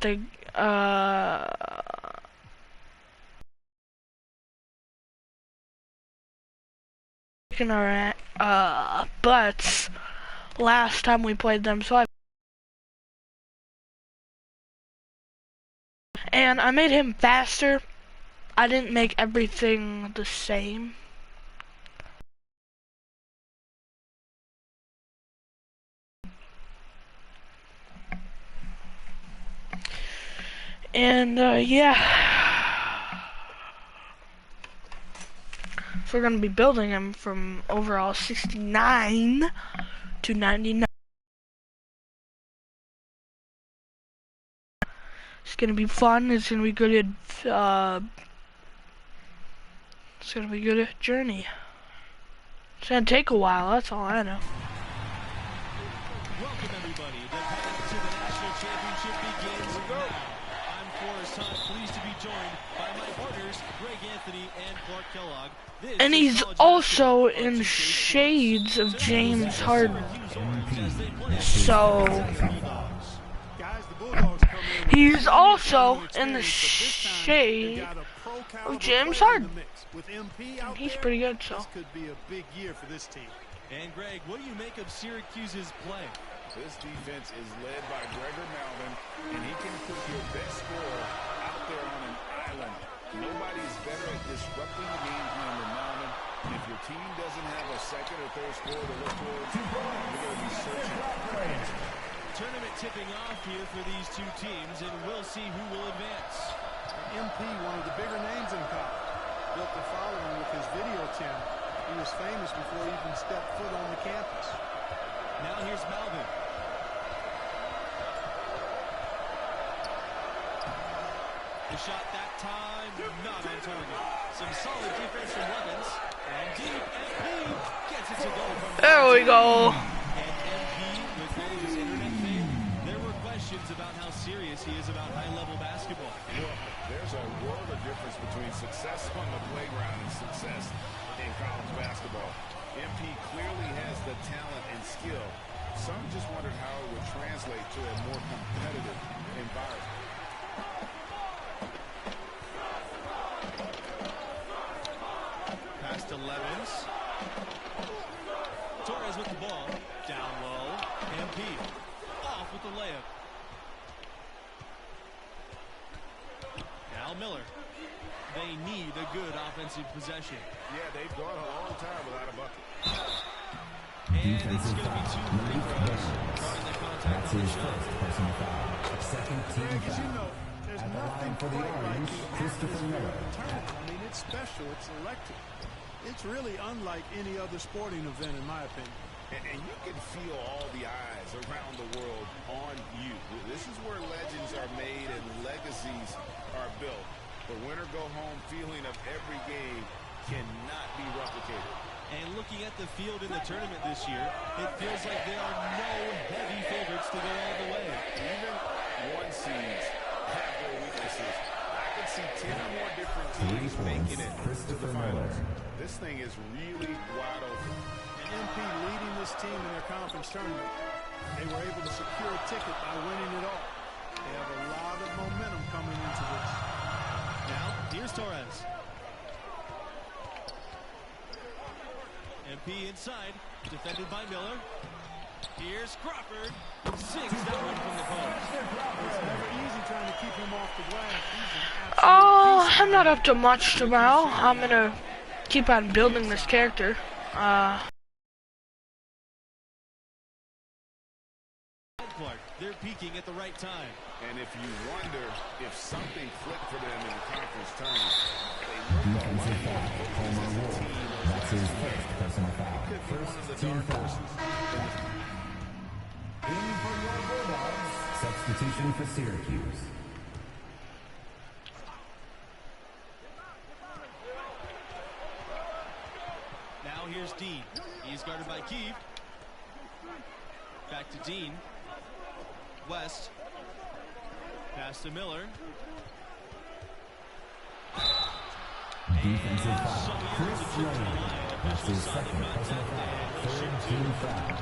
the kicking our butts last time we played them, so I made him faster. I didn't make everything the same. And yeah, so we're gonna be building him from overall 69 to 99. It's gonna be fun. It's gonna be good. It's gonna be good journey. It's gonna take a while. That's all I know. Welcome everybody. The path to the national championship begins now. I'm Forrest Hunt, pleased to be joined by my partners, Greg Anthony and Clark Kellogg. And he's also in shades of James Harden. So he's also in the shade of James Harden. He's pretty good, so. This could be a big year for this team. And Greg, what do you make of Syracuse's play? This defense is led by Gregor Malvin, and he can put your best scorer out there on an island. Nobody's better at disrupting the game plan than Malvin. If your team doesn't have a second or third scorer to look towards, you're going to be searching for answers. Tournament tipping off here for these two teams, and we'll see who will advance. MP, one of the bigger names in college, built a following with his video channel. He was famous before he even stepped foot on the campus. Now here's Malvin. The shot that time, not on target. Some solid defense from Levens. And deep, MP gets it to go from there we go. And MP, with all his internet fame, there were questions about how serious he is about high-level basketball. Well, there's a world of difference between success on the playground and success in college basketball. MP clearly has the talent and skill. Some just wondered how it would translate to a more competitive environment. Pass to Levens. Torres with the ball. Down low. MP off with the layup. Now Miller. They need a good offensive possession. Yeah, they've gone a long time without a bucket. And it's going to be 2 free throws. Drawing the contact on the shot. Second team foul. You know, there's nothing quite like the atmosphere of the tournament. I mean, it's special. It's electric. It's really unlike any other sporting event, in my opinion. And you can feel all the eyes around the world on you. This is where legends are made and legacies are built. The winner-go-home feeling of every game cannot be replicated. And looking at the field in the tournament this year, it feels like there are no heavy favorites to go all the way. Even one seeds have their weaknesses. I can see 10 or more different teams making it to the finals. This thing is really wide open. And MP leading this team in their conference tournament. They were able to secure a ticket by winning it all. They have a lot of momentum coming into this. Now, here's Torres. MP inside, defended by Miller. Here's Crawford. Sinks that one from the post. It's never easy trying to keep him off the glass. Oh, I'm not up to much tomorrow. I'm gonna keep on building this character. They're peaking at the right time. And if you wonder if something clicked for them in the conference tournament, they look alike as a team. That's his first personal foul. Could be one of the dark horses. In for your Bulldogs. Substitution for Syracuse. Now here's Dean. He's guarded by Keefe. Back to Dean. West. Pass to Miller. Defensive foul. Chris Lane. That's his second personal foul. Third team foul.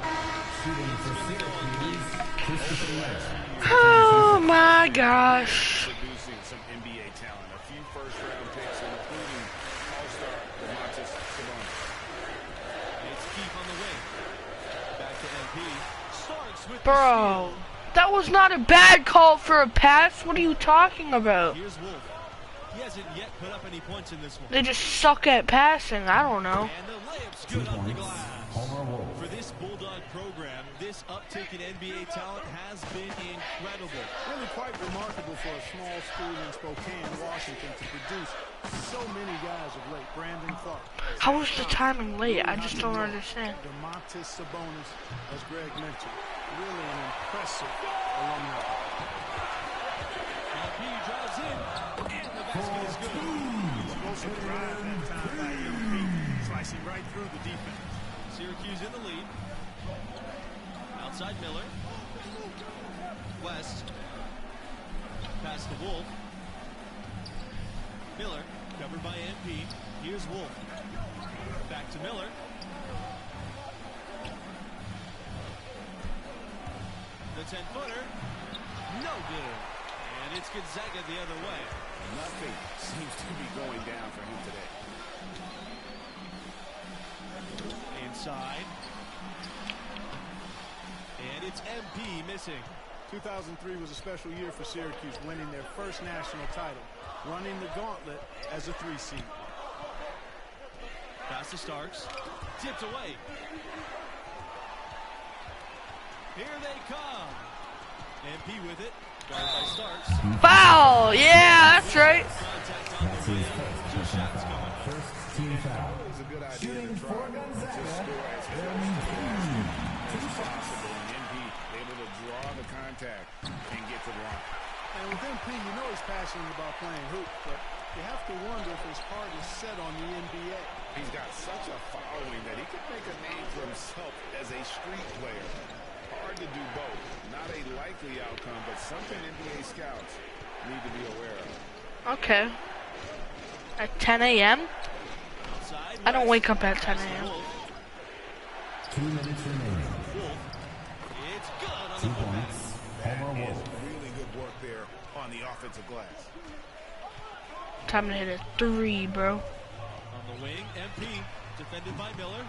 Oh my gosh. Producing some NBA talent. A few first-round picks, including All-Star Domantas Sabonis. It's Keith on the wing. Back to MP. Starks with the Bro, steal. that was not a bad call for a pass. What are you talking about? Here's Wolf. He hasn't yet put up any points in this one. They just suck at passing. I don't know. And the layup's good off the glass. For this Bulldog program, this uptick in NBA talent has been incredible. Really quite remarkable for a small school in Spokane, Washington, to produce so many guys of late. Brandon Clark. How was the timing late? I just don't understand. Domantas Sabonis, as Greg mentioned, really an impressive alumni. MP drives in, and the basket is good. Explosive drive that time by MP, slicing right through the defense. Syracuse in the lead. Outside Miller. West. Pass to Wolf. Miller covered by MP. Here's Wolf. Back to Miller. The 10-footer. No good. And it's Gonzaga the other way. Nothing seems to be going down for him today. Inside. And it's MP missing. 2003 was a special year for Syracuse, winning their first national title, running the gauntlet as a 3 seed. Pass to Starks. Tipped away. Here they come. MP with it. Guarded by Starks. Foul! Yeah, that's right. Contact on the way. 2 shots coming. First team foul. It's a good idea Shooting to for try to Gonzaga. just score as possible. And MP able to draw the contact and get to the line. And with MP, you know he's passionate about playing hoop, but you have to wonder if his heart is set on the NBA. He's got such a following that he could make a name for himself as a street player. Hard to do both. Not a likely outcome, but something NBA scouts need to be aware of. Okay. At 10 a.m.? Outside. I don't West. wake up at 10 Pass to a.m. Wolf. 2 minutes remaining. Wolf. It's good on 2 the putback. points. That Homer is Wolf. really good work there on the offensive glass. Time to hit a 3, bro. On the wing, MP defended by Miller.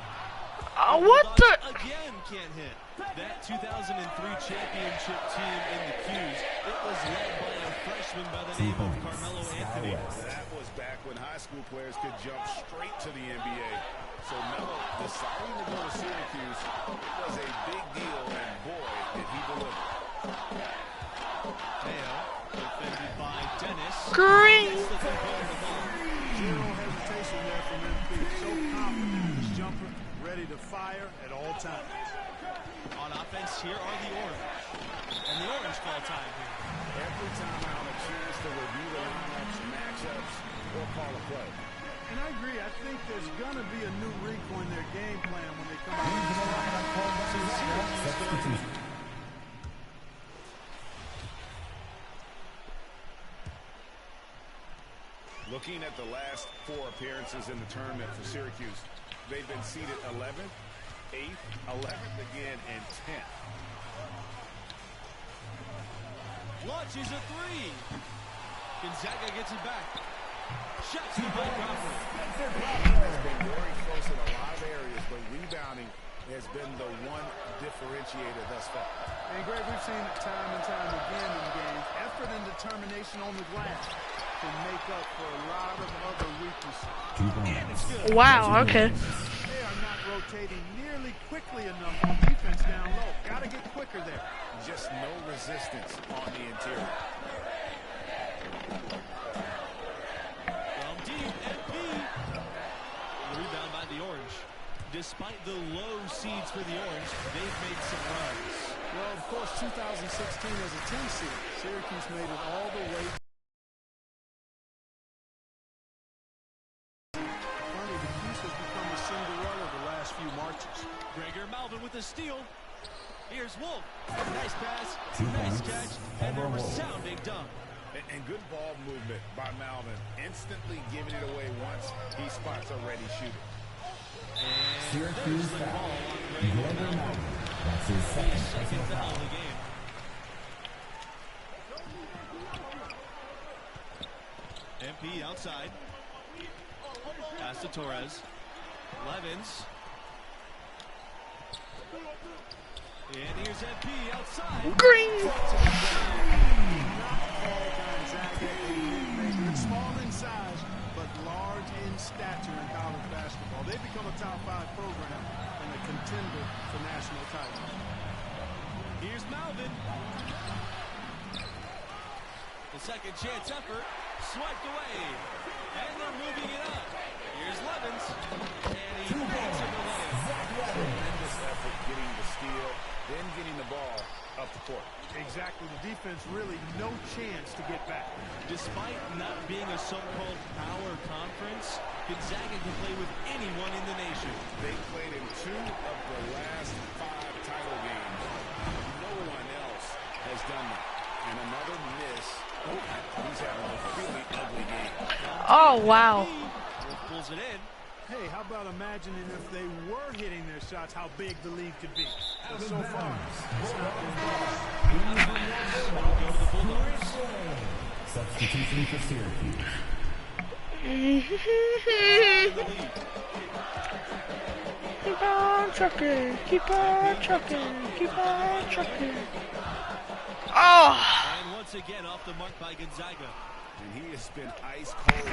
What the? Again can't hit. That 2003 championship team in the Qs, it was led by a freshman by the name of Carmelo Anthony. That was back when high school players could jump straight to the NBA. So Melo deciding to go to Syracuse was a big deal, and boy, did he deliver. Mayo defended by Dennis. Green. Gets the three-pointer to fall. Zero hesitation there from MP. So confident in his jumper, ready to fire at all times. On offense, here are the Orange. And the Orange call time here. Every time out, a chance to review the lineups, matchups, or call a play. And I agree. I think there's going to be a new wrinkle in their game plan when they come out. Substitution. Looking at the last 4 appearances in the tournament for Syracuse, they've been seeded 11th, 8th, 11th again, and 10th. Launches a 3. Gonzaga gets it back. Shots by Crawford. Has been very close in a lot of areas, but rebounding has been the one differentiator thus far. And Greg, we've seen it time and time again in games. Effort and determination on the glass can make up for a lot of other weaknesses. 2 points. Wow, okay. They are not rotating nearly quickly enough on defense down low. Got to get quicker there. Just no resistance on the interior. From deep, MP. Rebound by the Orange. Despite the low seeds for the Orange, they've made some runs. Well, of course, 2016 as a 10 seed, Syracuse made it all the way. Funny, the Cuse has become a Cinderella the last few marches. Gregor Malvin with the steal. Here's Wolf. Nice pass, Two nice points. catch, and a Over Wolf. resounding dunk. And good ball movement by Malvin, instantly giving it away once he spots a ready shooter. And Syracuse the ball foul. on Gregor Gregor Malvin. Malvin. That's his second Second personal foul foul. of the game. MP outside. Pass to Torres. Levens. And here's MP outside. Green. It's small in size, but large in stature in college basketball. They become a top 5 program and a contender for national titles. Here's Malvin. The second chance effort. Swiped away. And they're moving it up. Here's Levens. And he makes it away. Tremendous effort getting the steal, then getting the ball up the court. Exactly. The defense really no chance to get back. Despite not being a so-called power conference, Gonzaga can play with anyone in the nation. They played in 2 of the last 5 title games. No one else has done that. And another miss. He's having a really ugly game. Oh, wow. Wolf pulls it in. Hey, how about imagining if they were hitting their shots, how big the lead could be? But so far, it's not been Go to the Bulldogs. Substitution for Syracuse. Keep on trucking, keep on trucking, keep on trucking. Oh! And once again off the mark by Gonzaga. And he has been ice cold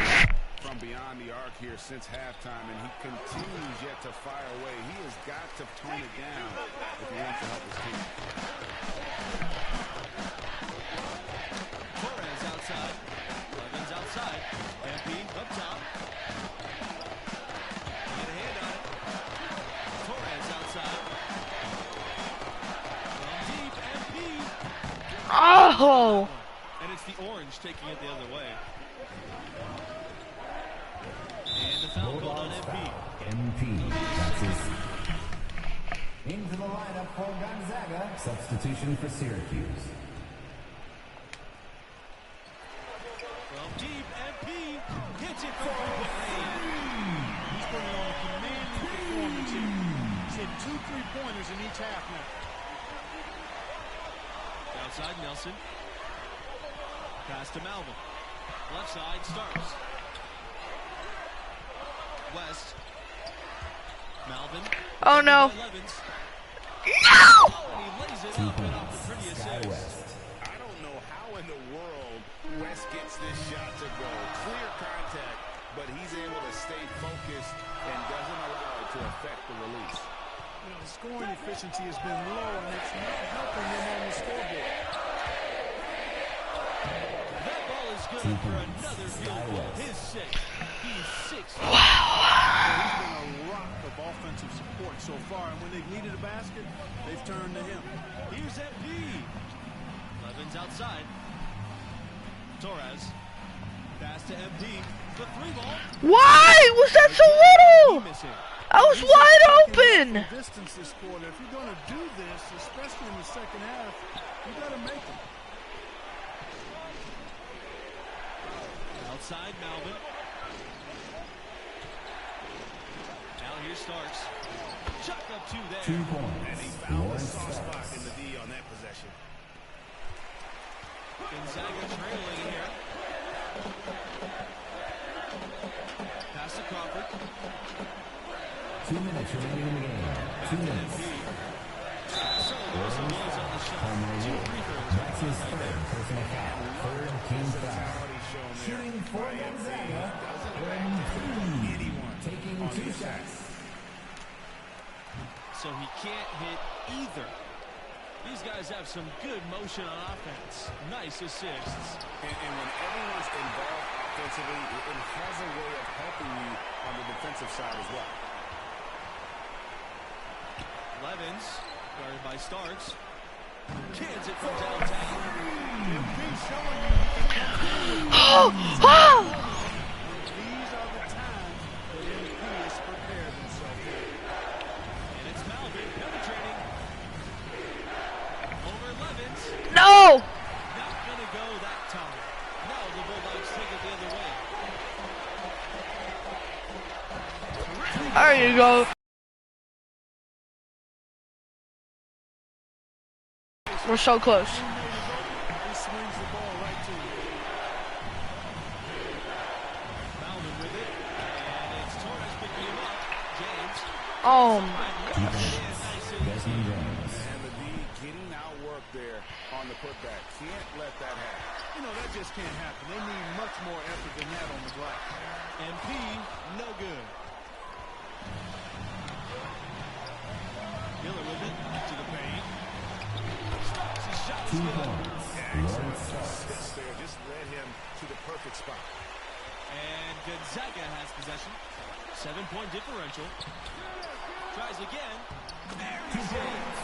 from beyond the arc here since halftime, and he continues yet to fire away. He has got to tone it down if he wants to help his team. Torres outside. Levens outside. MP up top. Get a hand on it. Torres outside. From deep, MP. Oh! And it's the orange taking it the other way. And the foul called on MP. MP. That's his. Into the lineup for Gonzaga. Substitution for Syracuse. From deep, MP hits it from three-point. He's putting on a commanding performance here. He's hit 2 3-pointers in each half now. Outside Nelson. Pass to Malvin. Left side starts. West. Malvin. Oh, no. Levens. No! And he lays it up and off the pretty Sky assist. West. I don't know how in the world West gets this shot to go. Clear contact, but he's able to stay focused and doesn't allow it to affect the release. You know, the scoring efficiency has been low, and it's not helping them on the scoreboard. That ball is good for another field goal. His sixth. He's 6. He's been a rock of offensive support so far, and when they've needed a basket, they've turned to him. Here's MP. Levens outside. Torres. Pass to MP. The 3-ball. Why was that so little? Missing. I was wide open. Distance this quarter. If you're going to do this, especially in the second half, you got to make it. Outside Malvin. Now here Starks. Chuck up 2 there. 2 points. And he found the Lawrence soft spot Starks. in the D on that possession. Gonzaga trailing here. Pass to Crawford. 2 minutes remaining in the game. 2 minutes. So Wilson was on the shot. Palmer 2 Wood. free throws. That's his third personal foul. Third team foul. Shooting for Gonzaga. Taking 2 shots. So he can't hit either. These guys have some good motion on offense. Nice assists. And when everyone's involved offensively, it has a way of helping you on the defensive side as well. Levens, guarded by Starks. Cans it from downtown. Oh! Oh! These are the times that MP has prepared himself. And it's Malvin penetrating. Over Levens. No! Not gonna go that time. Now the Bulldogs take it the other way. There you go. We're so close. He swings the ball right to you. Bowman with it, and it's Torres picking him up. James. Oh my gosh. Desmond James. And the D getting outworked there on the putback. Can't let that happen. You know, that just can't happen. They need much more effort than that on the glass. MP, no good. Miller with it, to the paint. Stops his shot. 2 points. Lawrence Starks. Just there, just led him to the perfect spot. And Gonzaga has possession. 7-point differential. Tries again. There he is.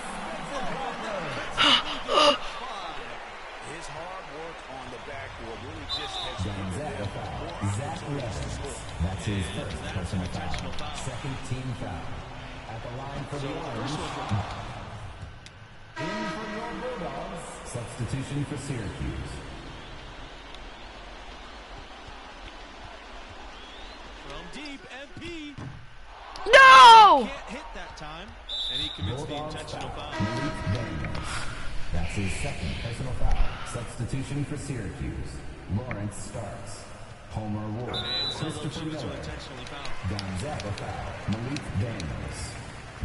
His hard work on the backboard really just has Gonzaga foul. Zach Levins. That's his first personal foul. Second team foul. At the line for the Orange. In for your Bulldogs. Substitution for Syracuse. From deep, MP. No! Can't hit that time. And he commits the intentional foul. Malik Daniels. That's his second personal foul. Substitution for Syracuse. Lawrence Starks. Homer Ward. And so those Christopher shooters are Miller. intentionally fouled. Gonzaga foul. Malik Daniels.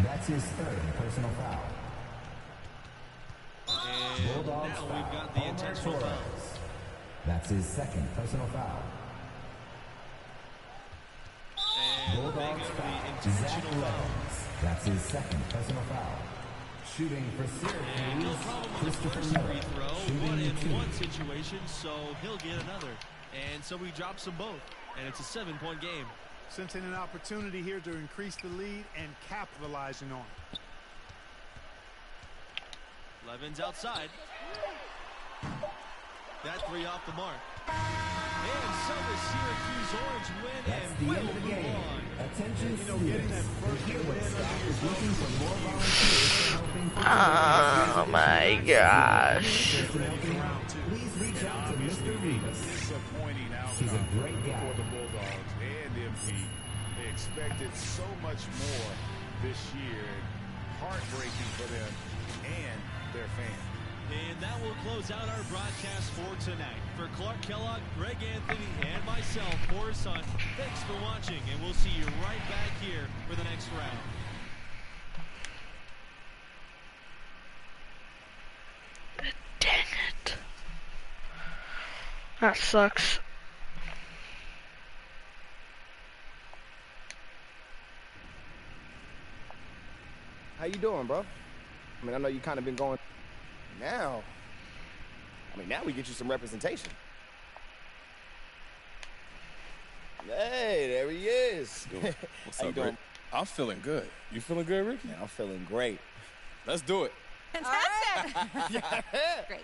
That's his third personal foul. And Bulldogs now foul. we've got the Homer intentional foul. Torres. That's his second personal foul. And they Bulldogs go to foul. the Zach intentional foul. Levins. That's his second personal foul. Shooting for And no Syracuse. problem with the Christopher first Miller. free throw. Shooting One in two. one situation, so he'll get another. And so he drops them both. And it's a 7-point game. Sensing an opportunity here to increase the lead and capitalizing on it. Levins outside. That three off the mark. And so the Syracuse Orange win That's and the will end of the move game. on. Attention, Getting that students. first Here win with under staff his is belt. looking for more volunteers helping for Oh my gosh. Please reach out to Mr. Rivas. Disappointing He's a outcome great guy. for the Bulldogs and MP. They expected so much more this year. Heartbreaking for them and their fans. And that will close out our broadcast for tonight. For Clark Kellogg, Greg Anthony, and myself, Forrest Hunt, thanks for watching, and we'll see you right back here for the next round. Dang it. That sucks. How you doing, bro? I mean, I know you kind of been going now. I mean, now we get you some representation. Hey, there he is. What's How you up, doing? Rick? I'm feeling good. You feeling good, Ricky? Man, I'm feeling great. Let's do it. Fantastic. Great.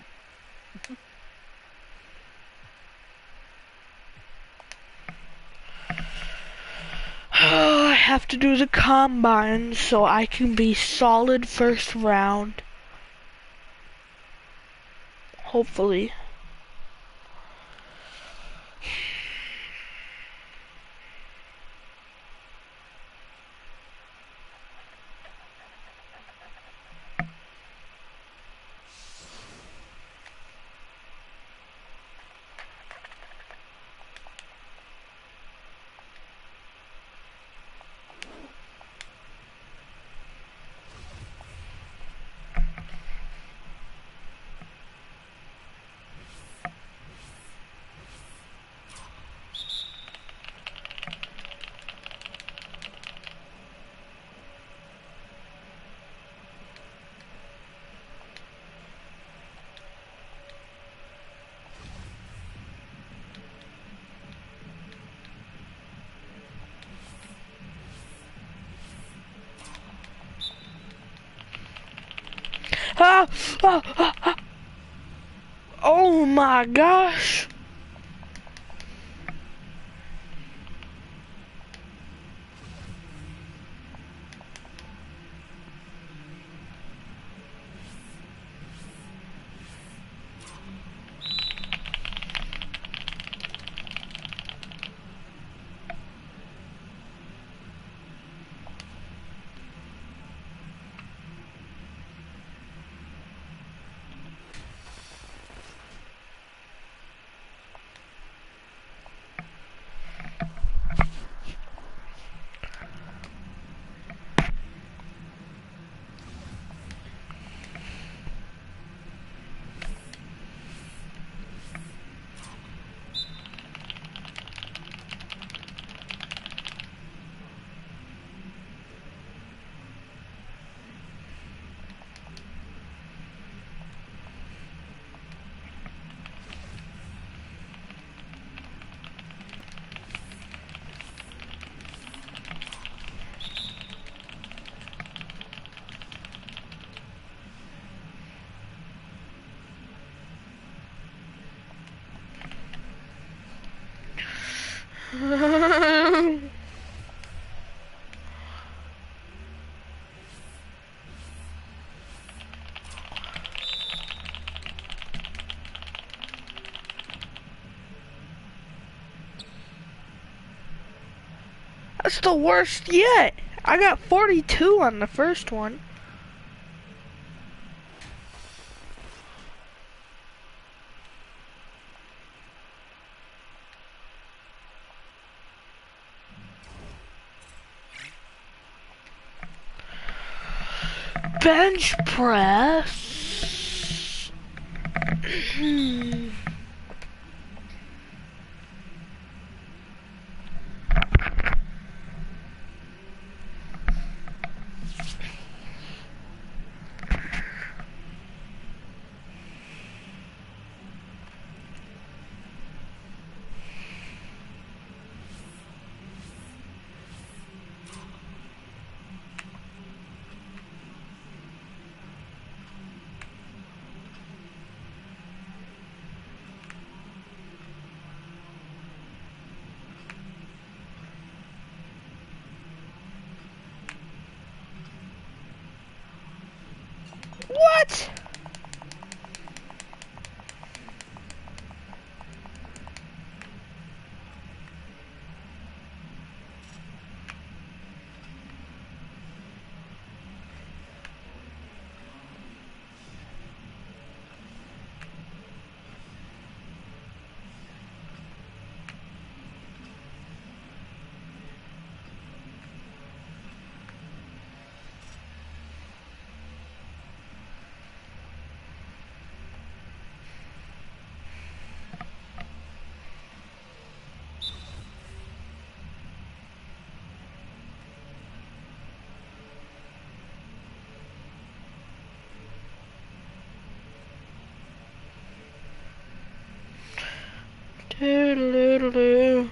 I have to do the combine so I can be solid first round. Hopefully. Ah, ah, ah, ah. Oh my gosh. That's the worst yet. I got 42 on the first one. Bench press. What? Doodle-doodle-doo.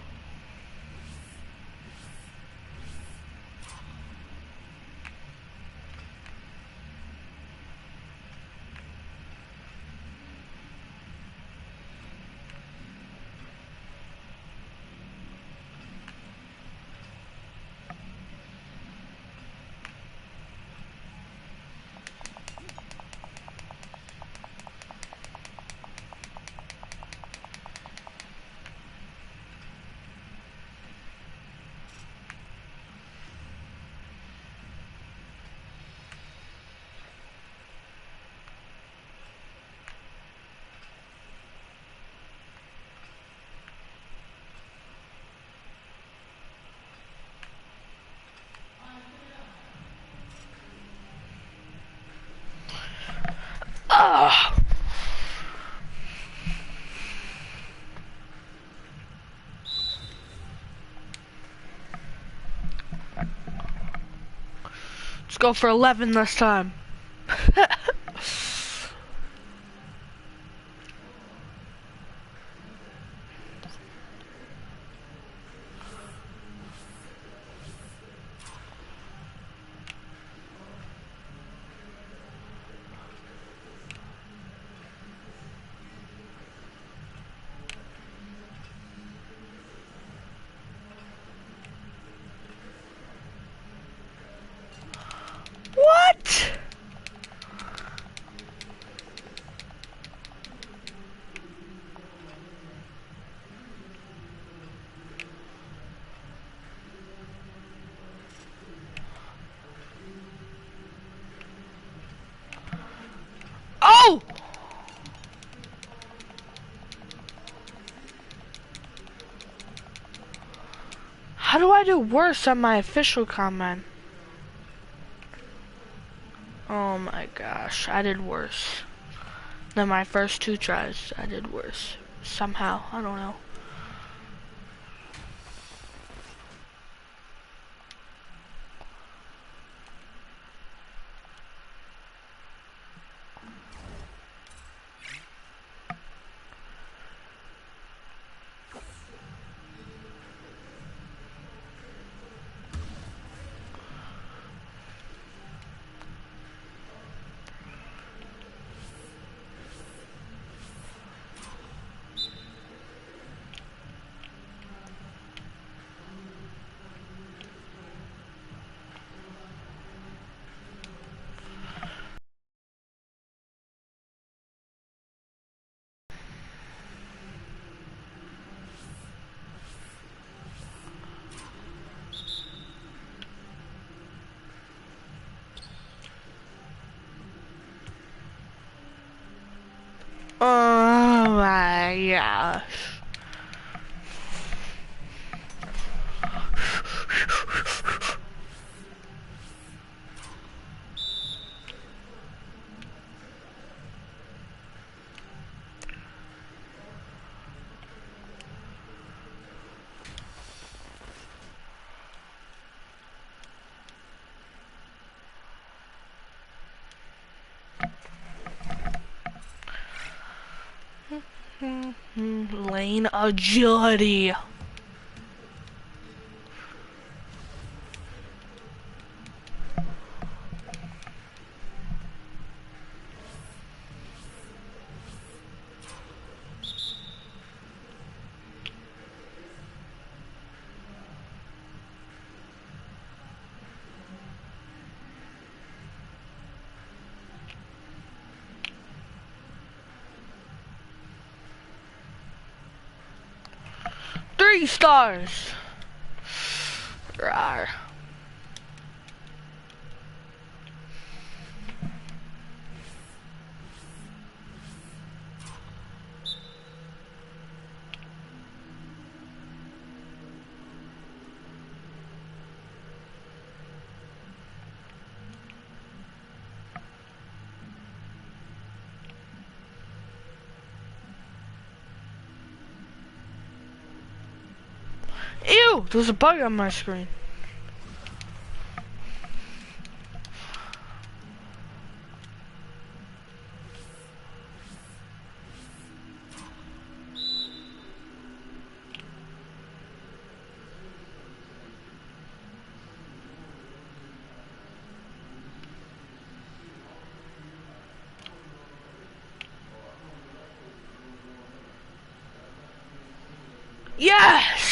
Ah. Let's go for 11 this time. What? Oh! How do I do worse on my official comment? Oh my gosh, I did worse than my first 2 tries. I did worse. Somehow, I don't know. Lane agility. Three stars. Rawr. Ew, there's a bug on my screen. Yes!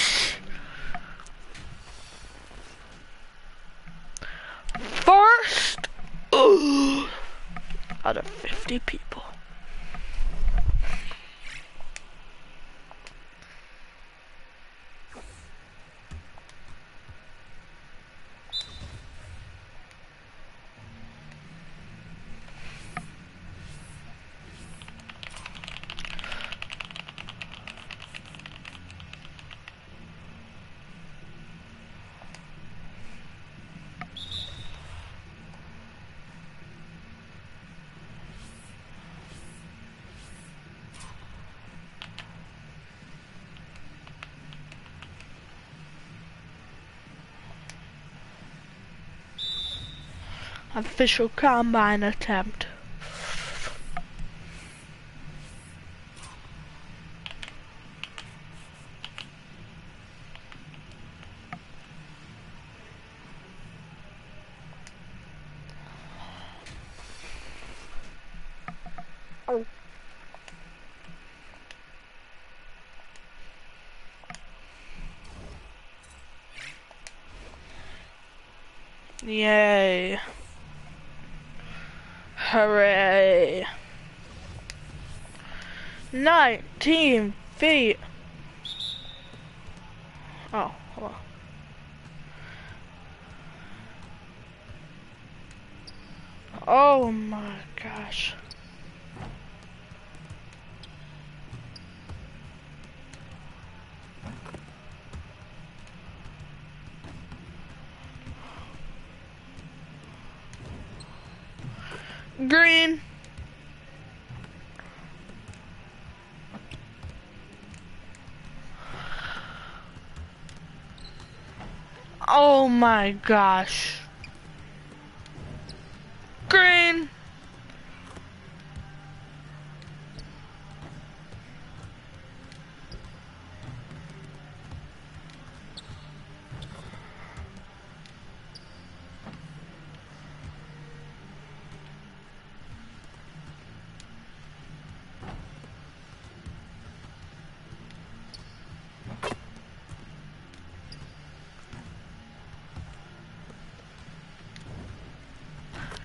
First out of 50 people. Official combine attempt. Yay. Hooray. 19 feet. Oh, hold on. Oh my gosh. Green. Oh my gosh. Green.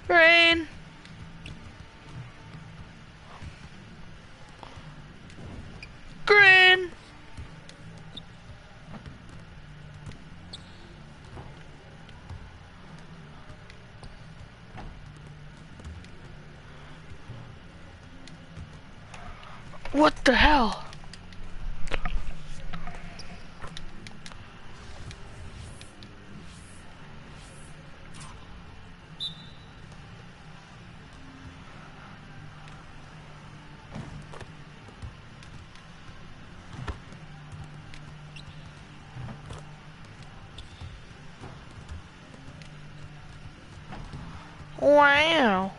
Green. Green. What the hell? Wow.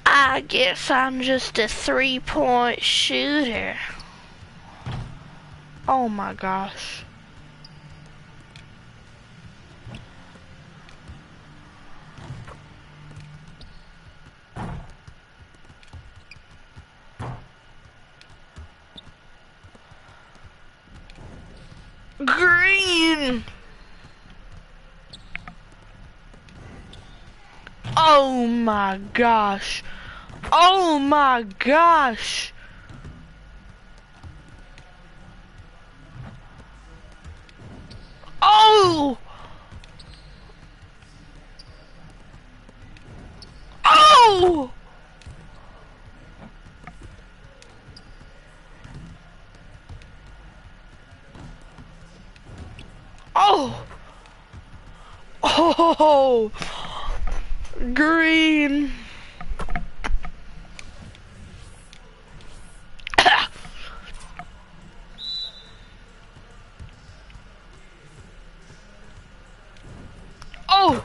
I guess I'm just a 3-point shooter. Oh my gosh. Green! Oh my gosh. Oh my gosh. Oh! Oh! Oh! Oh! Green! Oh!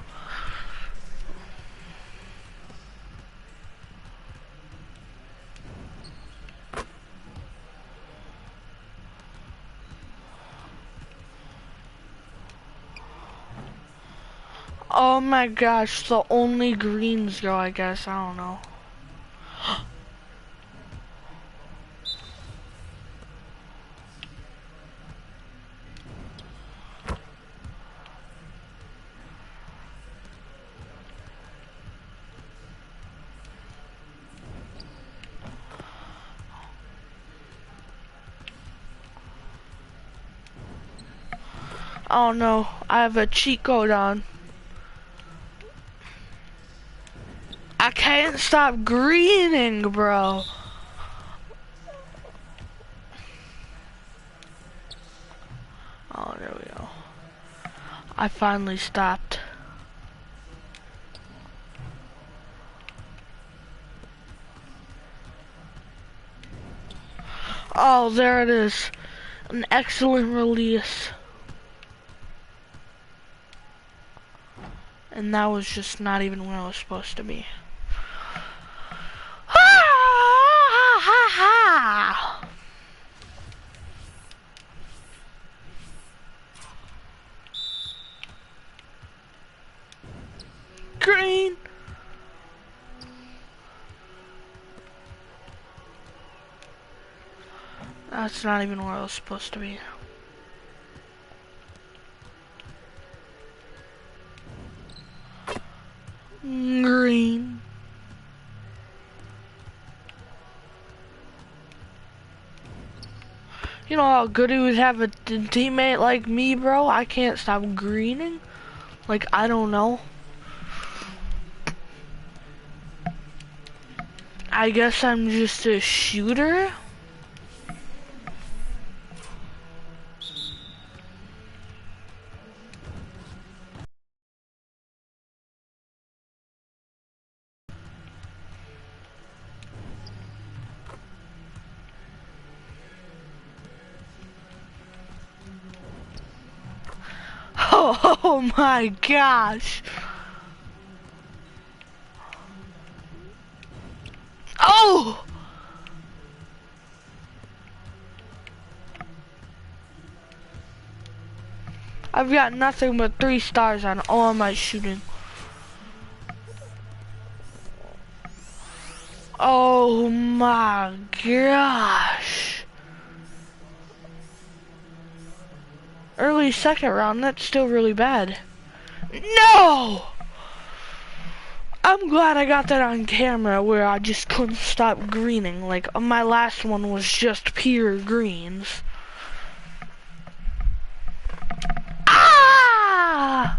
Oh my gosh, the only greens go, I guess, I don't know. Oh no, I have a cheat code on. I can't stop greening, bro. Oh, there we go. I finally stopped. Oh, there it is. An excellent release. And that was just not even where I was supposed to be. Ha ha ha! Green! That's not even where I was supposed to be. Green. You know how good it would have a teammate like me, bro? I can't stop greening. Like, I don't know. I guess I'm just a shooter. Oh my gosh. Oh! I've got nothing but 3 stars on all my shooting. Oh my gosh. Early second round, that's still really bad. No! I'm glad I got that on camera where I just couldn't stop greening. Like, my last one was just pure greens. Ah!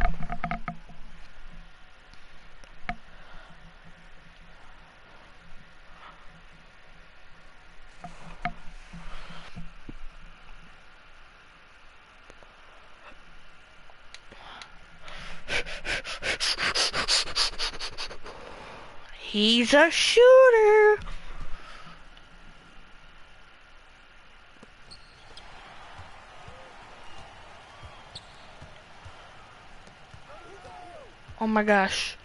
He's a shooter. Oh my gosh.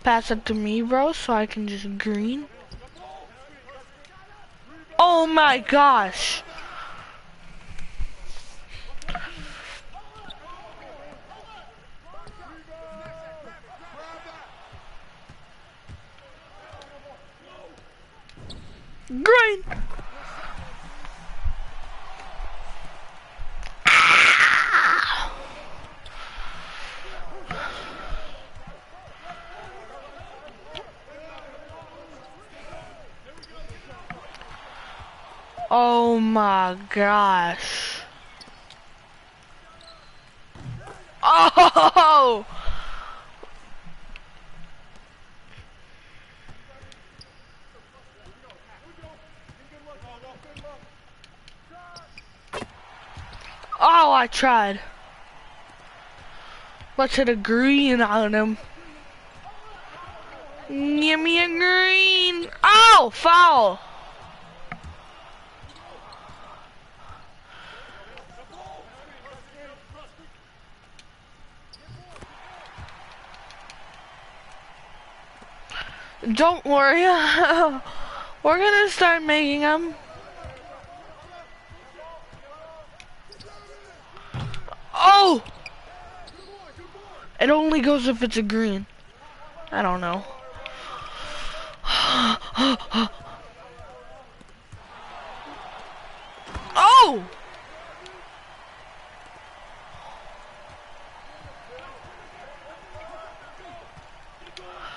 Pass it to me, bro, so I can just green. Oh my gosh. Green. Oh my gosh. Oh! Oh, I tried. Let's hit a green on him. Give me a green. Oh, foul. Don't worry. We're gonna start making them. Oh! It only goes if it's a green. I don't know. Oh!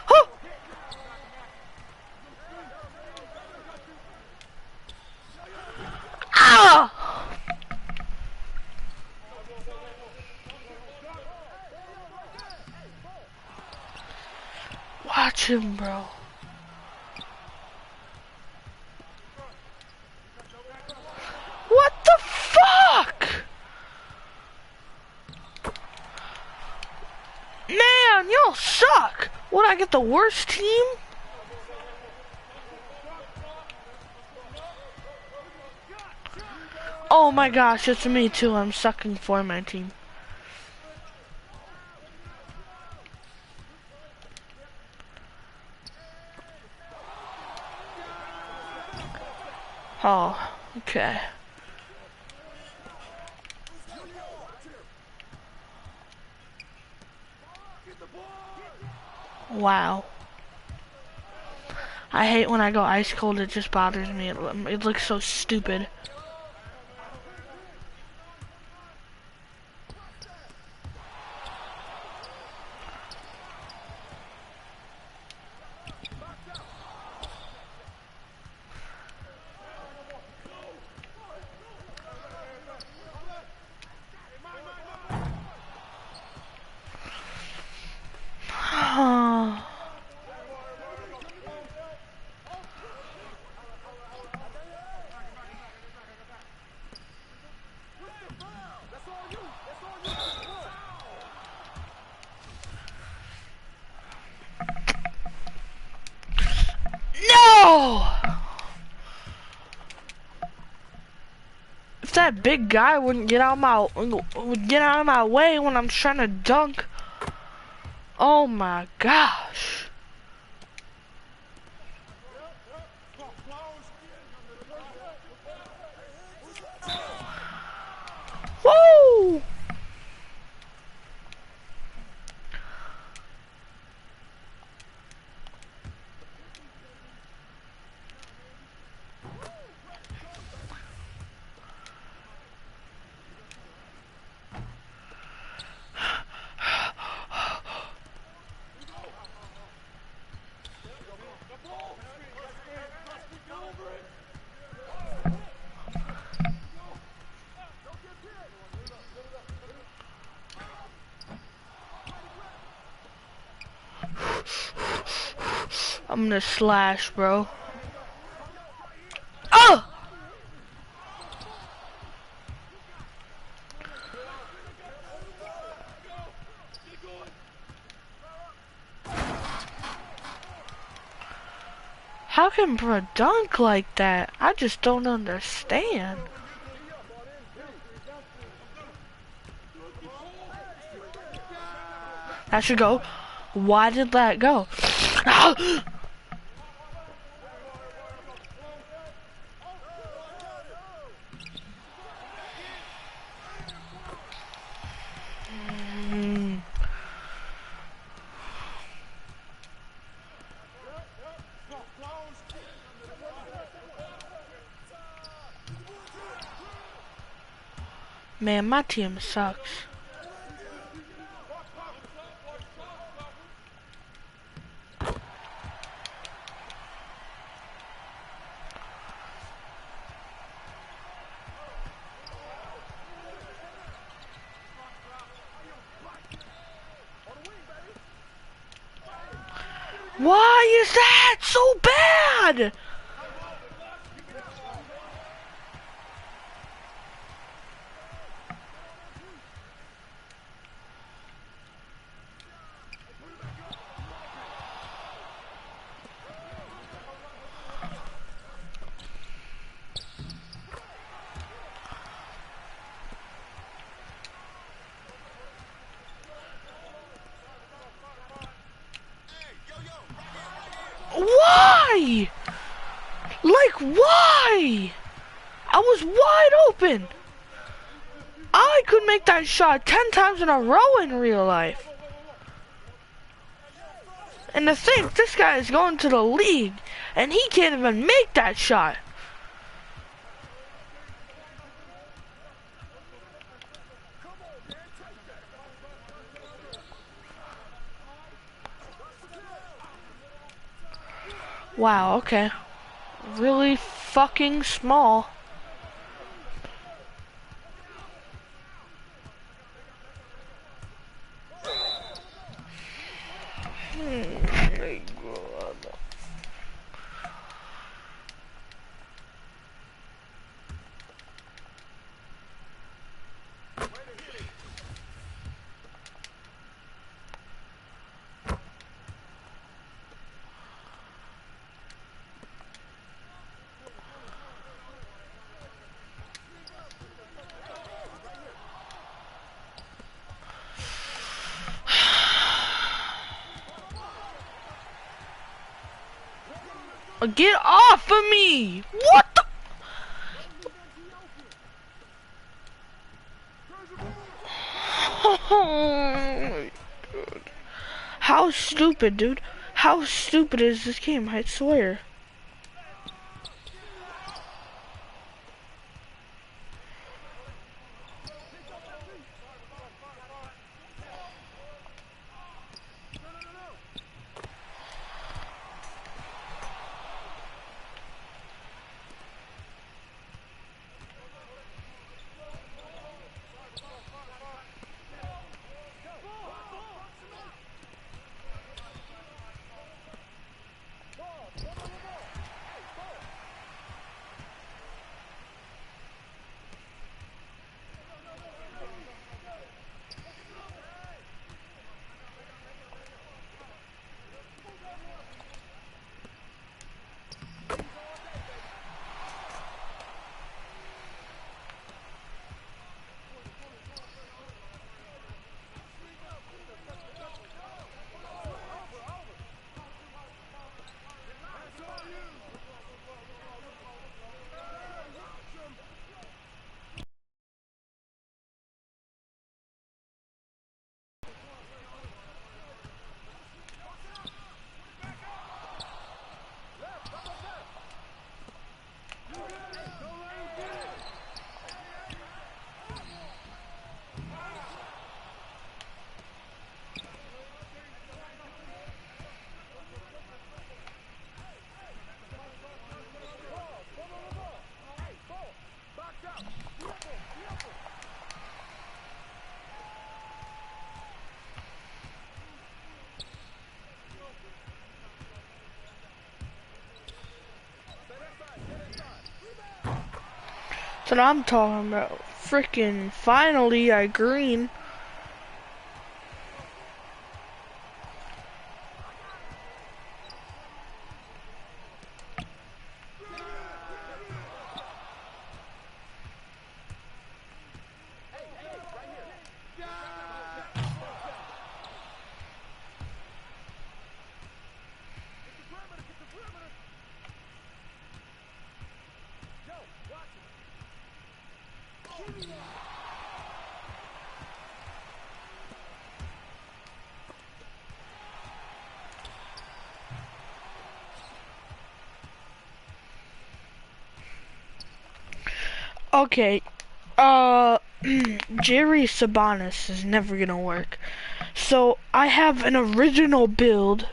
Huh. Ah! Watch him, bro. What the fuck? Man, y'all suck. Would I get the worst team? Oh my gosh, it's me too. I'm sucking for my team. Oh, okay. Wow. I hate when I go ice cold, it just bothers me. It looks so stupid. No! If that big guy wouldn't get out of my way when I'm trying to dunk. Oh my gosh. Woo! I'm gonna slash, bro. Oh! How can bro dunk like that? I just don't understand. That should go. Why did that go? Man, my team sucks. Why is that so bad? Why? Like, why? I was wide open. I could make that shot 10 times in a row in real life. And to think this guy is going to the league and he can't even make that shot. Wow, okay. Really fucking small. My God. Get off of me! What the? How stupid, dude. How stupid is this game, I swear. That's what I'm talking about. Freaking finally I green. Okay, Jerry Sabonis is never gonna work. So I have an original build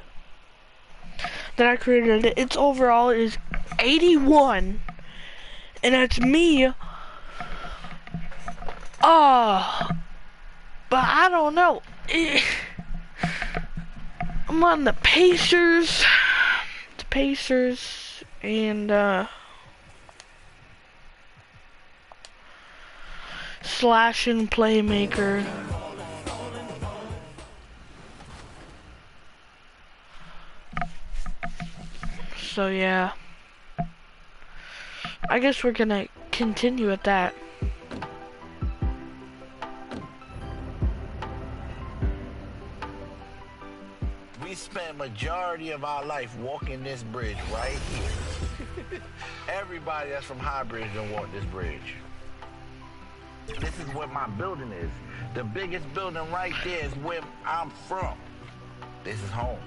that I created. Its overall is 81, and it's me. But I don't know. I'm on the Pacers, and slashing playmaker. So yeah, I guess we're gonna continue with that. We spent majority of our life walking this bridge right here. Everybody that's from High Bridge done walk this bridge. This is where my building is. The biggest building right there is where I'm from. This is home.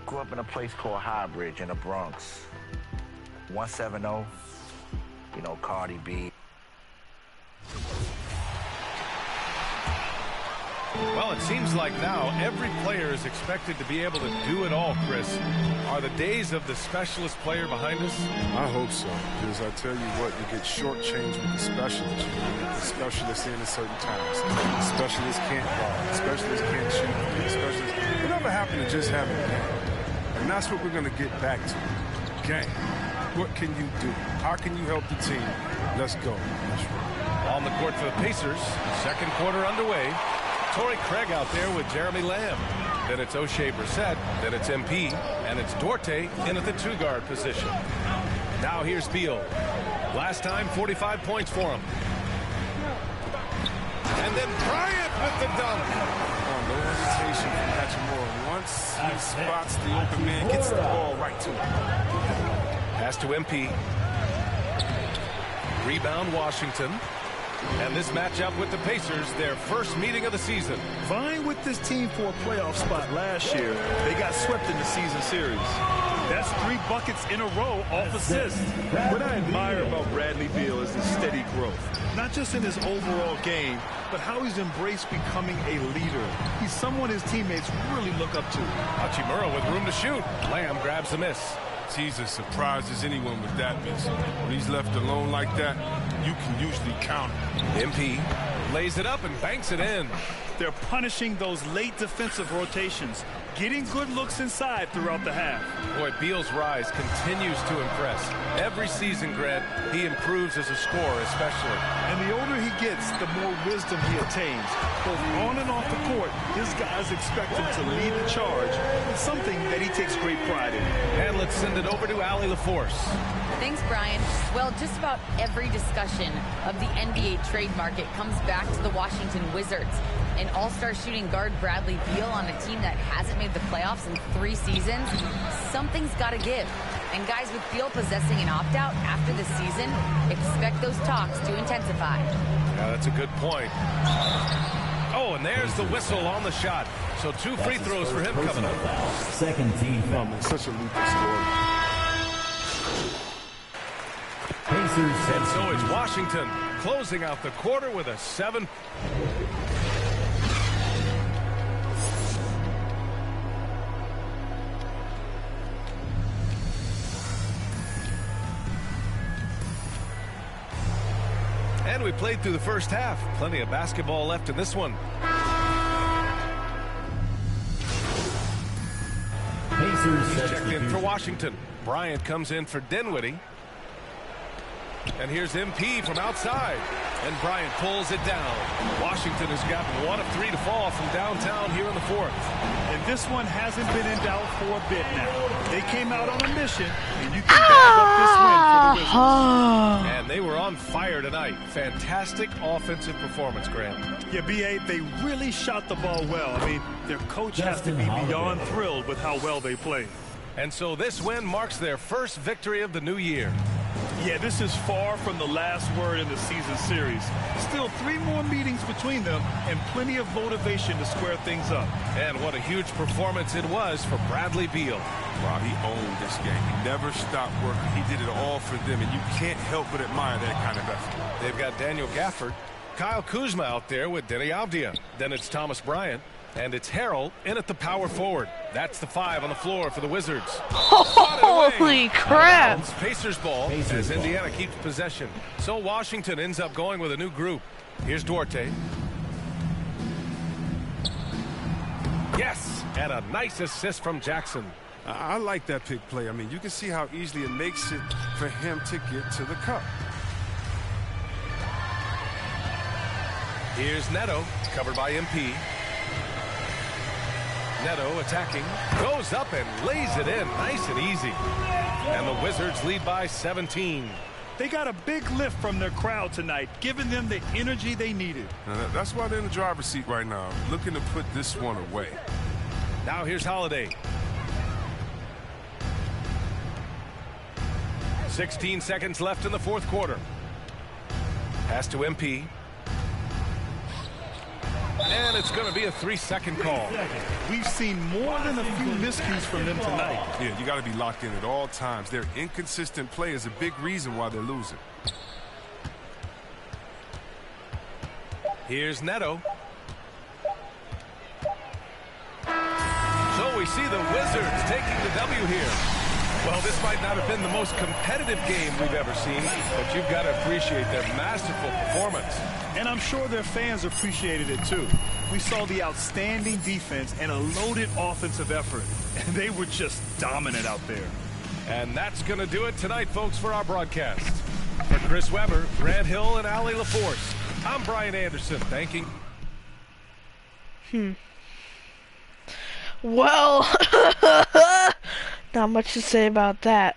Grew up in a place called High Bridge in the Bronx. 170, you know, Cardi B. Well, it seems like now every player is expected to be able to do it all, Chris. Are the days of the specialist player behind us? I hope so, because I tell you what, you get shortchanged with the specialists. You know, the specialists in at certain times. The specialists can't guard. The specialists can't shoot. The specialists, whatever happened to just having a game? And that's what we're going to get back to. Game. What can you do? How can you help the team? Let's go. On the court for the Pacers, second quarter underway. Torrey Craig out there with Jeremy Lamb. Then it's O'Shea Brissett. Then it's MP. And it's Duarte in at the two-guard position. Now here's Beal. Last time, 45 points for him. And then Bryant with the dunk. No hesitation from Hachimura. Once he spots the open man, gets the ball right to him. Pass to MP. Rebound Washington. And this matchup with the Pacers, their first meeting of the season. Vying with this team for a playoff spot last year, they got swept in the season series. That's 3 buckets in a row off assists. What I admire about Bradley Beal is his steady growth. Not just in his overall game, but how he's embraced becoming a leader. He's someone his teammates really look up to. Hachimura with room to shoot. Lamb grabs the miss. Jesus surprises anyone with that miss. When he's left alone like that, you can usually count him. MP lays it up and banks it in. They're punishing those late defensive rotations, getting good looks inside throughout the half. Boy, Beal's rise continues to impress. Every season, Grant, he improves as a scorer especially. And the older he gets, the more wisdom he attains. Both on and off the court, his guys expect him to lead the charge. It's something that he takes great pride in. And let's send it over to Allie LaForce. Thanks, Brian. Well, just about every discussion of the NBA trade market comes back to the Washington Wizards. An all-star shooting guard Bradley Beal on a team that hasn't made the playoffs in 3 seasons. Something's got to give. And guys, with Beal possessing an opt-out after the season, expect those talks to intensify. Yeah, that's a good point. Oh, and there's the whistle on the shot. So 2 free throws for him coming up. Second team foul. Such a lethal score. Pacers. And so it's Washington closing out the quarter with a 7. And we played through the first half. Plenty of basketball left in this one. Pacers. Checked in for Washington. Bryant comes in for Dinwiddie. And here's MP from outside. And Bryant pulls it down. Washington has gotten 1 of 3 to fall from downtown here in the 4th. And this one hasn't been in doubt for a bit now. They came out on a mission, and you can back up this win for the Wizards. And they were on fire tonight. Fantastic offensive performance, Grant. Yeah, B.A., they really shot the ball well. I mean, their coach has to be beyond thrilled with how well they played. And so this win marks their first victory of the new year. Yeah, this is far from the last word in the season series. Still 3 more meetings between them and plenty of motivation to square things up. And what a huge performance it was for Bradley Beal. Wow, he owned this game. He never stopped working. He did it all for them, and you can't help but admire that kind of effort. They've got Daniel Gafford, Kyle Kuzma out there with Denny Avdia. Then it's Thomas Bryant, and it's Harrell in at the power forward. That's the 5 on the floor for the Wizards. Holy crap! It's Pacers ball as Indiana keeps possession. So Washington ends up going with a new group. Here's Duarte. Yes, and a nice assist from Jackson. I like that pick play. I mean, you can see how easily it makes it for him to get to the cup. Here's Neto, covered by MP. Neto attacking, goes up and lays it in nice and easy. And the Wizards lead by 17. They got a big lift from their crowd tonight, giving them the energy they needed. That's why they're in the driver's seat right now, looking to put this one away. Now here's Holiday. 16 seconds left in the fourth quarter. Pass to MP. And it's going to be a 3-second call. We've seen more than a few miscues from them tonight. Yeah, you got to be locked in at all times. Their inconsistent play is a big reason why they're losing. Here's Neto. So we see the Wizards taking the W here. Well, this might not have been the most competitive game we've ever seen, but you've got to appreciate their masterful performance. And I'm sure their fans appreciated it too. We saw the outstanding defense and a loaded offensive effort, and they were just dominant out there. And that's going to do it tonight, folks, for our broadcast. For Chris Webber, Grant Hill, and Allie LaForce, I'm Brian Anderson, thanking... Well, not much to say about that.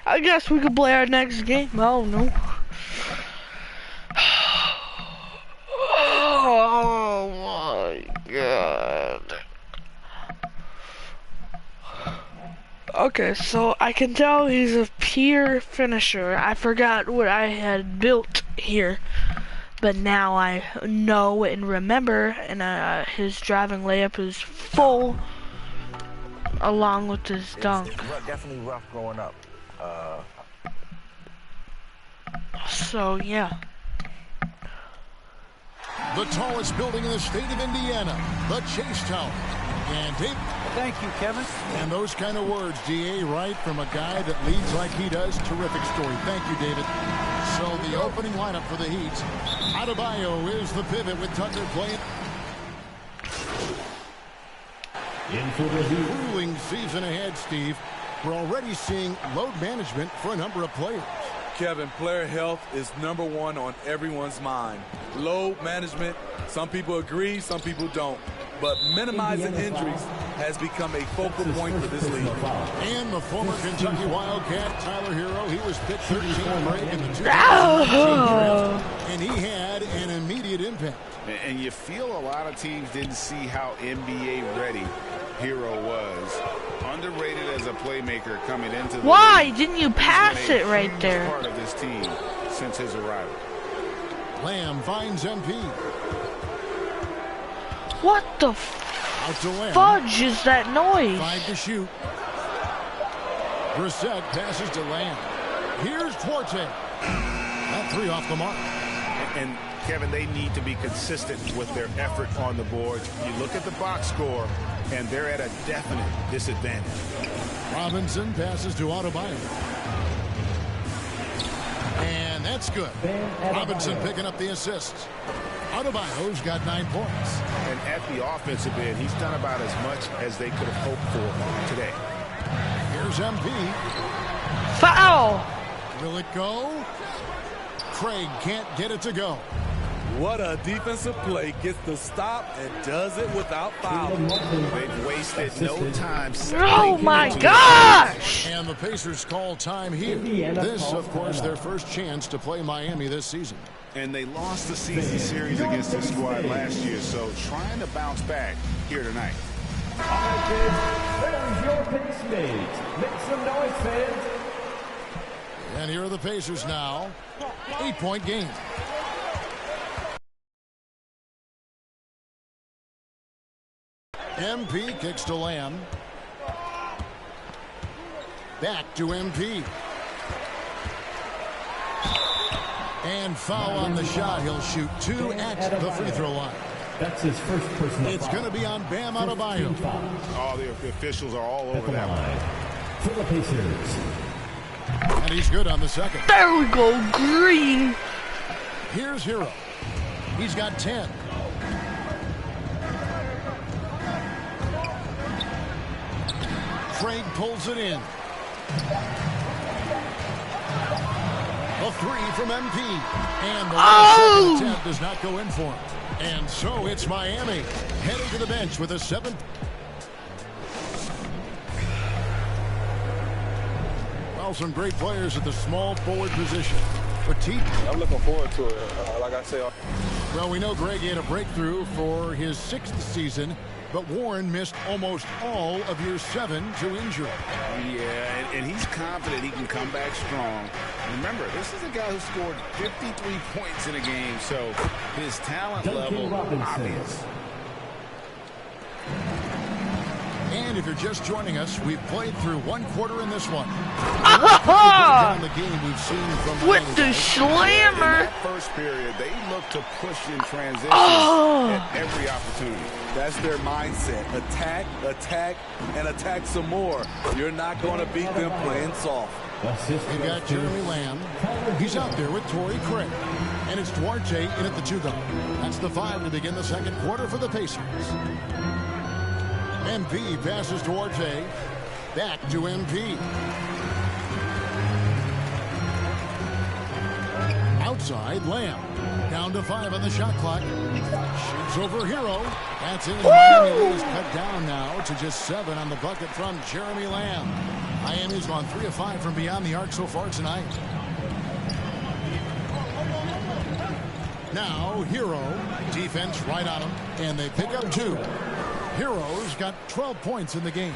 I guess we could play our next game. Oh no. Oh my god. Okay, so I can tell he's a pure finisher. I forgot what I had built here, but now I know and remember, and his driving layup is full along with his dunk. It's definitely rough growing up. So yeah. The tallest building in the state of Indiana, the Chase Tower. And Dave. Thank you, Kevin. And those kind of words, DA, right from a guy that leads like he does. Terrific story. Thank you, David. So the opening lineup for the Heat. Adebayo is the pivot with Tucker playing. In for the Heat. Cooling season ahead, Steve. We're already seeing load management for a number of players. Kevin, player health is #1 on everyone's mind. Load management, some people agree, some people don't. But minimizing injuries has become a focal point for this league. And the former Kentucky Wildcat, Tyler Hero, he was picked 13th rank in the 2016 draft, and he had an immediate impact. And you feel a lot of teams didn't see how NBA ready Hero was. Underrated as a playmaker coming into the Why league. didn't you pass it right there? Part of this team since his arrival. Lamb finds MP. What the fudge is that noise? 5 to shoot. Brissett passes to Lamb. Here's Duarte. That 3 off the mark. And Kevin, they need to be consistent with their effort on the board. You look at the box score, and they're at a definite disadvantage. Robinson passes to Adebayo. And that's good. Robinson picking up the assists. Adebayo's got 9 points. And at the offensive end, he's done about as much as they could have hoped for today. Here's MP. Foul! Will it go? Craig can't get it to go. What a defensive play. Gets the stop and does it without fouling. They've wasted no time. Oh my gosh! And the Pacers call time here. This, of course, their first chance to play Miami this season. And they lost the season series against this squad last year, so trying to bounce back here tonight. All right, kids, there's your pace mate. Make some noise, fans. And here are the Pacers now. 8-point game. MP kicks to Lamb. Back to MP. And foul on the shot. He'll shoot 2 at the free throw line. That's his first personal It's going to be on Bam Adebayo. Oh, the officials are all over that one. For the Pacers. And he's good on the second. There we go, Green. Here's Hero. He's got 10. Craig pulls it in. A 3 from MP. And the second attempt does not go in for him. And so it's Miami heading to the bench with a 7. Well, some great players at the small forward position. But I'm looking forward to it. Like I say. Well, we know Greg had a breakthrough for his 6th season, but Warren missed almost all of year 7 to injury. Yeah, and he's confident he can come back strong. Remember, this is a guy who scored 53 points in a game, so his talent level obvious. And if you're just joining us, we've played through 1 quarter in this one. The game we've seen from with the slammer. In that first period, they look to push in transition at every opportunity. That's their mindset. Attack, attack, and attack some more. You're not going to beat them playing soft. We've got Jeremy Lamb. He's out there with Torrey Craig. And it's Duarte in at the 2 guard. That's the 5 to begin the second quarter for the Pacers. MP passes to Duarte. Back to MP. Outside, Lamb. Down to 5 on the shot clock. Shoots over Hero. That's in. Miami is cut down now to just 7 on the bucket from Jeremy Lamb. Miami's gone 3 of 5 from beyond the arc so far tonight. Now, Hero. Defense right on him. And they pick up 2. Hero's got 12 points in the game.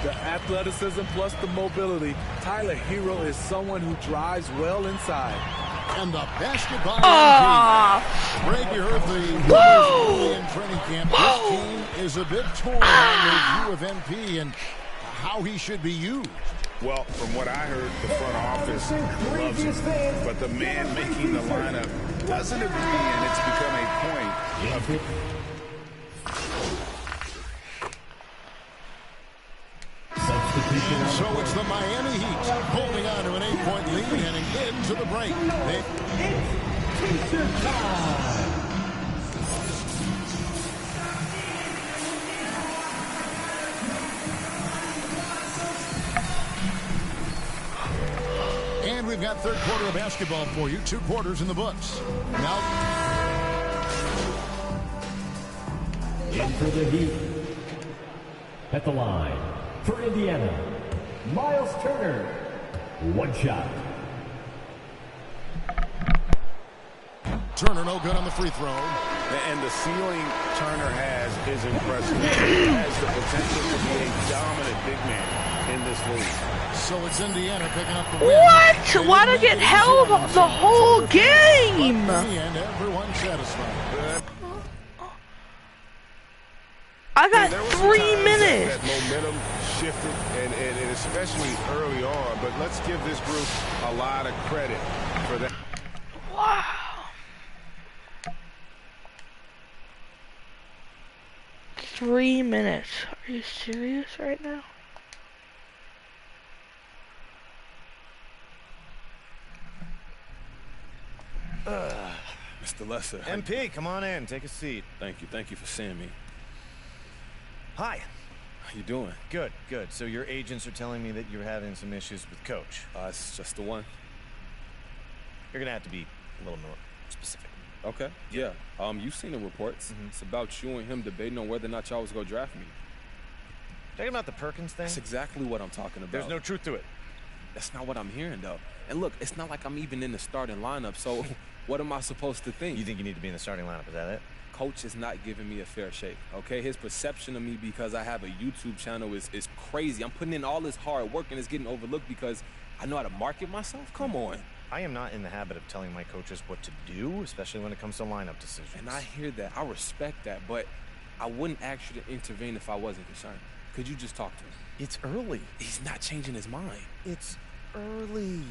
The athleticism plus the mobility. Tyler Hero is someone who drives well inside. And the basket by MP. Greg, you heard the early in training camp. This team is a bit torn on their view of MP and how he should be used. Well, from what I heard, the front office loves him. But the man making the lineup doesn't agree, and it's become a point of... And so it's the Miami Heat holding on to an 8-point lead heading into the break. And we've got third quarter of basketball for you. 2 quarters in the books. Now in for the Heat. At the line. For Indiana, Miles Turner, 1 shot. Turner no good on the free throw. And the ceiling Turner has is impressive. He has the potential to be a dominant big man in this league. So it's Indiana picking up the win. What? Why did I get held the whole game? And everyone satisfied. I got 3 minutes. That momentum shifted, and especially early on. But let's give this group a lot of credit for that. Wow. 3 minutes. Are you serious right now? Mr. Lesser. MP, come on in. Take a seat. Thank you. Thank you for seeing me. Hi. How you doing? Good, good. So your agents are telling me that you're having some issues with Coach. It's just the one. You're gonna have to be a little more specific. Okay. Yeah. You've seen the reports. It's about you and him debating on whether or not y'all was gonna draft me. Talking about the Perkins thing? That's exactly what I'm talking about. There's no truth to it. That's not what I'm hearing, though. And look, it's not like I'm even in the starting lineup, so what am I supposed to think? You think you need to be in the starting lineup, is that it? Coach is not giving me a fair shake, okay? His perception of me because I have a YouTube channel is crazy. I'm putting in all this hard work and it's getting overlooked because I know how to market myself? Come on. I am not in the habit of telling my coaches what to do, especially when it comes to lineup decisions. And I hear that. I respect that, but I wouldn't ask you to intervene if I wasn't concerned. Could you just talk to him? It's early. He's not changing his mind. It's early.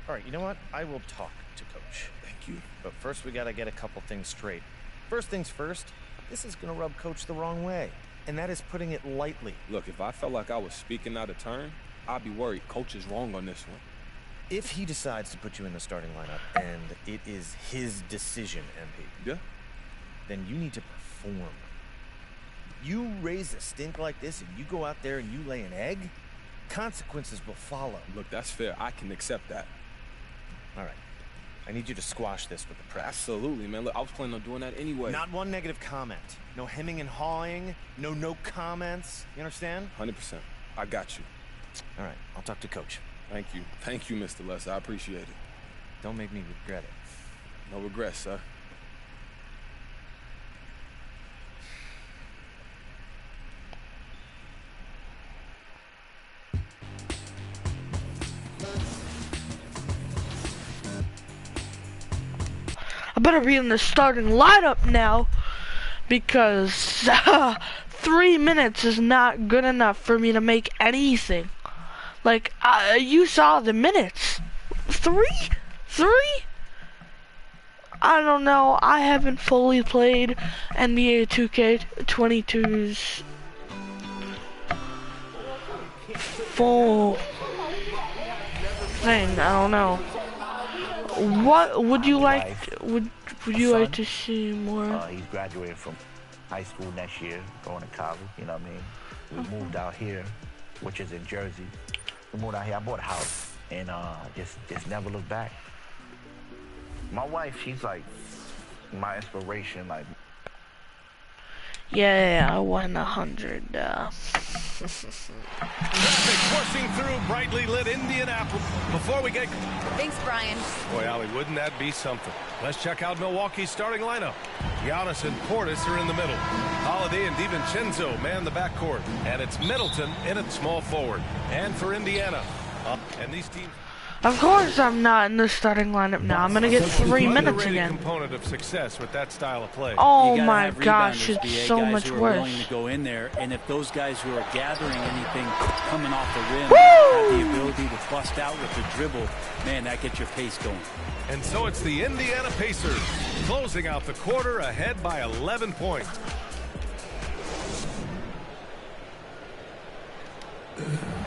All right, you know what? I will talk to Coach. Thank you. But first, we got to get a couple things straight. First things first, this is going to rub Coach the wrong way, and that is putting it lightly. Look, if I felt like I was speaking out of turn, I'd be worried. Coach is wrong on this one. If he decides to put you in the starting lineup, and it is his decision, MP, yeah, then you need to perform. You raise a stink like this and you go out there and you lay an egg, consequences will follow. Look, that's fair. I can accept that. All right. I need you to squash this with the press. Absolutely, man. Look, I was planning on doing that anyway. Not one negative comment. No hemming and hawing. No comments. You understand? 100%. I got you. All right. I'll talk to Coach. Thank you. Thank you, Mr. Lesser. I appreciate it. Don't make me regret it. No regrets, sir. I better be in the starting lineup now because 3 minutes is not good enough for me to make anything. Like, you saw the minutes. Three? I don't know. I haven't fully played NBA 2K22's full thing. I don't know. What would you like? Would you like to see more? He's graduating from high school next year, going to college. You know what I mean? We moved out here, which is in Jersey. We moved out here. I bought a house and just never looked back. My wife, she's like my inspiration. Like, yeah, I won 100. Traffic coursing through brightly lit Indianapolis. Before we get... Thanks, Brian. Boy, Allie, wouldn't that be something? Let's check out Milwaukee's starting lineup. Giannis and Portis are in the middle. Holiday and DiVincenzo man the backcourt. And it's Middleton in at small forward. And for Indiana. And these teams... Of course I'm not in the starting lineup now. I'm gonna get 3 minutes again. Component of success with that style of play. Oh my gosh, it's so much worse. Willing to go in there, and if those guys who are gathering anything coming off the rim have the ability to bust out with the dribble, man, that gets your pace going. And so it's the Indiana Pacers closing out the quarter ahead by 11 points.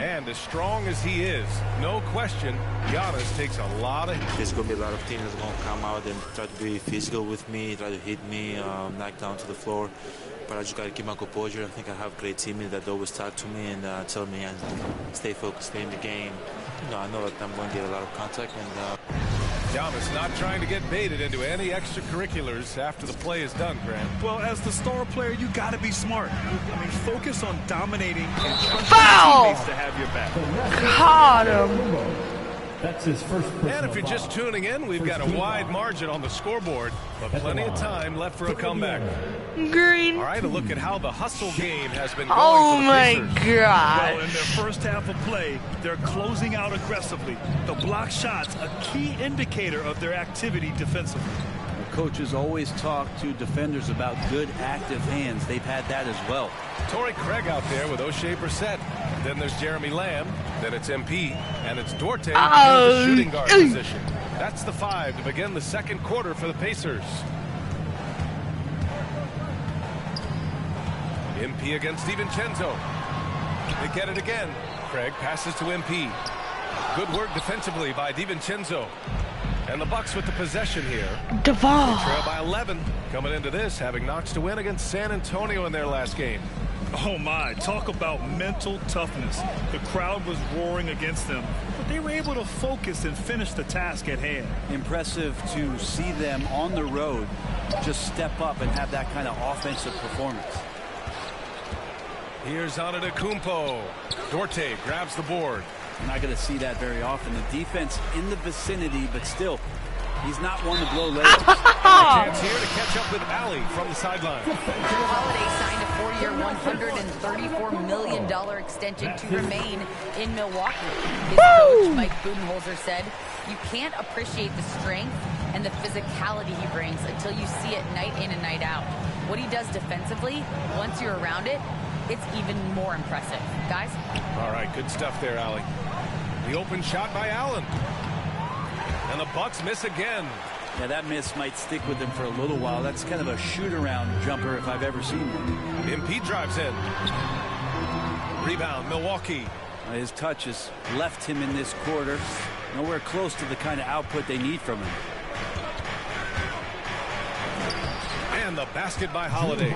And as strong as he is, no question, Giannis takes a lot of... There's going to be a lot of teams that's going to come out and try to be physical with me, try to hit me, knock down to the floor. But I just got to keep my composure. I think I have great teammates that always talk to me and tell me stay focused, stay in the game. You know, I know that I'm going to get a lot of contact. And Giannis not trying to get baited into any extracurriculars after the play is done, Grant. Well, as the star player, you got to be smart. I mean, focus on dominating and trusting Foul! your teammates to have your back. Caught him. That's his first personal And if you're just tuning in, we've got a wide margin on the scoreboard, but plenty of time left for a comeback. Green. All right, a look at how the hustle game has been going Oh for the my Pacers. god. Well, in their first half of play, they're closing out aggressively. The block shots, a key indicator of their activity defensively. Coaches always talk to defenders about good, active hands. They've had that as well. Torrey Craig out there with O'Shea Brissett. Then there's Jeremy Lamb. Then it's MP. And it's Dorte in the shooting guard position. That's the 5 to begin the second quarter for the Pacers. MP against DiVincenzo. They get it again. Craig passes to MP. Good work defensively by DiVincenzo. And the Bucks with the possession here. Duvall. They trail by 11. Coming into this, having notched to win against San Antonio in their last game. Oh my, talk about mental toughness. The crowd was roaring against them, but they were able to focus and finish the task at hand. Impressive to see them on the road just step up and have that kind of offensive performance. Here's Antetokounmpo. Dorte grabs the board. You're not going to see that very often. The defense in the vicinity, but still, he's not one to blow legs. A chance here to catch up with Allie from the sideline. Holiday signed a 4-year, $134 million extension to remain in Milwaukee. His coach, Mike Budenholzer, said, "You can't appreciate the strength and the physicality he brings until you see it night in and night out. What he does defensively, once you're around it, it's even more impressive." Guys? All right, good stuff there, Allie. The open shot by Allen. And the Bucks miss again. Yeah, that miss might stick with him for a little while. That's kind of a shoot-around jumper if I've ever seen one. MP drives in. Rebound, Milwaukee. His touch has left him in this quarter. Nowhere close to the kind of output they need from him. And the basket by Holiday.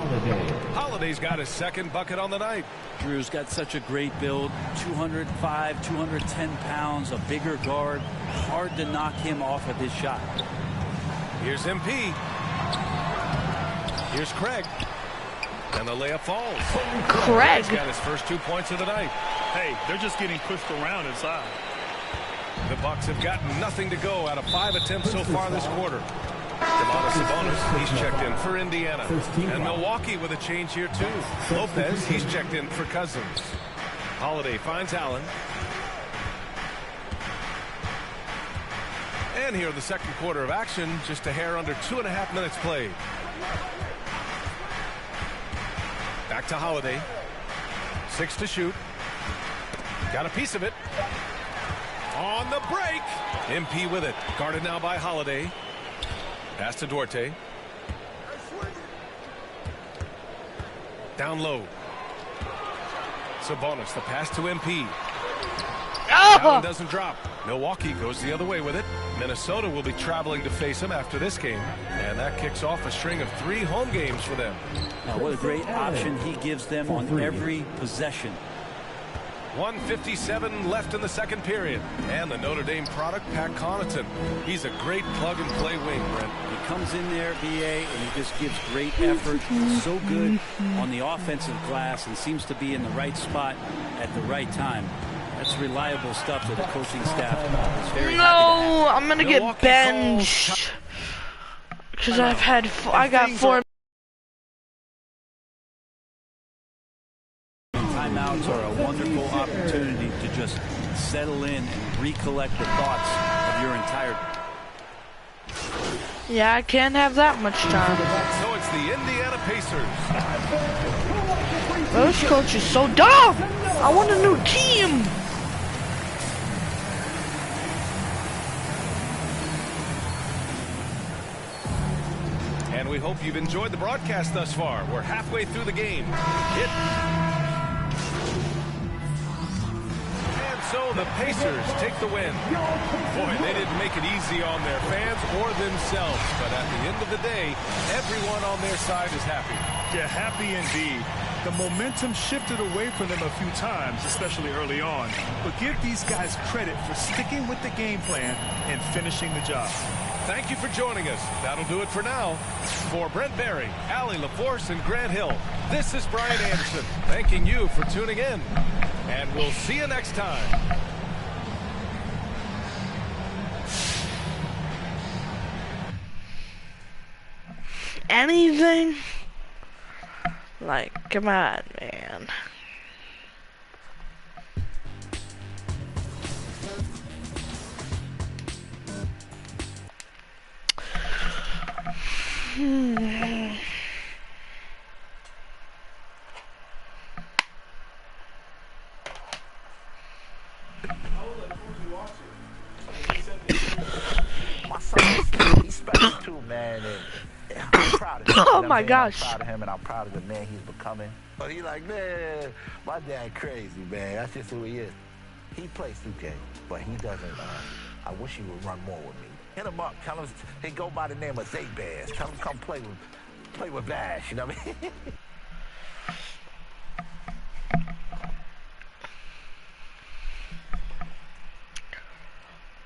Holiday's got his second bucket on the night. Drew's got such a great build. 205, 210 pounds, a bigger guard. Hard to knock him off of his shot. Here's MP. Here's Craig. And the layup falls. Craig. He's got his first 2 points of the night. Hey, they're just getting pushed around inside. The Bucks have gotten nothing to go out of 5 attempts so far this quarter. Domantas Sabonis, he's checked in for Indiana. And Milwaukee with a change here too. Lopez, he's checked in for Cousins. Holiday finds Allen. And here in the second quarter of action, just a hair under 2.5 minutes played. Back to Holiday. 6 to shoot. Got a piece of it. On the break. MP with it. Guarded now by Holiday. Pass to Dorte. Down low. Sabonis, the pass to MP. Allen doesn't drop. Milwaukee goes the other way with it. Minnesota will be traveling to face him after this game. And that kicks off a string of 3 home games for them. What a great option he gives them on every possession. 1:57 left in the second period. And the Notre Dame product, Pat Connaughton. He's a great plug-and-play wing, Brent. He comes in there, BA, and he just gives great effort. He's so good on the offensive glass and seems to be in the right spot at the right time. That's reliable stuff that the coaching staff is very happy to have. I'm going to get benched. Because I got 4. Timeouts are a wonderful opportunity to just settle in and recollect the thoughts of your entire. Yeah, I can't have that much time. So it's the Indiana Pacers. This coach is so dumb. I want a new team. And we hope you've enjoyed the broadcast thus far. We're halfway through the game. So the Pacers take the win. Boy, they didn't make it easy on their fans or themselves. But at the end of the day, everyone on their side is happy. Yeah, happy indeed. The momentum shifted away from them a few times, especially early on. But give these guys credit for sticking with the game plan and finishing the job. Thank you for joining us. That'll do it for now. For Brent Barry, Allie LaForce, and Grant Hill, this is Brian Anderson, thanking you for tuning in. And we'll see you next time. Anything? Like, come on, man. My son, he's special too, man. And I'm proud of him. Oh my gosh. I'm proud of him and I'm proud of the man he's becoming. But he's like, man, my dad crazy, man. That's just who he is. He plays 2K, but he doesn't. I wish he would run more with me. Hit him up. Tell him he go by the name of Zabaz. Tell him come play with Bash. You know what I mean?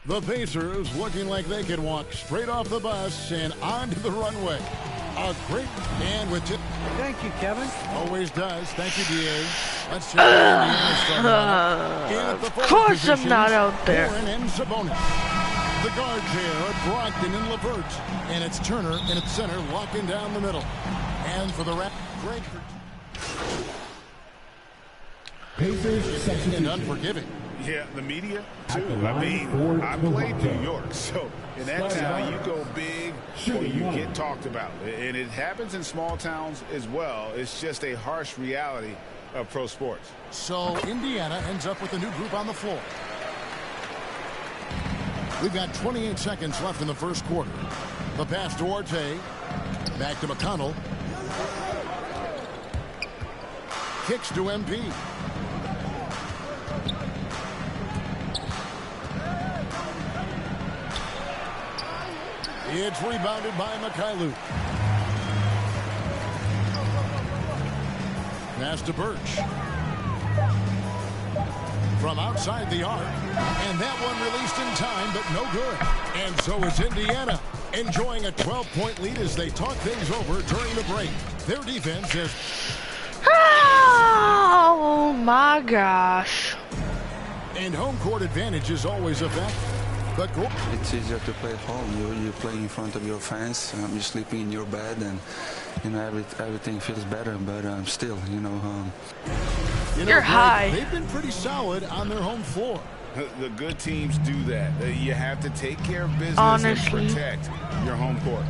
The Pacers looking like they could walk straight off the bus and onto the runway. A great man with tip. Thank you, Kevin. Always does. Thank you, D.A. Let's check in. Of course I'm not out there. Warren and Sabonis. The guard pair are Brogdon and LeVert. And it's Turner in its center, locking down the middle. And for the wrap, Greg. Pacers section and unforgiving. Yeah, the media, too. I mean, I played New York, so in that town, you go big or you get talked about. And it happens in small towns as well. It's just a harsh reality of pro sports. So Indiana ends up with a new group on the floor. We've got 28 seconds left in the first quarter. The pass to Orte. Back to McConnell. Kicks to MP. It's rebounded by Mikhailuk. Pass to Birch. From outside the arc. And that one released in time, but no good. And so is Indiana, enjoying a 12-point lead as they talk things over during the break. Their defense is... Oh, my gosh. And home court advantage is always a factor. But it's easier to play at home. You play in front of your fans. You're sleeping in your bed, and everything feels better. But still, you're high. They've been pretty solid on their home floor. The good teams do that. You have to take care of business Honestly. and protect your home court.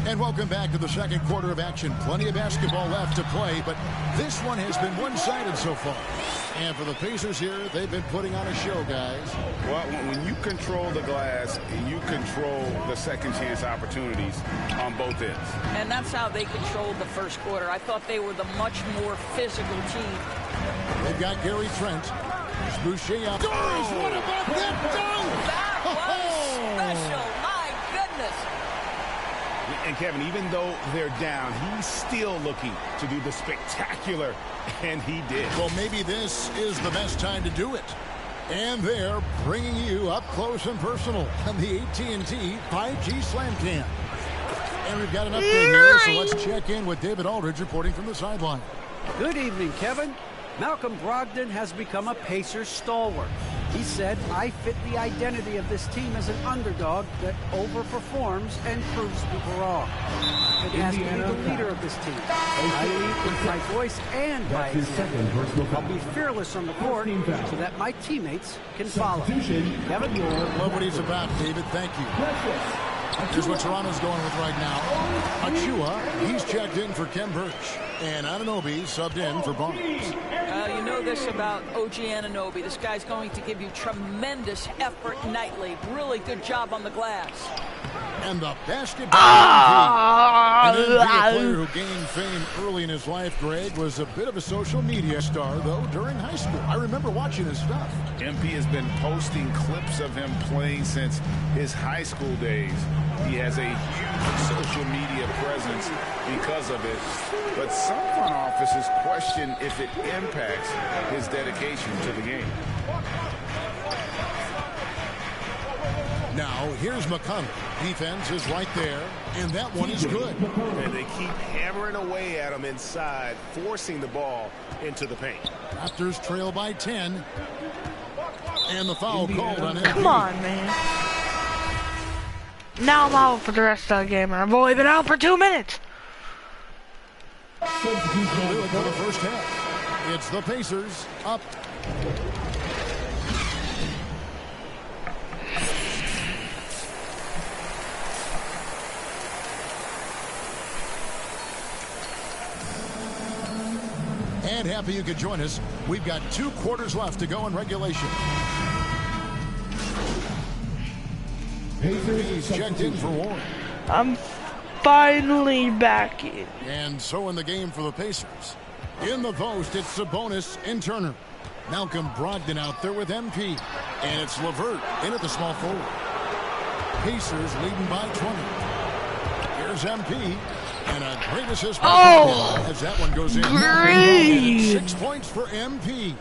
And welcome back to the second quarter of action. Plenty of basketball left to play, but this one has been one-sided so far. And for the Pacers here, they've been putting on a show, guys. Well, when you control the glass, you control the second chance opportunities on both ends. And that's how they controlled the first quarter. I thought they were the much more physical team. They've got Gary Trent. Boucher up. Doris, what about that dunk? That was special. My goodness. And Kevin, even though they're down, he's still looking to do the spectacular, and he did. Well, maybe this is the best time to do it. And they're bringing you up close and personal on the AT&T 5G Slam Cam. And we've got an update here, so let's check in with David Aldridge reporting from the sideline. Good evening, Kevin. Malcolm Brogdon has become a Pacers stalwart. He said, I fit the identity of this team as an underdog that overperforms and proves people wrong. It has to be the leader of this team. I lead with my voice and by example. I'll be fearless on the court so that my teammates can follow. Kevin? Love what he's about, David. Thank you. Here's what Toronto's going with right now. Achua, he's checked in for Kem Birch. And Anunoby subbed in for Barnes. You know this about OG Anunoby. This guy's going to give you tremendous effort nightly. Really good job on the glass. And the basketball MVP. An NBA player who gained fame early in his life, Greg, was a bit of a social media star, though, during high school. I remember watching his stuff. MP has been posting clips of him playing since his high school days. He has a huge social media presence because of it. But some front offices question if it impacts his dedication to the game. Now, here's McConnell. Defense is right there, and that one is good. And they keep hammering away at him inside, forcing the ball into the paint. Raptors trail by 10. And the foul called on him. Come on, man. Now I'm out for the rest of the game, and I've only been out for 2 minutes. For the first half, it's the Pacers up. And happy you could join us. We've got 2 quarters left to go in regulation. He's checked in for Warren. I'm finally back in. And so in the game for the Pacers. In the post, it's Sabonis and Turner. Malcolm Brogdon out there with MP. And it's LeVert in at the small forward. Pacers leading by 20. Here's MP. And a great assist by as that one goes in. And 6 points for MP.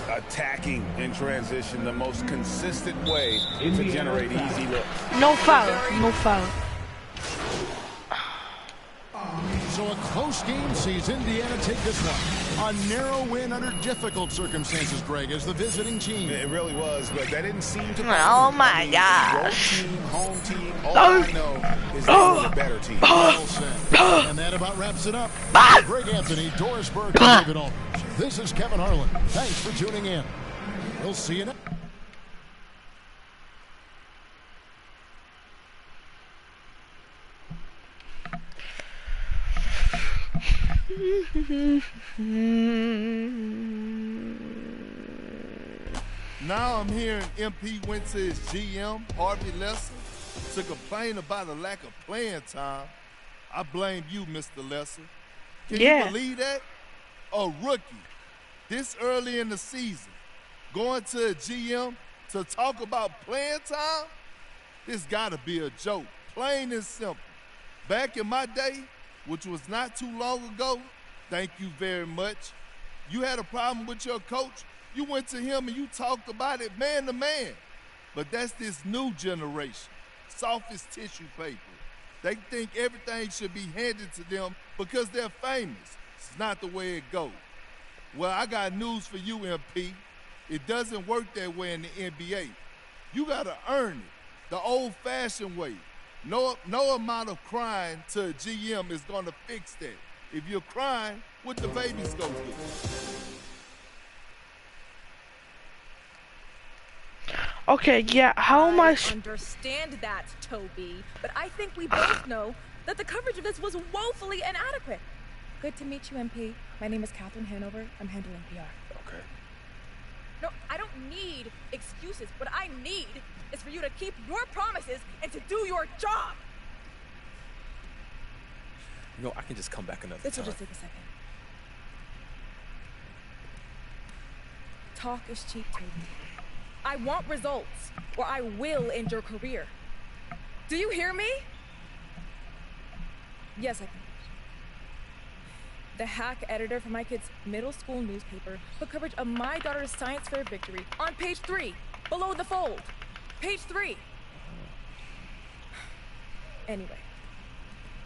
Attacking in transition, the most consistent way to generate easy looks. No foul. No foul. So a close game sees Indiana take this one. A narrow win under difficult circumstances, Greg, as the visiting team. It really was, but that didn't seem to. Oh my gosh! Road team, home team, all I know is they were the better team. Well said. And that about wraps it up. Greg Anthony, Doris Burke, and David Aldridge. This is Kevin Harlan. Thanks for tuning in. We'll see you next. Now I'm hearing MP went to his GM, Harvey Lesser, to complain about a lack of playing time. I blame you, Mr. Lesser. Can you believe that? A rookie, this early in the season, going to a GM to talk about playing time? This gotta be a joke, plain and simple. Back in my day, which was not too long ago, thank you very much, you had a problem with your coach, you went to him and you talked about it man to man. But that's this new generation, soft as tissue paper. They think everything should be handed to them because they're famous. It's not the way it goes. Well, I got news for you, MP. It doesn't work that way in the NBA. You gotta earn it, the old-fashioned way. No amount of crying to a GM is gonna fix that. If you're crying, what the babies go get? Okay, yeah, how am I understand that, Toby, but I think we both know that the coverage of this was woefully inadequate. Good to meet you, MP. My name is Catherine Hanover. I'm handling PR. Okay. No, I don't need excuses. What I need is for you to keep your promises and to do your job. You know, I can just come back another This will time. just take a second. Talk is cheap, Toby. I want results, or I will end your career. Do you hear me? Yes, I can. The hack editor for my kid's middle school newspaper put coverage of my daughter's science fair victory on page 3, below the fold. Page 3. Anyway,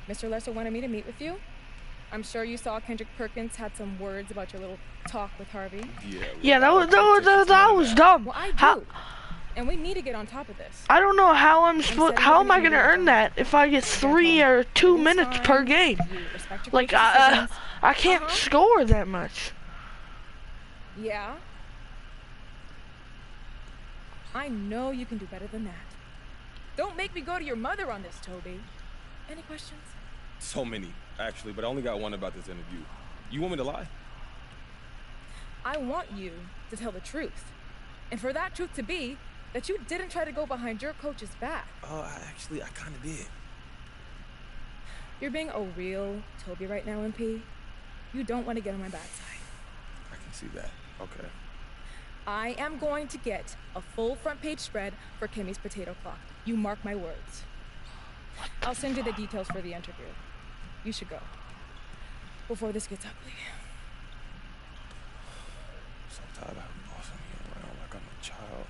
Mr. Lesser wanted me to meet with you. I'm sure you saw Kendrick Perkins had some words about your little talk with Harvey. Yeah, that was dumb. Well, I do. And we need to get on top of this. I don't know how how am I gonna earn that if I get 3 or 2 minutes per game? Like I can't score that much. Yeah? I know you can do better than that. Don't make me go to your mother on this, Toby. Any questions? So many, actually, but I only got one about this interview. You want me to lie? I want you to tell the truth. And for that truth to be that you didn't try to go behind your coach's back. Actually, I kind of did. You're being a real Toby right now, MP. You don't want to get on my bad side. I can see that. Okay. I am going to get a full front page spread for Kimmy's potato clock. You mark my words. I'll send you the details for the interview. You should go. Before this gets ugly. So tired of having bossing me around like I'm a child.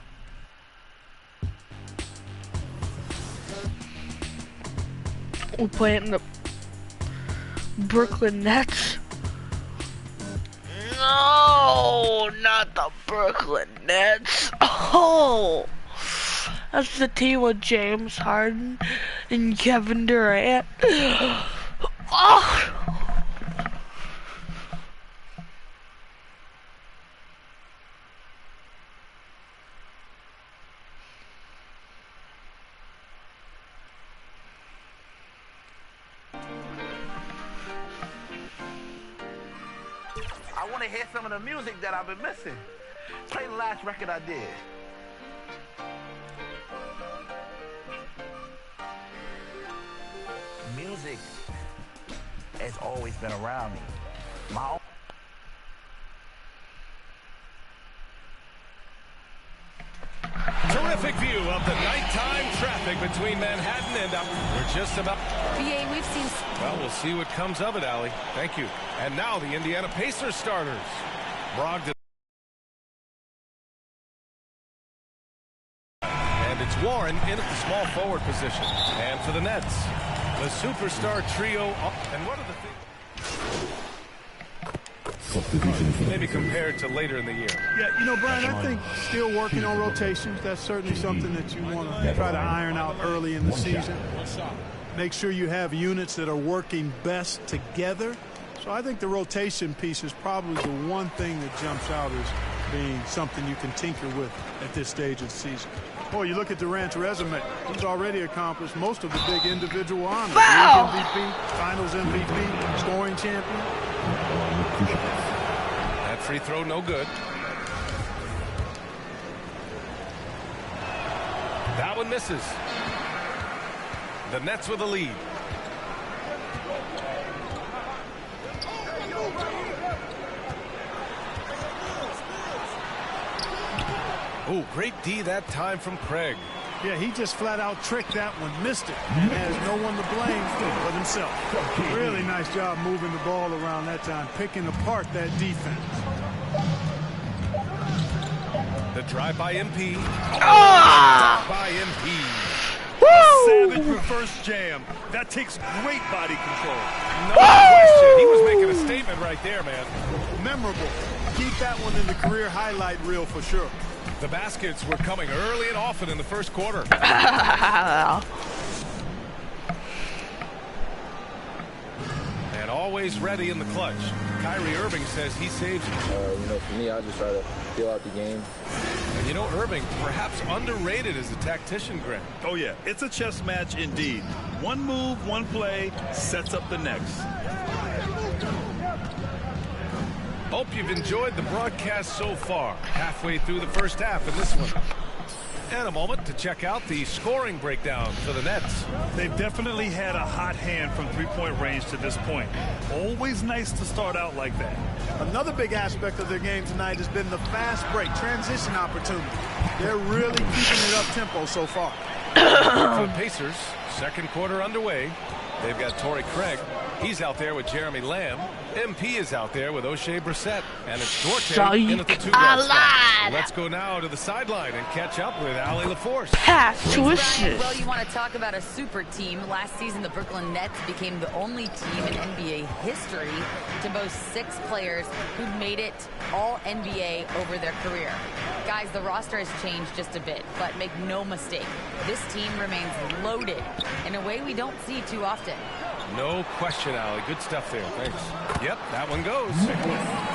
We're playing the Brooklyn Nets. No, not the Brooklyn Nets. Oh, that's the team with James Harden and Kevin Durant. Oh. I want to hear some of the music that I've been missing. Play the last record I did. has always been around me. Terrific view of the nighttime traffic between Manhattan and we're just about. BA, we've seen. Well, we'll see what comes of it, Allie. Thank you. And now the Indiana Pacers starters. Brogdon. And it's Warren in at the small forward position. And for the Nets, the superstar trio. And what are the things? Maybe compared to later in the year. Yeah, you know, Brian, I think still working on rotations. That's certainly something that you want to try to iron out early in the season. Make sure you have units that are working best together. So I think the rotation piece is probably the one thing that jumps out as being something you can tinker with at this stage of the season. Boy, you look at Durant's resume. He's already accomplished most of the big individual honors. Wow. League MVP, Finals MVP, scoring champion. That free throw, no good. That one misses. The Nets with a lead. Oh, great D that time from Craig. Yeah, he just flat out tricked that one, missed it, and has no one to blame but himself. Really nice job moving the ball around that time, picking apart that defense. The drive by MP. Oh, by MP. Savage reverse jam. That takes great body control. No question. He was making a statement right there, man. Memorable. Keep that one in the career highlight reel for sure. The baskets were coming early and often in the first quarter. And always ready in the clutch. Kyrie Irving says he saves it. You know, for me, I just try to feel out the game. And you know, Irving, perhaps underrated as a tactician, Greg. Oh, yeah. It's a chess match indeed. One move, one play, sets up the next. Hope you've enjoyed the broadcast so far. Halfway through the first half in this one. And a moment to check out the scoring breakdown for the Nets. They've definitely had a hot hand from three-point range to this point. Always nice to start out like that. Another big aspect of their game tonight has been the fast break, transition opportunity. They're really keeping it up-tempo so far. For the Pacers, second quarter underway. They've got Torrey Craig. He's out there with Jeremy Lamb. MP is out there with O'Shea Brissett. And it's Dorte in at the two-guard spot. Let's go now to the sideline and catch up with Allie LaForce. Pass to assist. Well, you want to talk about a super team. Last season, the Brooklyn Nets became the only team in NBA history to boast 6 players who've made it all NBA over their career. Guys, the roster has changed just a bit, but make no mistake, this team remains loaded in a way we don't see too often. No question, Allie. Good stuff there. Thanks. Yep, that one goes.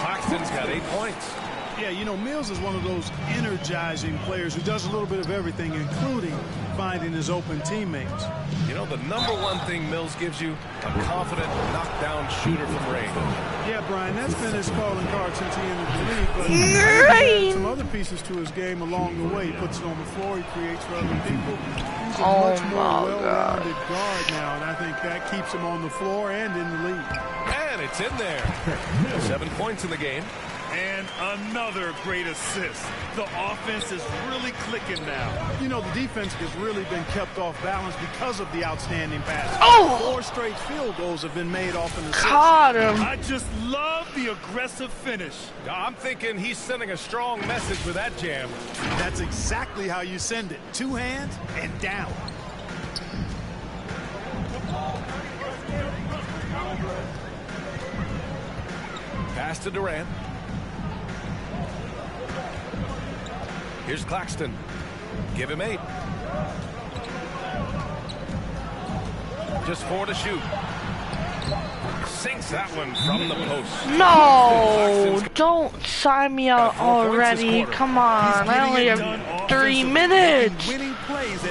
Claxton's got 8 points. Yeah, you know, Mills is one of those energizing players who does a little bit of everything, including finding his open teammates. You know, the number one thing Mills gives you, a confident knockdown shooter from range. Yeah, Brian, that's been his calling card since he entered the league, but he adds some other pieces to his game along the way. He puts it on the floor, he creates for other people. He's a much more well-rounded guard now, and I think that keeps him on the floor and in the league. And it's in there. 7 points in the game. And another great assist. The offense is really clicking now. You know, the defense has really been kept off balance because of the outstanding passes. Oh! 4 straight field goals have been made off an assist. Caught him. I just love the aggressive finish. I'm thinking he's sending a strong message with that jam. That's exactly how you send it. 2 hands and down. Pass to Durant. Here's Claxton. Give him 8. Just 4 to shoot. Sinks that one from the post. No! Don't sign me out already. Come on. I only have 3 minutes.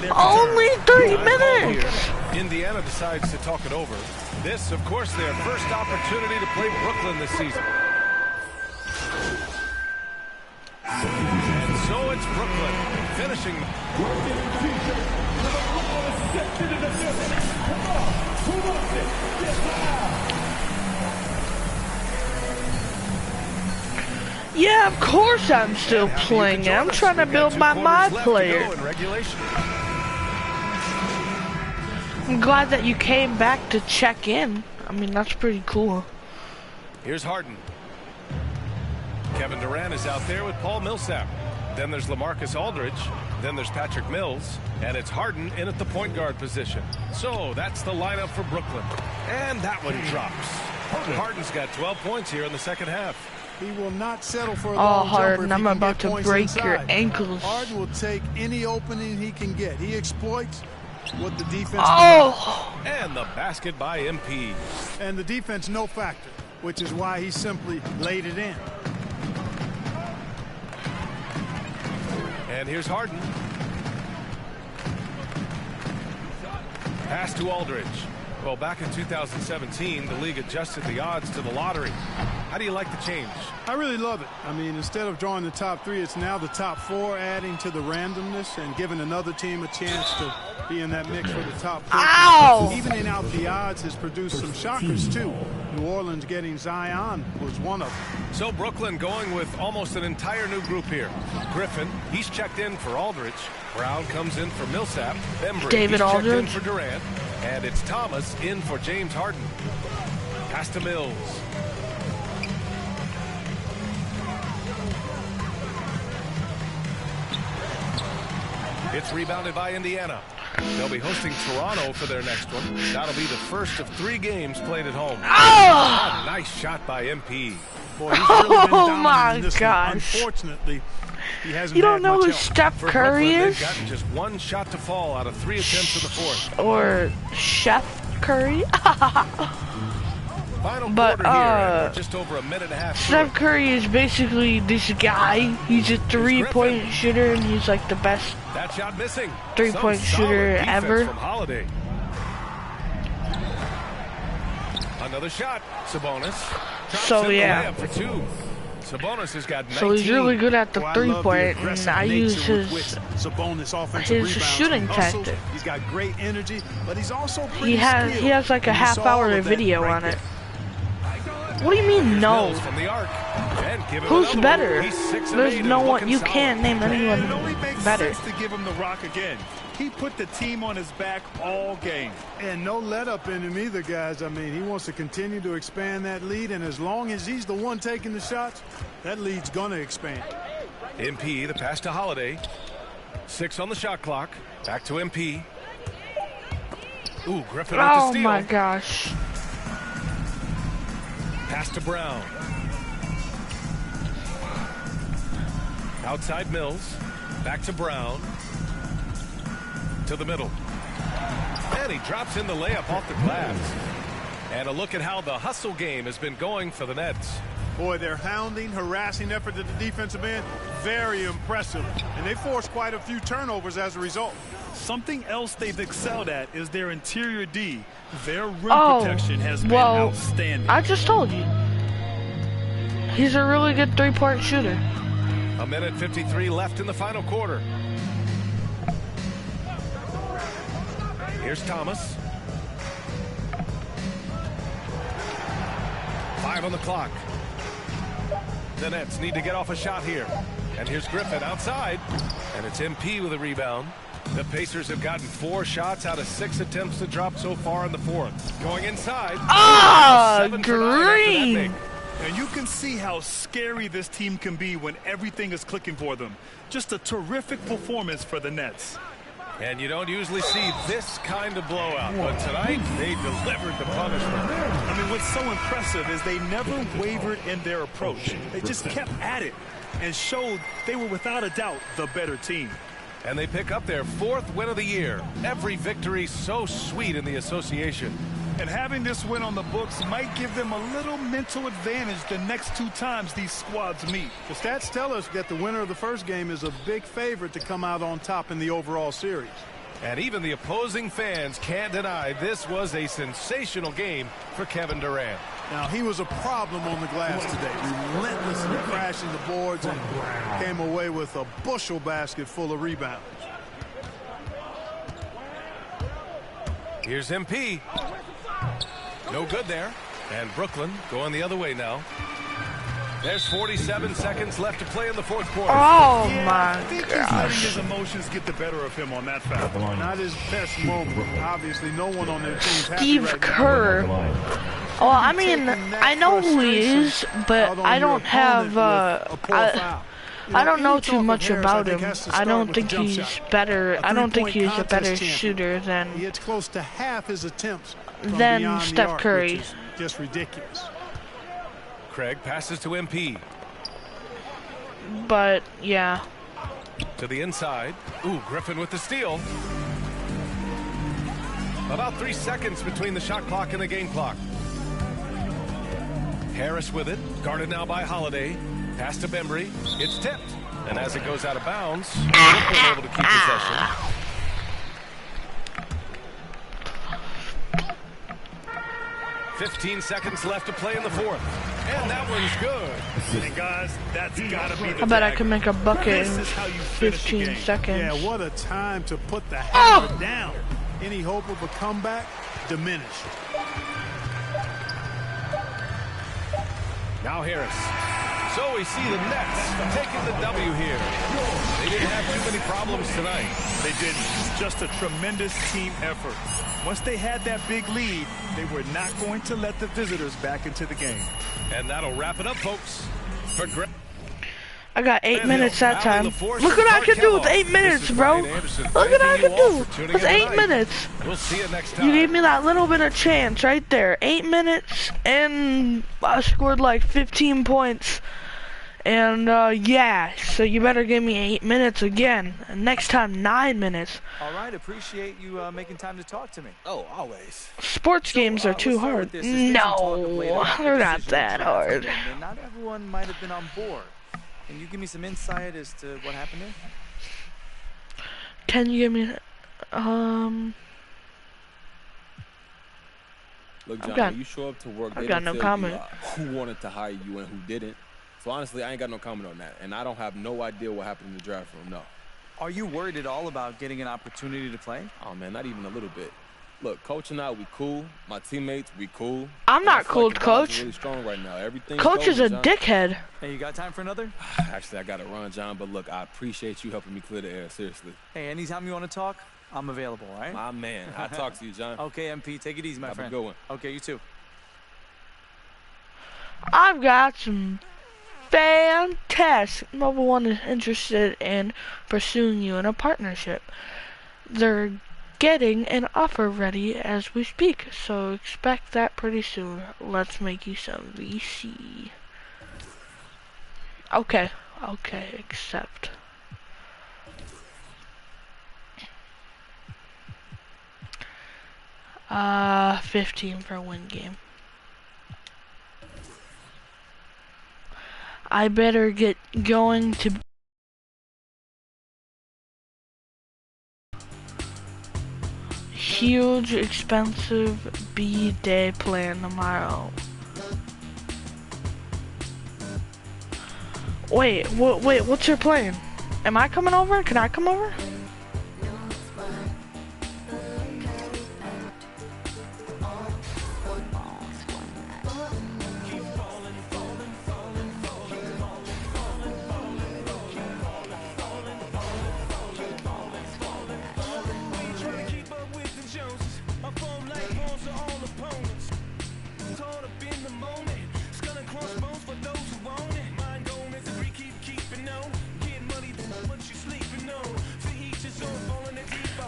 Only 3 minutes. Indiana decides to talk it over. This, of course, their first opportunity to play Brooklyn this season. And so it's Brooklyn finishing. Yeah, of course I'm still playing it. I'm trying to build my myplayer. I'm glad that you came back to check in. I mean, that's pretty cool. Here's Harden. Kevin Durant is out there with Paul Millsap. Then there's LaMarcus Aldridge. Then there's Patrick Mills. And it's Harden in at the point guard position. So that's the lineup for Brooklyn. And that one drops. Harden's got 12 points here in the second half. He will not settle for a long jumper. Harden, I'm about to break your ankles. Harden will take any opening he can get. He exploits what the defense And the basket by MP. And the defense no factor, which is why he simply laid it in. And here's Harden. Pass to Aldridge. Well, back in 2017, the league adjusted the odds to the lottery. How do you like the change? I really love it. I mean, instead of drawing the top three, it's now the top four, adding to the randomness and giving another team a chance to be in that mix for the top four. Ow! Evening out the odds has produced some shockers, too. New Orleans getting Zion was one of them. So Brooklyn going with almost an entire new group here. Griffin, he's checked in for Aldridge. Brown comes in for Millsap. Bembry, David he's checked in Aldridge for Durant. And it's Thomas in for James Harden. Pass to Mills. It's rebounded by Indiana. They'll be hosting Toronto for their next one. That'll be the first of 3 games played at home. Oh! Nice shot by MP. Boy, he's really been Oh my in this gosh. one. Unfortunately, he hasn't You don't had know much who help. Steph For Curry Brooklyn, is? they've gotten just 1 shot to fall out of 3 attempts in the fourth. Or Chef Curry? Final But, quarter here, and we're just over a minute and a half. Steph Curry is basically this guy. He's a 3-point shooter, and he's like the best That shot missing. 3-point Some solid shooter defense ever. From Holiday. Another shot. Sabonis. Drops So, in the yeah. layup for 2. Sabonis has got 19. So he's really good at the Well, I love the 3-point, and aggressive I use nature with his which Sabonis offensive his rebounds shooting and hustles. tactic. He's got great energy, but he's also pretty He skilled. has like a And you saw all half-hour of that video right on there. it. What do you mean no? Mills from the arc. And give him Who's another better? one. He's 6 of There's 8 no and one. looking You solid. can't name anyone It only makes better. sense to give him the rock again. He put the team on his back all game. And no let up in him either, guys. I mean, he wants to continue to expand that lead, and as long as he's the one taking the shots, that lead's going to expand. MP, the pass to Holiday. 6 on the shot clock. Back to MP. Ooh, Griffin with the Oh steal. my gosh. Pass to Brown. Outside Mills. Back to Brown. To the middle. And he drops in the layup off the glass. And a look at how the hustle game has been going for the Nets. Boy, their hounding, harassing effort at the defensive end, very impressive. And they forced quite a few turnovers as a result. Something else they've excelled at is their interior D. Their rim protection has been well, outstanding. I just told you. He's a really good 3-point shooter. A minute 53 left in the final quarter. Here's Thomas. 5 on the clock. The Nets need to get off a shot here. And here's Griffin outside. And it's MP with a rebound. The Pacers have gotten 4 shots out of 6 attempts to drop so far in the fourth. Going inside. Ah, 7 for 9 after that green. make. And you can see how scary this team can be when everything is clicking for them. Just a terrific performance for the Nets. And you don't usually see this kind of blowout, but tonight they delivered the punishment. I mean, what's so impressive is they never wavered in their approach. They just kept at it and showed they were without a doubt the better team. And they pick up their 4th win of the year. Every victory so sweet in the association. And having this win on the books might give them a little mental advantage the next 2 times these squads meet. The stats tell us that the winner of the first game is a big favorite to come out on top in the overall series. And even the opposing fans can't deny this was a sensational game for Kevin Durant. Now, he was a problem on the glass today, relentlessly crashing the boards and came away with a bushel basket full of rebounds. Here's MP. No good there. And Brooklyn going the other way now. There's 47 seconds left to play in the fourth quarter. Oh Yeah, my I think he's letting gosh. his emotions get the better of him on that foul. Not his best moment. Obviously, no one on their team's happy Steve right Kerr. Well, I mean, I know who he is, but I don't have, I don't know too much about him. I don't think he's better. I don't think he's a better shooter He than hits close to half his attempts from beyond the Steph arc, Curry. which is just ridiculous. Craig passes to MP. But yeah. To the inside. Ooh, Griffin with the steal. About 3 seconds between the shot clock and the game clock. Harris with it. Guarded now by Holiday. Pass to Bembry. It's tipped. And as it goes out of bounds, Brooklyn able to keep possession. 15 seconds left to play in the fourth. And that one's good. And guys, that's gotta be the I bet I tag. can make a bucket in This is how you finish the 15 game. seconds. Yeah, what a time to put the hammer down. Any hope of a comeback diminished. Now Harris. So we see the Nets taking the W here. They didn't have too many problems tonight. They didn't. Just a tremendous team effort. Once they had that big lead, they were not going to let the visitors back into the game. And that'll wrap it up, folks. For Greg. I got 8 minutes that time. Look what I can do with 8 minutes, bro. Look what I can do with 8 minutes. We'll see you next time. You gave me that little bit of chance right there. 8 minutes, and I scored like 15 points. And yeah, so you better give me 8 minutes again. And next time, 9 minutes. All right, appreciate you making time to talk to me. Oh, always. Sports games are too hard. No, they're not that hard. And not everyone might have been on board. Can you give me some insight as to what happened there? Can you give me, Look, I've John, got- when you show up to work, I've they got don't no tell comment. you who wanted to hire you and who didn't. So honestly, I ain't got no comment on that. And I don't have no idea what happened in the draft room, no. Are you worried at all about getting an opportunity to play? Oh, man, not even a little bit. Look, Coach and I, we cool. My teammates, we cool. I'm And not I feel cool, like the vibes Coach. are really strong right now. Everything. Coach is a dickhead. Hey, you got time for another? Actually, I got to run, John. But look, I appreciate you helping me clear the air. Seriously. Hey, anytime you want to talk, I'm available, all right? My man. I'll talk to you, John. Okay, MP, take it easy, my Have a friend. good one. Okay, you too. I've got some fantastic. Mobile One is interested in pursuing you in a partnership. They're getting an offer ready as we speak, so expect that pretty soon. Let's make you some VC. Okay, accept. Uh, 15 for a win game. I better get going to huge, expensive B-day plan tomorrow. Wait, what's your plan? Am I coming over? Can I come over?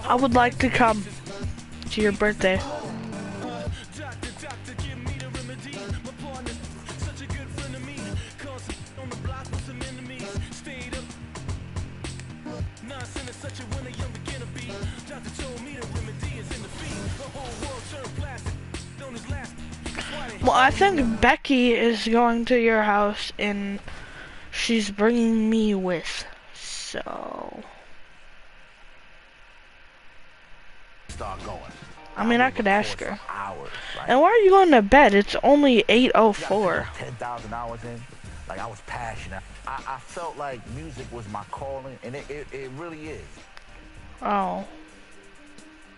I would like to come to your birthday. Well, I think Becky is going to your house and she's bringing me with, so... Start going. I mean, I could ask her. Hours, right? And why are you going to bed? It's only 8:04. 10,000 hours in. Like, I was passionate. I felt like music was my calling, and it really is. Oh.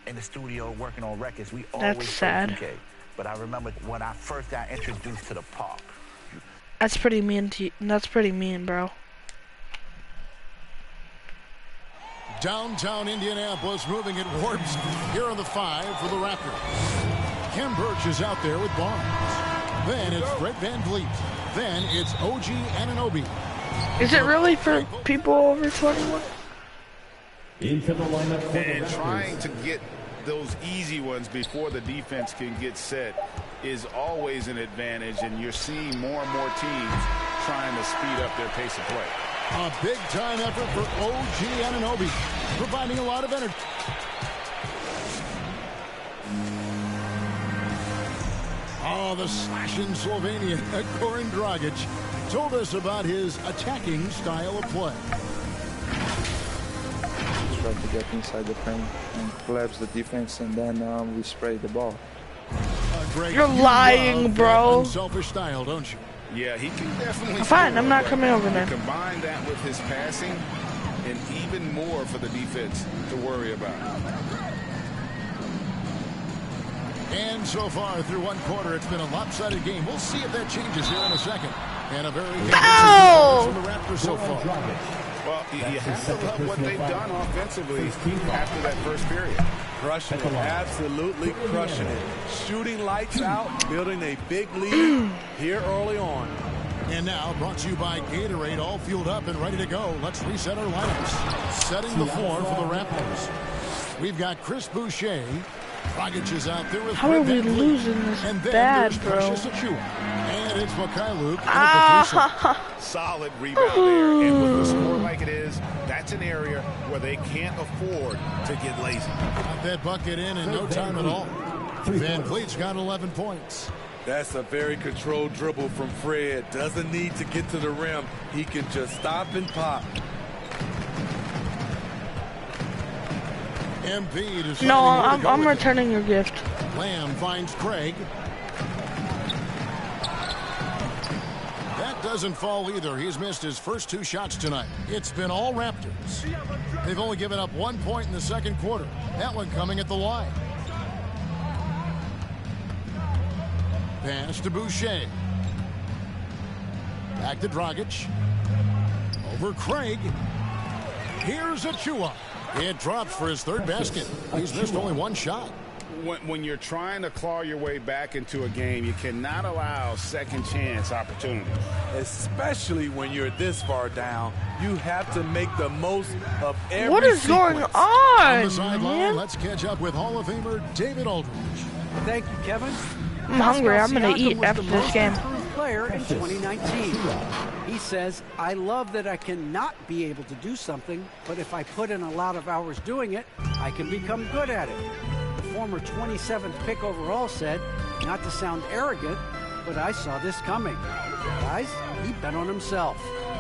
In the studio, working on records, we That's always sad. played 2K. But I remember when I first got introduced to the park, That's pretty mean. That's pretty mean, bro. Downtown Indianapolis moving at warp speed here on the 5 for the Raptors. Ken Birch is out there with Barnes. Then it's Fred VanVleet. Then it's OG Anunoby. Is it really for people over 21? Into the lineup for And the trying Raptors. to get those easy ones before the defense can get set is always an advantage, and you're seeing more and more teams trying to speed up their pace of play. A big-time effort for OG Anunoby, providing a lot of energy. Oh, the slashing Slovenian, Goran Dragic, told us about his attacking style of play. Try to get inside the paint and collapse the defense, and then we spray the ball. You're lying, bro. Unselfish style, don't you? Yeah, he can definitely. Fine, I'm not coming over there. Combine that with his passing, and even more for the defense to worry about. And so far through one quarter, it's been a lopsided game. We'll see if that changes here in a second. And a very good performance from the Raptors so far. Well, you have to love what they've done offensively after that first period. Crushing it, absolutely crushing it. Shooting lights out, building a big lead here early on. And now brought to you by Gatorade, all fueled up and ready to go. Let's reset our lineups. Setting the floor for the Raptors. We've got Chris Boucher. Dragic is out there with How are we losing this and then bad, there's bro? Precious Achiuwa. And it's Mikhailuk. Solid rebound there. And with a score like it is, that's an area where they can't afford to get lazy. Got that bucket in no time at all. VanVleet's got 11 points. That's a very controlled dribble from Fred. Doesn't need to get to the rim. He can just stop and pop. MP to No, I'm returning your gift. Lamb finds Craig. That doesn't fall either. He's missed his first 2 shots tonight. It's been all Raptors. They've only given up 1 point in the second quarter. That one coming at the line. Pass to Boucher. Back to Dragic. Over Craig. Here's Achiuwa. It drops for his 3rd basket. He's missed only 1 shot. When you're trying to claw your way back into a game, you cannot allow second chance opportunities. Especially when you're this far down, you have to make the most of every What is going on, the sideline, man? let's catch up with Hall of Famer David Aldridge. Thank you, Kevin. I'm hungry. I'm going to Siakam eat was after the this most game. improved player in 2019. He says, I love that I cannot be able to do something, but if I put in a lot of hours doing it, I can become good at it. The former 27th pick overall said, not to sound arrogant, but I saw this coming. Guys, he bet on himself.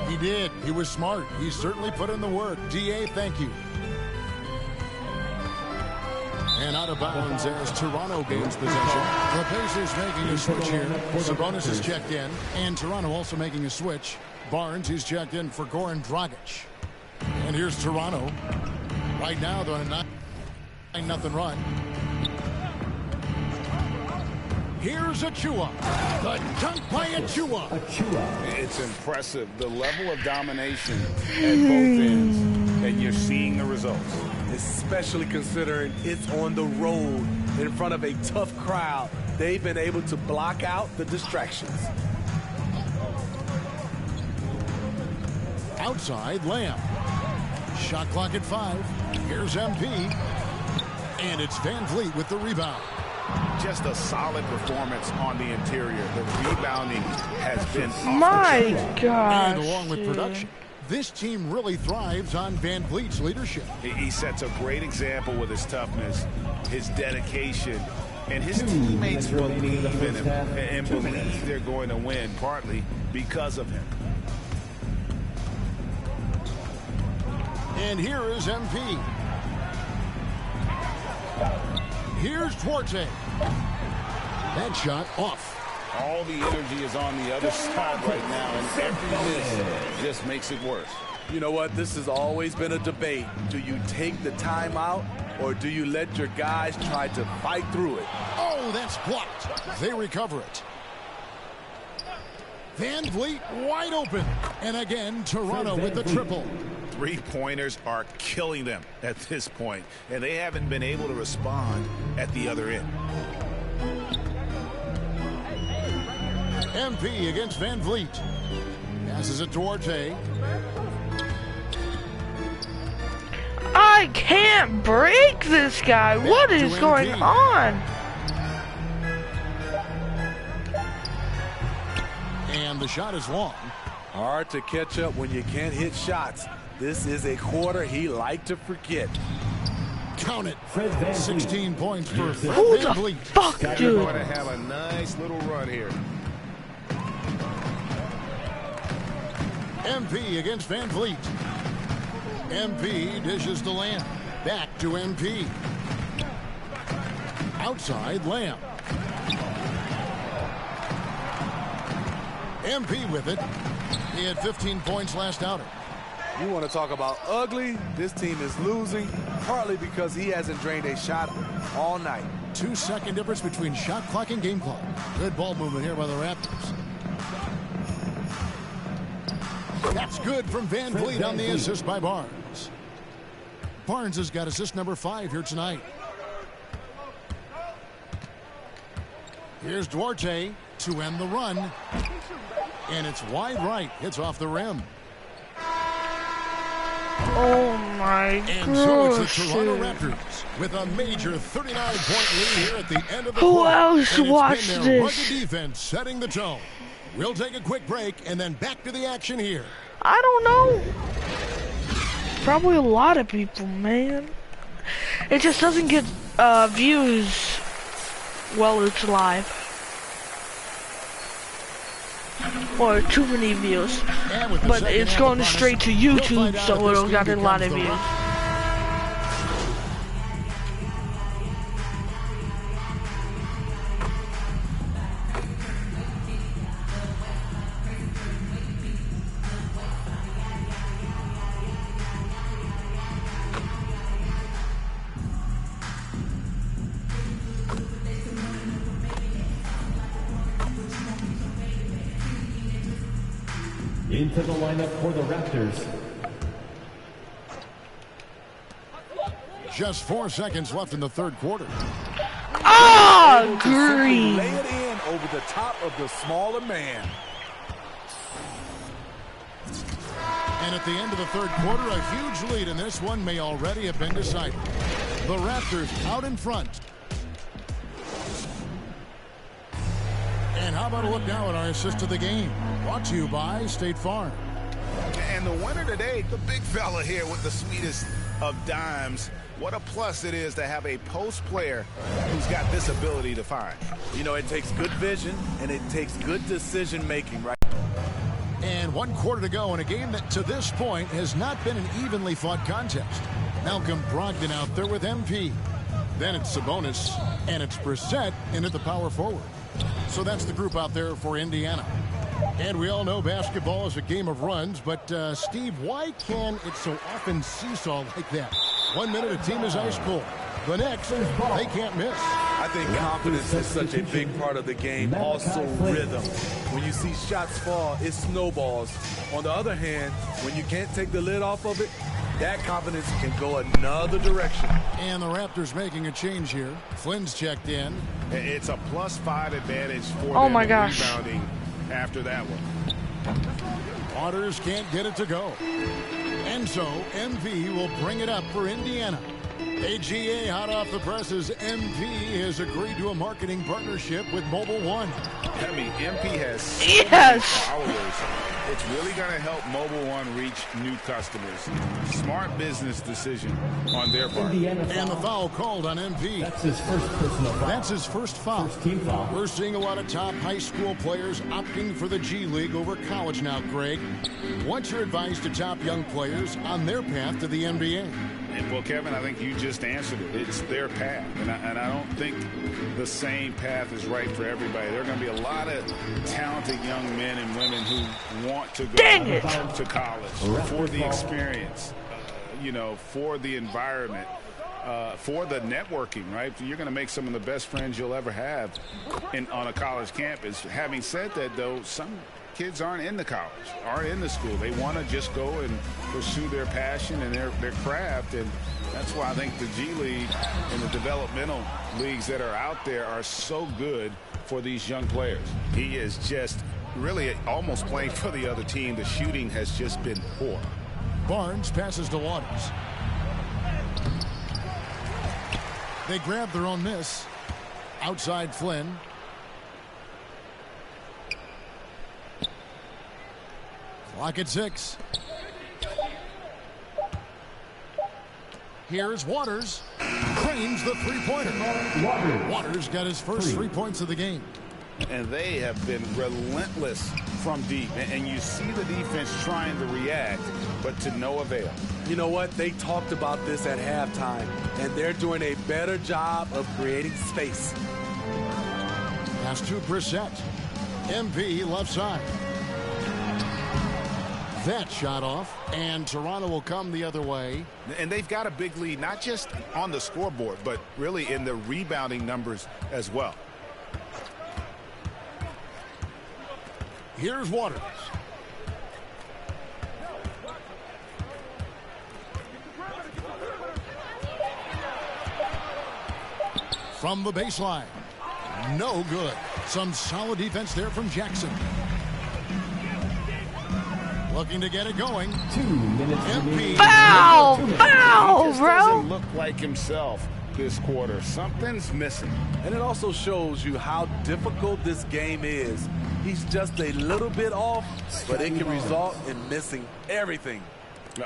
He did. He was smart. He certainly put in the work. DA, thank you. And out of bounds as Toronto gains possession. The Pacers making a switch here. Sabonis is checked in. And Toronto also making a switch. Barnes is checked in for Goran Dragic. And here's Toronto. Right now they're on a 9-0 run. Here's Achiuwa. The dunk by Achiuwa. It's impressive, the level of domination at both ends, and you're seeing the results. Especially considering it's on the road in front of a tough crowd. They've been able to block out the distractions. Outside, Lamb. Shot clock at 5. Here's MP. And it's VanVleet with the rebound. Just a solid performance on the interior. The rebounding has been My gosh. And along with production, this team really thrives on VanVleet's leadership. He sets a great example with his toughness, his dedication, and his teammates believe in him and believe they're going to win, partly because of him. And here is MP. Here's Duarte. That shot off. All the energy is on the other side right now, and every miss just makes it worse. You know what? This has always been a debate. Do you take the timeout, or do you let your guys try to fight through it? Oh, that's blocked. They recover it. Van Vliet wide open. And again, Toronto with the triple. Three-pointers are killing them at this point, and they haven't been able to respond at the other end. MP against Van Vliet. Passes it to Duarte. I can't break this guy. What is going on? And the shot is long. Hard to catch up when you can't hit shots. This is a quarter he liked to forget. Count it. 16 points for Who Van the Vliet. fuck, They're dude? going to have a nice little run here. MP against Van Vliet. MP dishes to Lamb. Back to MP. Outside Lamb. MP with it. He had 15 points last outing. You want to talk about ugly? This team is losing, partly because he hasn't drained a shot all night. 2-second difference between shot clock and game clock. Good ball movement here by the Raptors. That's good from Van Vliet on the assist by Barnes. Barnes has got assist number 5 here tonight. Here's Duarte to end the run. And it's wide right. Hits off the rim. Oh my gosh. And so it's the Toronto Raptors with a major 39-point lead here at the end of the Who quarter. else And it's watched been their this? rugged defense setting the tone. We'll take a quick break and then back to the action here. I don't know. Probably a lot of people, man. It just doesn't get views while it's live. Or too many views. But it's going straight to YouTube, so it'll get a lot of views. Into the lineup for the Raptors. Just 4 seconds left in the third quarter. Ah, green. Lay it in over the top of the smaller man. And at the end of the third quarter, a huge lead in this one may already have been decided. The Raptors out in front. And how about a look now at our assist of the game? Brought to you by State Farm. And the winner today, the big fella here with the sweetest of dimes. What a plus it is to have a post player who's got this ability to find. You know, it takes good vision and it takes good decision making, right? And 1 quarter to go in a game that to this point has not been an evenly fought contest. Malcolm Brogdon out there with MP. Then it's Sabonis and it's Brissett in at the power forward. So that's the group out there for Indiana. And we all know basketball is a game of runs, but Steve, why can it so often seesaw like that? 1 minute a team is ice cold. The next, they can't miss. I think confidence is such a big part of the game. Also rhythm. When you see shots fall, it snowballs. On the other hand, when you can't take the lid off of it, that confidence can go another direction. And the Raptors making a change here. Flynn's checked in. It's a +5 advantage for Oh them my in gosh. rebounding after that one. Waters can't get it to go. And so MP will bring it up for Indiana. AGA hot off the presses. MP has agreed to a marketing partnership with Mobile One. I mean, MP has so Yes. many followers. It's really going to help Mobile One reach new customers. Smart business decision on their part. And the foul called on MP. That's his first personal foul. That's his first foul. First team foul. We're seeing a lot of top high school players opting for the G League over college now, Greg. What's your advice to top young players on their path to the NBA? And, well, Kevin, I think you just answered it. It's their path. And I don't think the same path is right for everybody. There are going to be a lot of talented young men and women who want to go to college for the experience, you know, for the environment. for the networking, right? You're going to make some of the best friends you'll ever have on a college campus. Having said that, though, some kids aren't in the college, aren't in the school. They want to just go and pursue their passion and their craft, and that's why I think the G League and the developmental leagues that are out there are so good for these young players. He is just really almost playing for the other team. The shooting has just been poor. Barnes passes to Waters. They grab their own miss. Outside Flynn. Clock at 6. Here's Waters. Cranes the three-pointer. Waters got his first 3 points of the game. And they have been relentless from deep. And you see the defense trying to react, but to no avail. You know what? They talked about this at halftime, and they're doing a better job of creating space. Pass to Brissett. MP left side. That shot off, and Toronto will come the other way. And they've got a big lead, not just on the scoreboard, but really in the rebounding numbers as well. Here's Waters. From the baseline. No good. Some solid defense there from Jackson. Looking to get it going. 2 minutes MP. Foul! Foul, He just bro! doesn't look like himself this quarter. Something's missing. And it also shows you how difficult this game is. He's just a little bit off, but it can result in missing everything.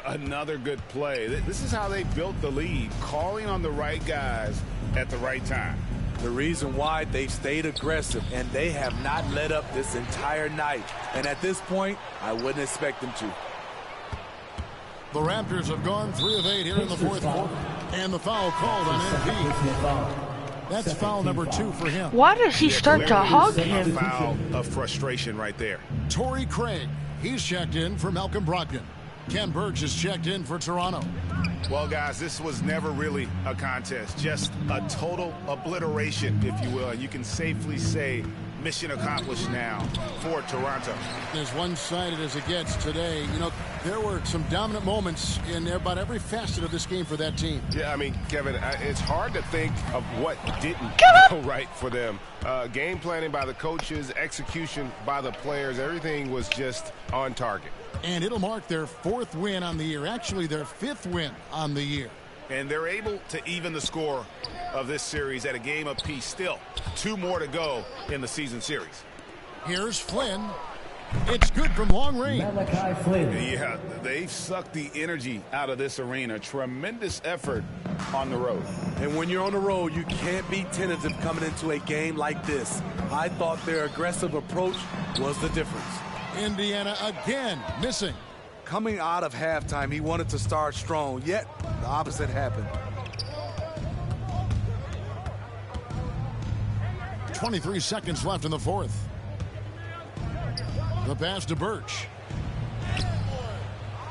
Another good play. This is how they built the lead, calling on the right guys at the right time. The reason why they've stayed aggressive, and they have not let up this entire night. And at this point, I wouldn't expect them to. The Raptors have gone 3 of 8 here in the fourth quarter. And the foul called on MP. That's foul number 2 for him. Why does he start to hug him? A foul of frustration right there. Torrey Craig. He's checked in for Malcolm Brogdon. Ken Burge is checked in for Toronto. Well, guys, this was never really a contest. Just a total obliteration, if you will. And you can safely say mission accomplished now for Toronto. As one-sided as it gets today, you know, there were some dominant moments in about every facet of this game for that team. Yeah, I mean, Kevin, it's hard to think of what didn't go right for them. Game planning by the coaches, execution by the players, everything was just on target. And it'll mark their 4th win on the year, actually their 5th win on the year. And they're able to even the score of this series at a game apiece. Still 2 more to go in the season series. Here's Flynn. It's good from long range. Malachi Flynn. Yeah, they've sucked the energy out of this arena. Tremendous effort on the road. And when you're on the road, you can't be tentative coming into a game like this. I thought their aggressive approach was the difference. Indiana again missing. Coming out of halftime, he wanted to start strong, yet the opposite happened. 23 seconds left in the fourth. The pass to Birch.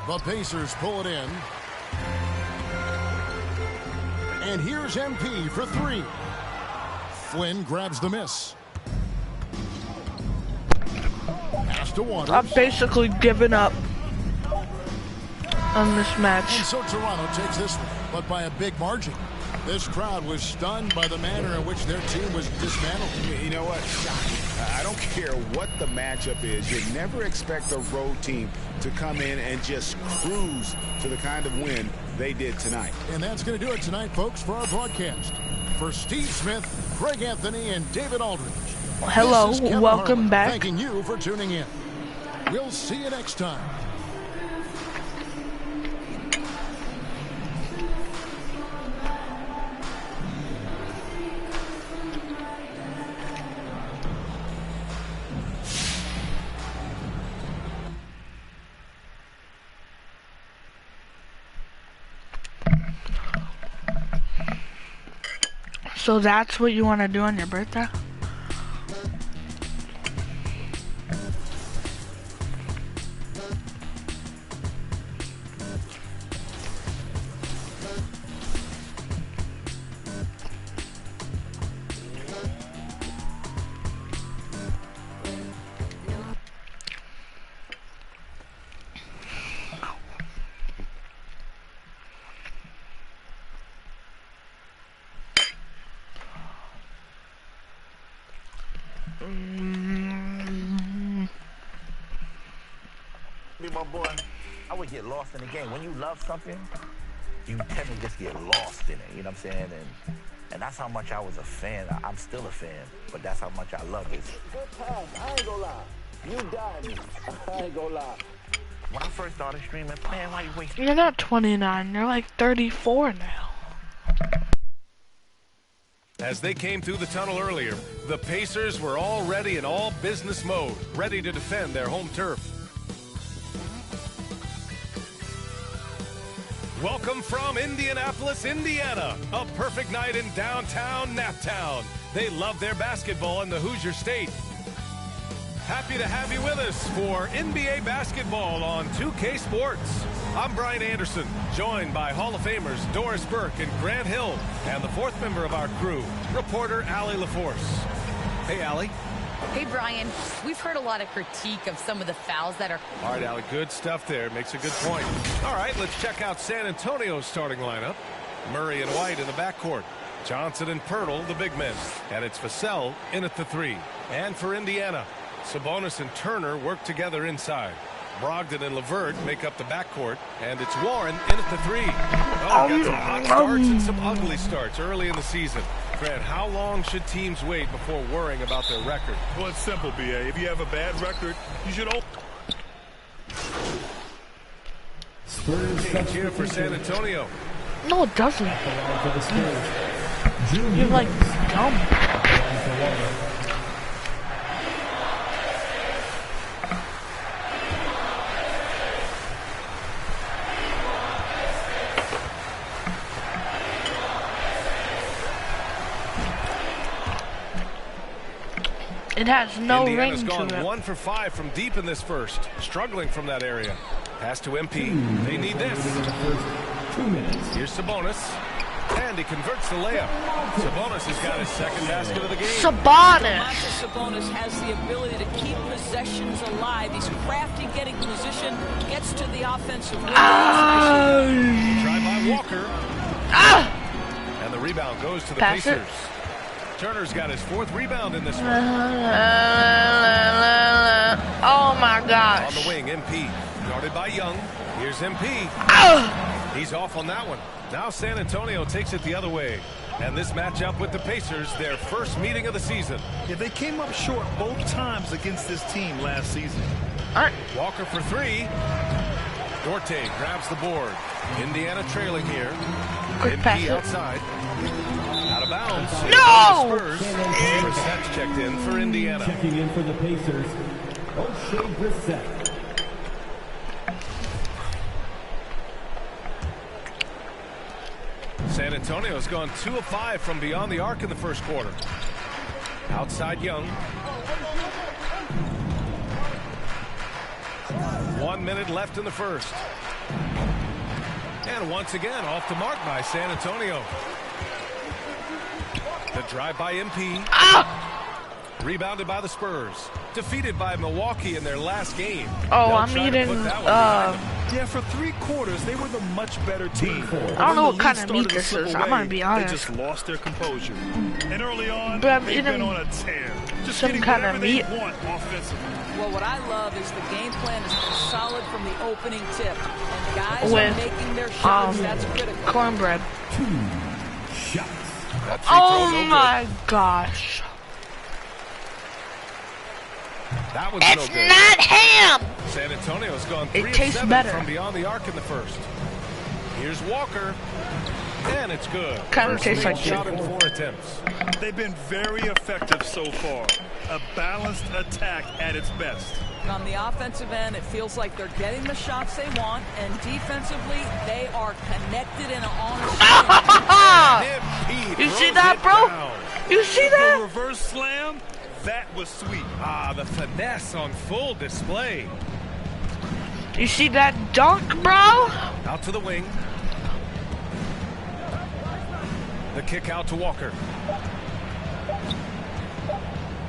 The Pacers pull it in. And here's MP for 3. Flynn grabs the miss. Pass to Waters. I've basically given up on this match. And so Toronto takes this one, but by a big margin. This crowd was stunned by the manner in which their team was dismantled. You know what? I don't care what the matchup is. You never expect a road team to come in and just cruise to the kind of win they did tonight. And that's going to do it tonight, folks, for our broadcast. For Steve Smith, Craig Anthony, and David Aldridge. Hello, welcome back. Thanking you for tuning in. We'll see you next time. So that's what you want to do on your birthday? Me, my boy, I would get lost in the game. When you love something, you tend to just get lost in it. You know what I'm saying? And that's how much I was a fan. I'm still a fan, but that's how much I love it. Good pass. I ain't gonna lie. You died me. I ain't gonna lie. When I first started streaming, man, why you wasting? You're not 29. You're like 34 now. As they came through the tunnel earlier, the Pacers were already in all business mode, ready to defend their home turf. Welcome from Indianapolis, Indiana. A perfect night in downtown Naptown. They love their basketball in the Hoosier State. Happy to have you with us for NBA basketball on 2K Sports. I'm Brian Anderson, joined by Hall of Famers Doris Burke and Grant Hill, and the fourth member of our crew, reporter Allie LaForce. Hey, Allie. Hey, Brian. We've heard a lot of critique of some of the fouls that are... All right, Allie, good stuff there. Makes a good point. All right, let's check out San Antonio's starting lineup. Murray and White in the backcourt. Johnson and Pirtle, the big men. And it's Vassell in at the 3. And for Indiana, Sabonis and Turner work together inside. Brogdon and LeVert make up the backcourt, and it's Warren in at the 3. Oh, got some hot starts and some ugly starts early in the season. Grant, how long should teams wait before worrying about their record? Well, it's simple, B.A. If you have a bad record, you should... Change here for San Antonio. No, it doesn't. You're like dumb. It has no Indiana's ring gone to it. 1 for 5 from deep in this first. Struggling from that area. Pass to MP. They need this. 2 minutes. Here's Sabonis. And he converts the layup. Sabonis has got his second basket of the game. Sabonis! Sabonis has the ability to keep possessions alive. He's crafty getting position, gets to the offensive rim. Drive by Walker. And the rebound goes to the Pass Pacers. it. Turner's got his 4th rebound in this one. Oh my gosh. On the wing, MP. Guarded by Young. Here's MP. He's off on that one. Now San Antonio takes it the other way. And this matchup with the Pacers, their first meeting of the season. Yeah, they came up short both times against this team last season. All right. Walker for 3. Dorte grabs the board. Indiana trailing here. Quick pass MP it. outside. Out of bounds. No! Spurs. Brissett's checked in for Indiana. Checking in for the Pacers, O'Shea Brissett. San Antonio's gone 2 of 5 from beyond the arc in the first quarter. Outside Young. 1 minute left in the first. And once again off the mark by San Antonio. The drive by MP. Rebounded by the Spurs. Defeated by Milwaukee in their last game. Oh, They'll I'm try to eating, put that one behind them. Yeah, for 3 quarters, they were the much better team. I don't know what kind of meat this is. I'm gonna be honest. They just lost their composure. And early on, But I'm they've eating been on a tear. Just some getting kind of whatever meat. they want offensively. Well, what I love is the game plan has been solid from the opening tip. And guys With, are making their shots. That's critical. Cornbread. 2 shots. That free throw, Oh no my good. gosh. That one's It's no good. not ham! San Antonio's gone It 3 of tastes 7 better. from beyond the arc in the first. Here's Walker. And it's good. Kind of First tastes made like shot shit. in 4 attempts. They've been very effective so far. A balanced attack at its best. On the offensive end, it feels like they're getting the shots they want, and defensively, they are connected and on a You see that, bro? You see The that? reverse slam, that was sweet. Ah, the finesse on full display. You see that dunk, bro? Out to the wing. The kick out to Walker.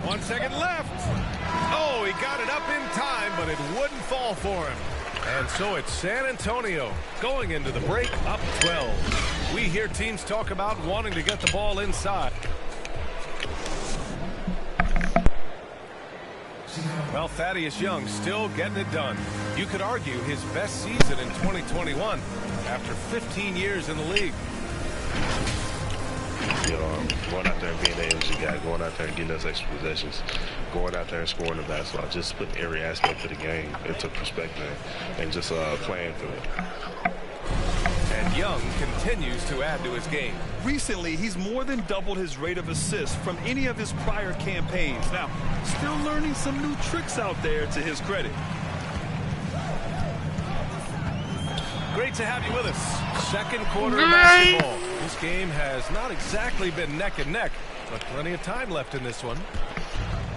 1 second left. Oh, he got it up in time, but it wouldn't fall for him. And so it's San Antonio going into the break up 12. We hear teams talk about wanting to get the ball inside. Well, Thaddeus Young still getting it done. You could argue his best season in 2021 after 15 years in the league. You know, going out there and being the energy guy, going out there and getting those extra possessions, going out there and scoring the basketball, just putting every aspect of the game into perspective and just playing through it. And Young continues to add to his game. Recently, he's more than doubled his rate of assists from any of his prior campaigns. Now, still learning some new tricks out there to his credit. Great to have you with us. Second quarter of basketball. This game has not exactly been neck and neck, but plenty of time left in this one.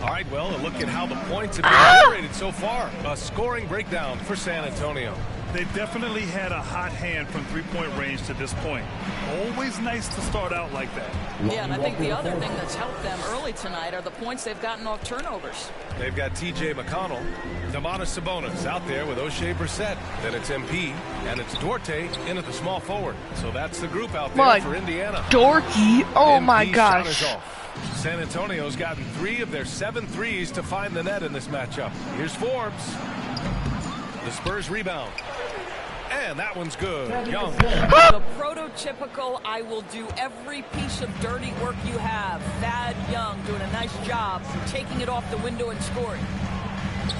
All right, well, a look at how the points have been generated so far. A scoring breakdown for San Antonio. They've definitely had a hot hand from three-point range to this point. Always nice to start out like that. Yeah, and I think the other thing that's helped them early tonight are the points they've gotten off turnovers. They've got T.J. McConnell, Domantas Sabonis out there with O'Shea Brissett. Then it's MP, and it's Duarte in at the small forward. So that's the group out there for Indiana. Dorky. Oh, MP my shot gosh. is off. San Antonio's gotten 3 of their 7 threes to find the net in this matchup. Here's Forbes. The Spurs rebound. And that one's good. Young. The prototypical, I will do every piece of dirty work you have. Thad Young doing a nice job taking it off the window and scoring.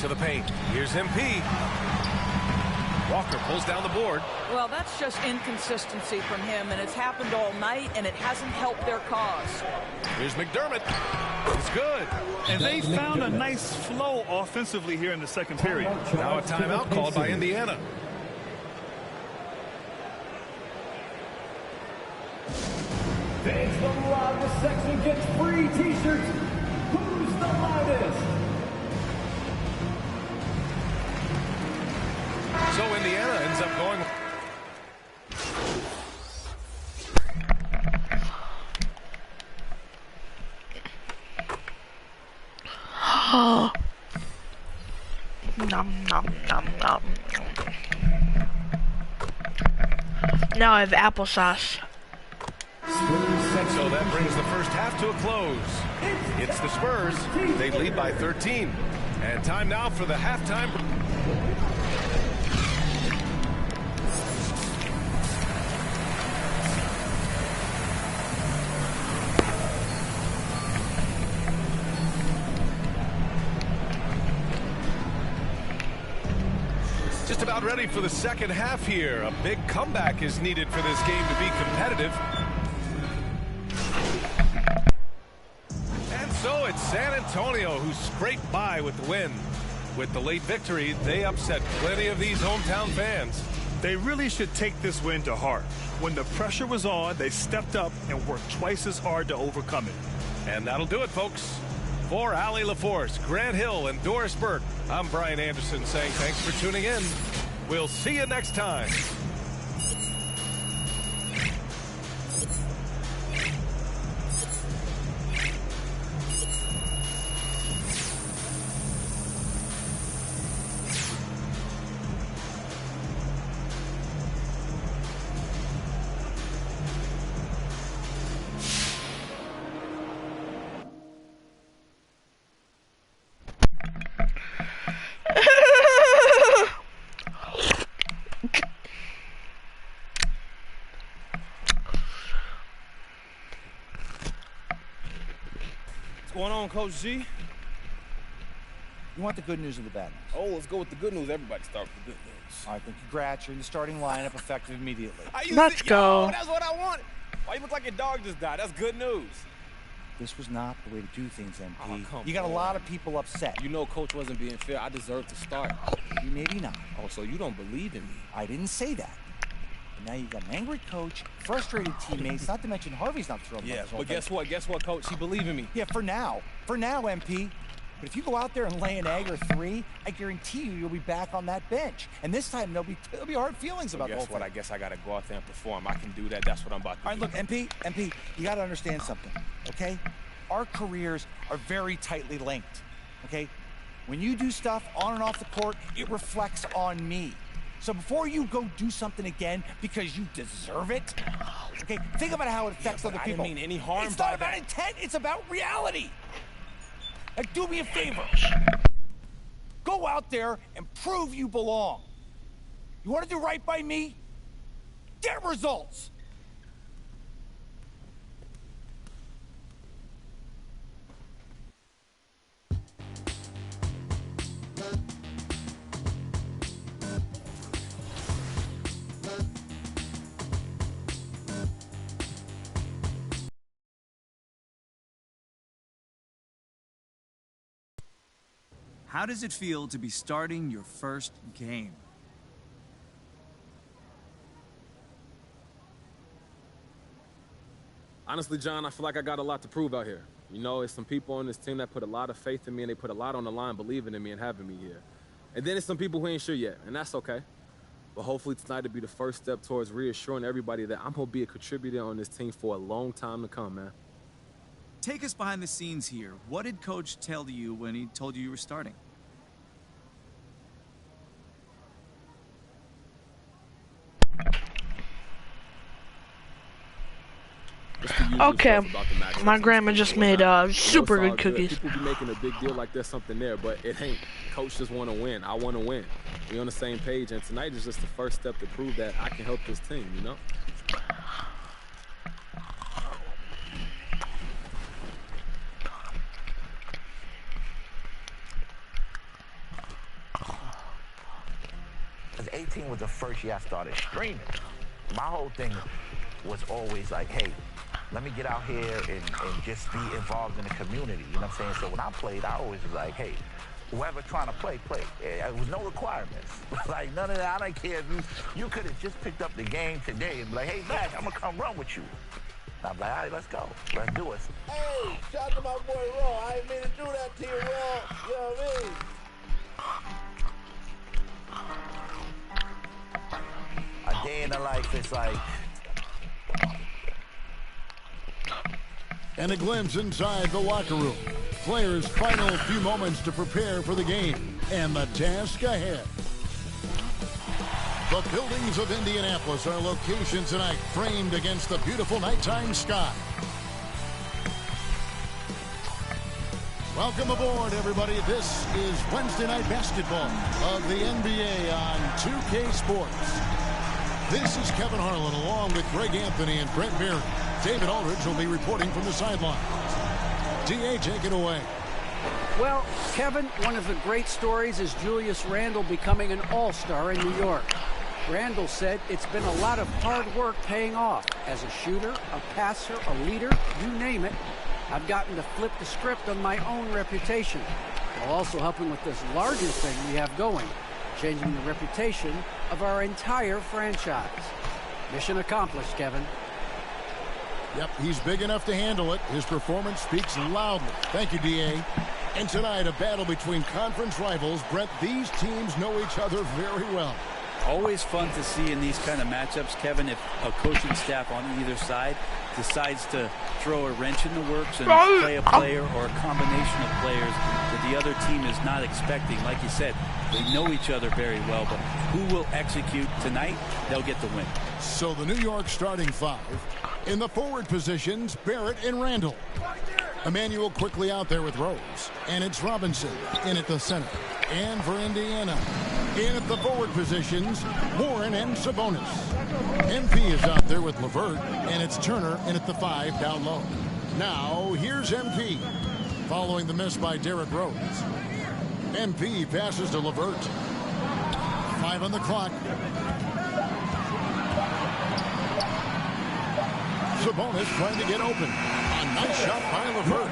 To the paint. Here's MP. Walker pulls down the board. Well, that's just inconsistency from him, and it's happened all night, and it hasn't helped their cause. Here's McDermott. It's good. And they found a nice flow offensively here in the second period. Now a timeout called by Indiana. Thanks the loudest section gets free t-shirts. Who's the loudest? So Indiana ends up going. Nom, nom, nom, nom. Now I have applesauce. So that brings the first half to a close. It's the Spurs. They lead by 13. And time now for the halftime. Just about ready for the second half here. A big comeback is needed for this game to be competitive. And so it's San Antonio who scraped by with the win. With the late victory, they upset plenty of these hometown fans. They really should take this win to heart. When the pressure was on, they stepped up and worked twice as hard to overcome it. And that'll do it, folks. For Allie LaForce, Grant Hill, and Doris Burke, I'm Brian Anderson saying thanks for tuning in. We'll see you next time. What's going on, Coach G? You want the good news or the bad news? Oh, let's go with the good news. Everybody start with the good news. All right, then congrats. You're in the starting lineup effective immediately. Let's go. Yo, that's what I wanted. Why you look like your dog just died? That's good news. This was not the way to do things, MP. Oh, come you got on. a lot of people upset. You know Coach wasn't being fair. I deserve to start. Maybe not. Oh, so you don't believe in me? I didn't say that. And now you got an angry coach, frustrated teammates, not to mention Harvey's not throwing. Yeah, but guess what? Guess what, Coach? He believe in me. Yeah, for now. For now, MP. But if you go out there and lay an egg or 3, I guarantee you'll be back on that bench. And this time there'll be hard feelings about the whole guess what? thing. I guess I gotta go out there and perform. I can do that. That's what I'm about to do. All right, look, MP, you got to understand something, okay? Our careers are very tightly linked, okay? When you do stuff on and off the court, it reflects on me. So before you go do something again because you deserve it, okay, think about how it affects other people. I didn't mean any harm It's by not about that. intent, it's about reality. Like, do me a favor. Go out there and prove you belong. You want to do right by me? Get results. How does it feel to be starting your first game? Honestly, John, I feel like I got a lot to prove out here. You know, it's some people on this team that put a lot of faith in me, and they put a lot on the line believing in me and having me here. And then it's some people who ain't sure yet, and that's okay. But hopefully tonight will be the first step towards reassuring everybody that I'm going to be a contributor on this team for a long time to come, man. Take us behind the scenes here. What did Coach tell you when he told you were starting? Okay, my grandma just made super good cookies. People be making a big deal like there's something there, but it ain't. Coach just want to win. I want to win. We on the same page, and tonight is just the first step to prove that I can help this team, you know? Because 18 was the first year I started streaming. My whole thing was always like, hey, let me get out here and just be involved in the community, you know what I'm saying? So when I played, I always was like, hey, whoever trying to play, play. There was no requirements. Like, none of that. I don't care if you could have just picked up the game today and be like, hey, Mac, I'm going to come run with you. And I'm like, all right, let's go. Let's do it. Hey, shout out to my boy Raw. I ain't mean to do that to you, Raw. You know what I mean? A day in the life is like... And a glimpse inside the locker room. Players' final few moments to prepare for the game and the task ahead. The buildings of Indianapolis are location tonight, framed against the beautiful nighttime sky. Welcome aboard, everybody. This is Wednesday Night Basketball of the NBA on 2K Sports. This is Kevin Harlan along with Greg Anthony and Brent Berry. David Aldridge will be reporting from the sidelines. D.A., take it away. Well, Kevin, one of the great stories is Julius Randle becoming an all-star in New York. Randle said it's been a lot of hard work paying off. As a shooter, a passer, a leader, you name it, I've gotten to flip the script on my own reputation, while also helping with this larger thing we have going, changing the reputation of our entire franchise. Mission accomplished, Kevin. Yep, he's big enough to handle it. His performance speaks loudly. Thank you, D.A. And tonight, a battle between conference rivals. Brett, these teams know each other very well. Always fun to see in these kind of matchups, Kevin, if a coaching staff on either side decides to throw a wrench in the works and play a player or a combination of players that the other team is not expecting. Like you said, they know each other very well, but who will execute tonight, they'll get the win. So the New York starting five. In the forward positions, Barrett and Randle. Emmanuel quickly out there with Rose. And it's Robinson in at the center. And for Indiana, in at the forward positions, Warren and Sabonis. MP is out there with LeVert. And it's Turner in at the 5 down low. Now, here's MP. Following the miss by Derrick Rose. MP passes to LeVert. 5 on the clock. Sabonis trying to get open. A nice shot by LeVert.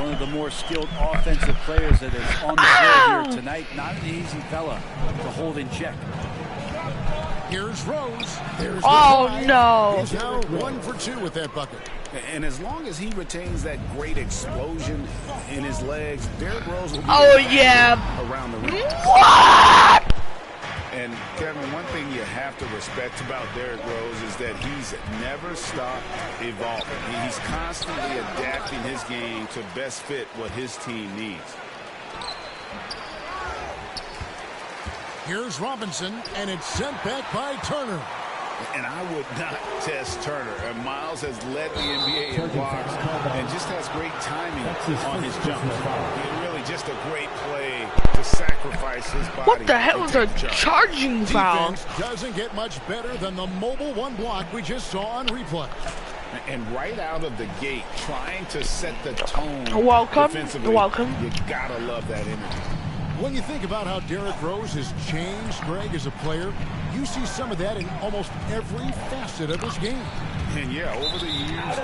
One of the more skilled offensive players that is on the floor here tonight. Not an easy fella to hold in check. Here's Rose. There's the no. He's now 1 for 2 with that bucket. And as long as he retains that great explosion in his legs, Derrick Rose will be around the rim. What? And, Kevin, one thing you have to respect about Derrick Rose is that he's never stopped evolving. He's constantly adapting his game to best fit what his team needs. Here's Robinson, and it's sent back by Turner. And I would not test Turner. And Miles has led the NBA in blocks and just has great timing on his jump. Really just a great play to sacrifice sacrifice his body. What the hell was a charging foul? Defense doesn't get much better than the mobile one block we just saw on replay. And right out of the gate, trying to set the tone defensively. Welcome. You gotta love that energy. When you think about how Derrick Rose has changed, Greg, as a player, you see some of that in almost every facet of his game. And yeah, over the years,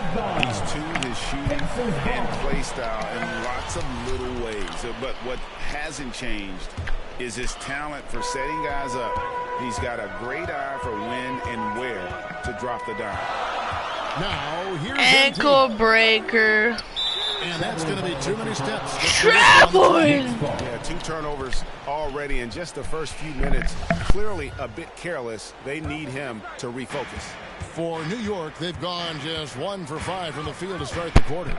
he's tuned his shooting and play style in lots of little ways. But what hasn't changed is his talent for setting guys up. He's got a great eye for when and where to drop the dime. Now, here's ankle breaker. And that's going to be too many steps. Traveling! Yeah, 2 turnovers already in just the first few minutes. Clearly a bit careless. They need him to refocus. For New York, they've gone just 1 for 5 from the field to start the quarter.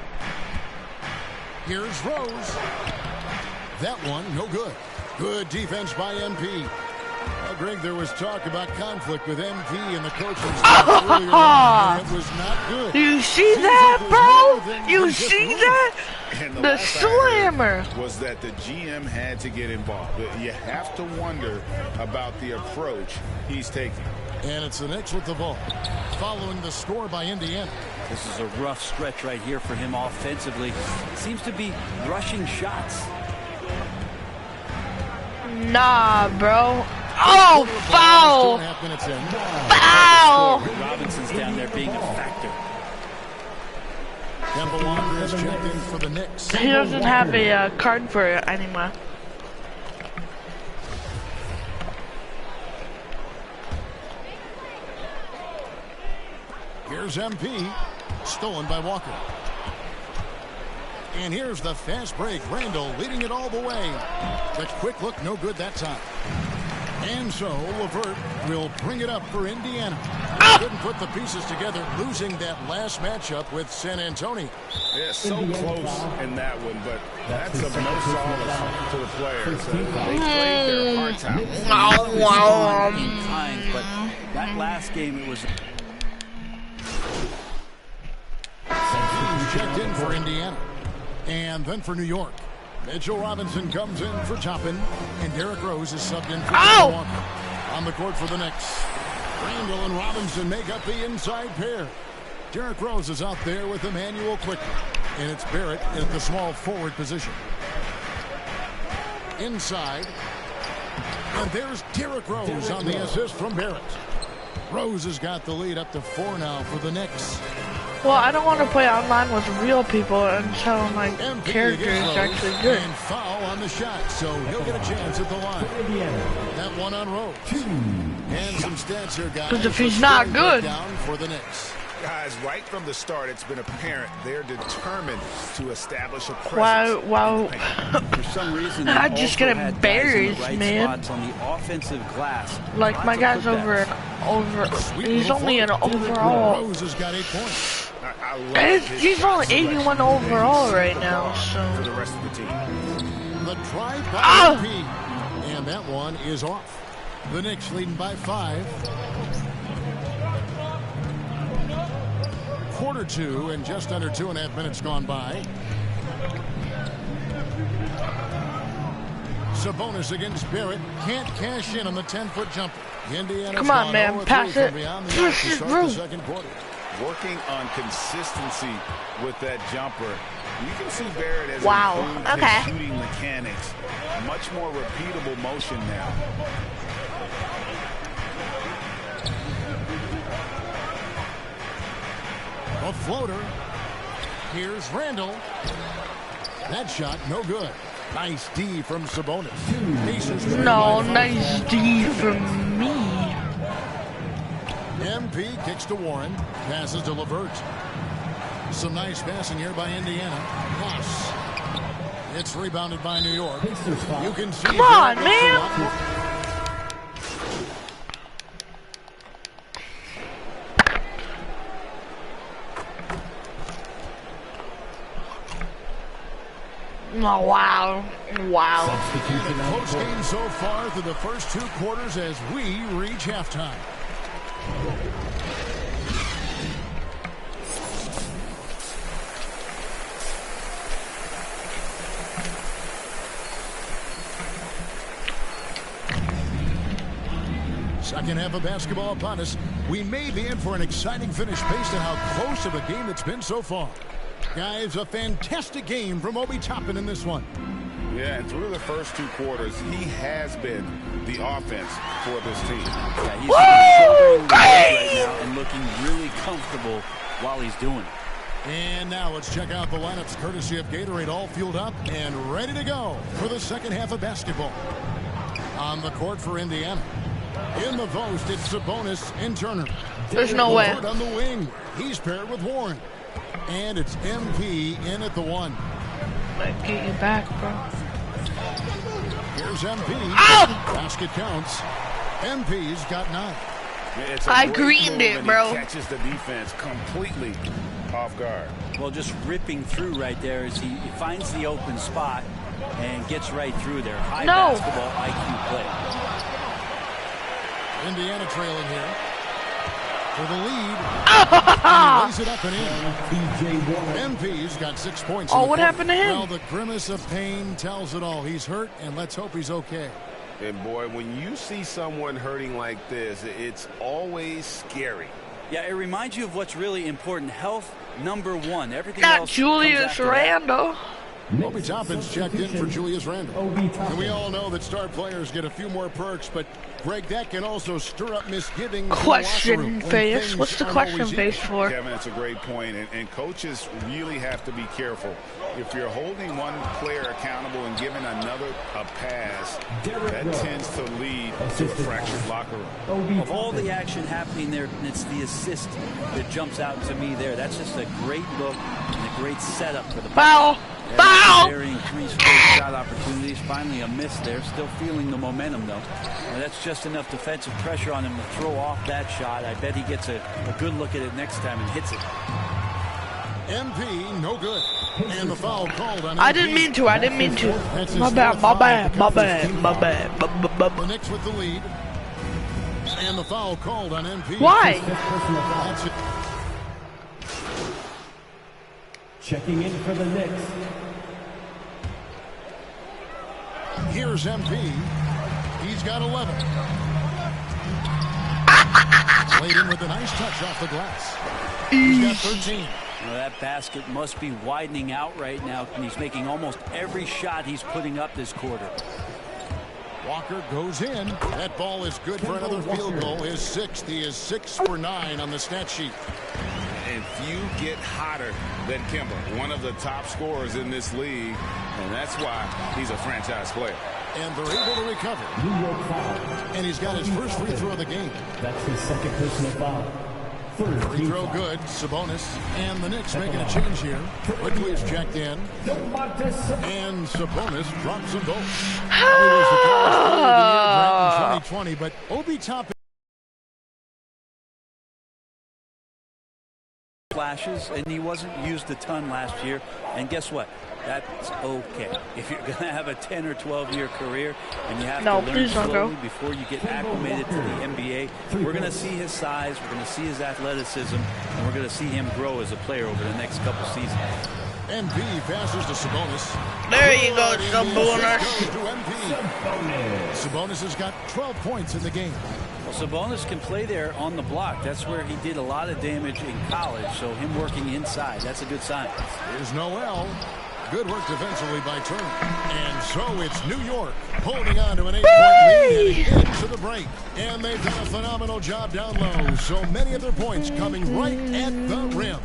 Here's Rose. That one, no good. Good defense by MP. Well, Greg, there was talk about conflict with MP and the coaching staff earlier on, and it was not good. You see that, bro? You see that? And the slammer was that the GM had to get involved. You have to wonder about the approach he's taking. And it's the Knicks with the ball, following the score by Indiana. This is a rough stretch right here for him offensively. Seems to be rushing shots. Nah, bro. Oh, foul! 2.5 minutes in. Foul! Robinson's down there being a factor. Kemba Walker is checked in for the Knicks. He doesn't have a card for it anymore. Here's MP, stolen by Walker. And here's the fast break. Randall leading it all the way. The quick look, no good that time. And so LeVert will bring it up for Indiana. Couldn't put the pieces together, losing that last matchup with San Antonio. Yeah, so close in that one, but that's of no solace to the players. They played their hearts out. In times, but that last game, it was. Checked in for Indiana. And then for New York, Mitchell Robinson comes in for Toppin, and Derrick Rose is subbed in for Walker. On the court for the Knicks, Randall and Robinson make up the inside pair. Derrick Rose is out there with Emmanuel quickly, and it's Barrett at the small forward position. Inside, and there's Derrick Rose on the assist from Barrett. Rose has got the lead up to 4 now for the Knicks. Well, I don't want to play online with real people until my character is actually good. And foul on the shot, so he'll get a chance at the line. That one on Rose. And some stats here, guys. Because if he's not good. Down for the Knicks. Guys, right from the start, it's been apparent they're determined to establish a presence. Wow. For some reason, I just get embarrassed, right man. on the offensive glass. Like my guy's over. He's only an overall. Rose has got 8 points. He's only 81 overall right now. So. For the rest of the team. The drive by MP, and that one is off. The Knicks leading by 5. Quarter 2 and just under 2.5 minutes gone by. Sabonis against Barrett. Can't cash in on the 10-foot jumper. Indiana's come on, man. Pass it. This is room. Working on consistency with that jumper. You can see Barrett has improved his shooting mechanics. Much more repeatable motion now. A floater. Here's Randall. That shot, no good. Nice D from Sabonis. No, nice D from me. MP kicks to Warren. Passes to LeVert. Some nice passing here by Indiana. Pass. It's rebounded by New York. You can see. Come on, man. Oh, wow. Close game so far through the first 2 quarters as we reach halftime. Second half of basketball upon us. We may be in for an exciting finish based on how close of a game it's been so far. Guys, a fantastic game from Obi Toppin in this one. Yeah, and through the first 2 quarters, he has been the offense for this team. Yeah, he's shouldering the right now and looking really comfortable while he's doing it. And now let's check out the lineups courtesy of Gatorade, all fueled up and ready to go for the second half of basketball. On the court for Indiana. In the post, it's Sabonis and Turner. There's no way. On the wing, he's paired with Warren. And it's MP in at the 1. Might get you back, bro. Here's MP. Basket counts. MP's got 9. I greened it, bro. He catches the defense completely off guard. Well, just ripping through right there as he finds the open spot and gets right through there. High basketball IQ play. Indiana trailing here. For the lead. And he lays it up and in. MP's got 6 points. Oh, what happened to him? Well, the grimace of pain tells it all. He's hurt, and let's hope he's okay. And boy, when you see someone hurting like this, it's always scary. Yeah, it reminds you of what's really important. Health, number 1. Everything Not else Julius Randle. Obi Toppin's checked in for Julius Randle. And we all know that star players get a few more perks, but Greg, that can also stir up misgivings. Question face. What's the question face for? Kevin, it's a great point, and coaches really have to be careful. If you're holding one player accountable and giving another a pass, that tends to lead to a fractured locker room. Of all the action happening there, it's the assist that jumps out to me there. That's just a great look and a great setup for the foul. Foul! Varying 3 straight shot opportunities. Finally a miss there. Still feeling the momentum though. Now, that's just enough defensive pressure on him to throw off that shot. I bet he gets a good look at it next time and hits it. MP, no good. And the foul called on MP. I didn't mean to. I didn't mean to. My bad. My bad. My bad. My bad. The Knicks with the lead. And the foul called on MP. Why? That's it. Checking in for the Knicks. Here's MP. He's got 11. Played in with a nice touch off the glass. He's got 13. Well, that basket must be widening out right now, and he's making almost every shot he's putting up this quarter. Walker goes in. That ball is good for another field goal. His 6th. He is 6 for 9 on the stat sheet. And few get hotter than Kimber, one of the top scorers in this league, and that's why he's a franchise player. And they're able to recover. And he's got his first free throw of the game. That's his second personal foul. Free throw good. Sabonis. And the Knicks making a change here. Quickly is checked in. And Sabonis drops them both. He was the college player of the year in 2020, but Obi Toppin. Flashes, and he wasn't used a ton last year, and guess what, that's okay. If you're gonna have a 10 or 12 year career and you have to learn slowly before you get acclimated to the NBA, we're gonna see his size, we're gonna see his athleticism, and we're gonna see him grow as a player over the next couple seasons. MP passes to Sabonis. There you go, Sabonis. Sabonis has got 12 points in the game. Well, Sabonis can play there on the block. That's where he did a lot of damage in college, so him working inside, that's a good sign. Here's Noel. Good work defensively by Turner. And so it's New York holding on to an 8-point lead heading into the break. And they've done a phenomenal job down low. So many of their points coming right at the rim.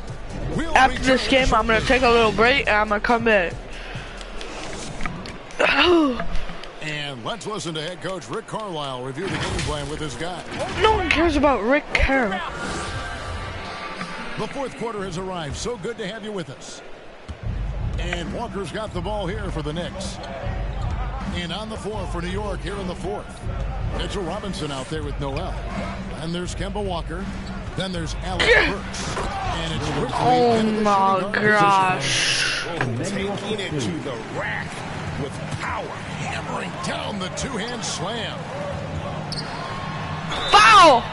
After this game, I'm going to take a little break and I'm going to come back. And let's listen to head coach Rick Carlisle review the game plan with his guy. No one cares about Rick Carroll. The fourth quarter has arrived. So good to have you with us. And Walker's got the ball here for the Knicks. And on the floor for New York here in the fourth. Mitchell Robinson out there with Noel. And there's Kemba Walker. Then there's Alex Burks. And it's oh my gosh. Taking it to the rack with power. Hammering down the two-hand slam. Foul!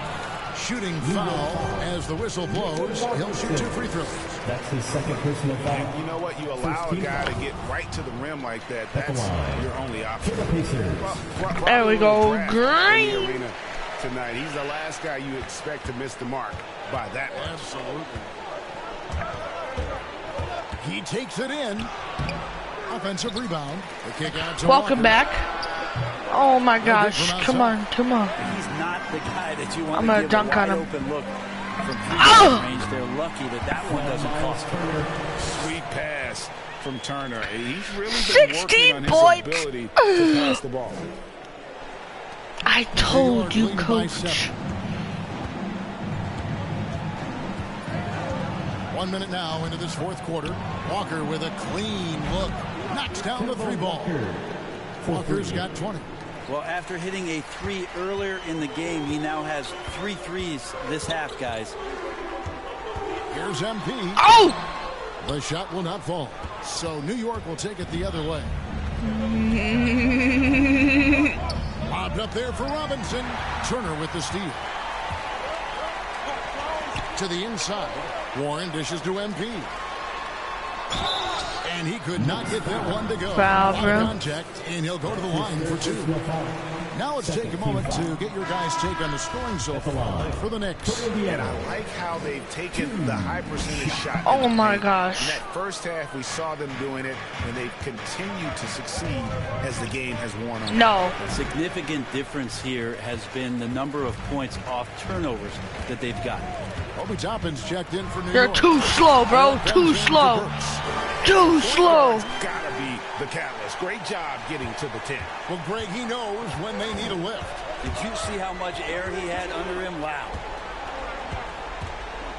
Shooting foul as the whistle blows. He'll shoot 2 free throws. That's his second personal foul. And you know what? You allow a guy to get right to the rim like that. That's your only option. There we go. Green. tonight. He's the last guy you expect to miss the mark by that much. Absolutely. He takes it in. Offensive rebound. The kick out to Welcome Walker. back. Oh my gosh. Come on. He's not the guy that you want I'm to gonna give dunk a on wide him. open look from three-point range. They're lucky that one doesn't cost them. Sweet pass from Turner. He's really been 16 working on points. his ability to pass the ball. I told you, coach. 1 minute now into this fourth quarter. Walker with a clean look. Knocks down the three ball. Walker's got 20. Well, after hitting a three earlier in the game, he now has 3 threes this half, guys. Here's MP. Oh! The shot will not fall. So New York will take it the other way. Lobbed up there for Robinson. Turner with the steal. To the inside. Warren dishes to MP. And he could not get that one to go. Foul, bro. Contact, and he'll go to the line for 2. Now let's take a moment to get your guys' take on the scoring so far for the Knicks. And I like how they've taken the high percentage shot. Oh my In gosh. that first half, we saw them doing it, and they've continued to succeed as the game has worn on. No. A significant difference here has been the number of points off turnovers that they've gotten. Obi Toppin's checked in for New You're York. too slow, bro. Too slow. Too slow. Gotta be the catalyst. Great job getting to the 10. Well, Greg, he knows when they need a lift. Did you see how much air he had under him? Wow.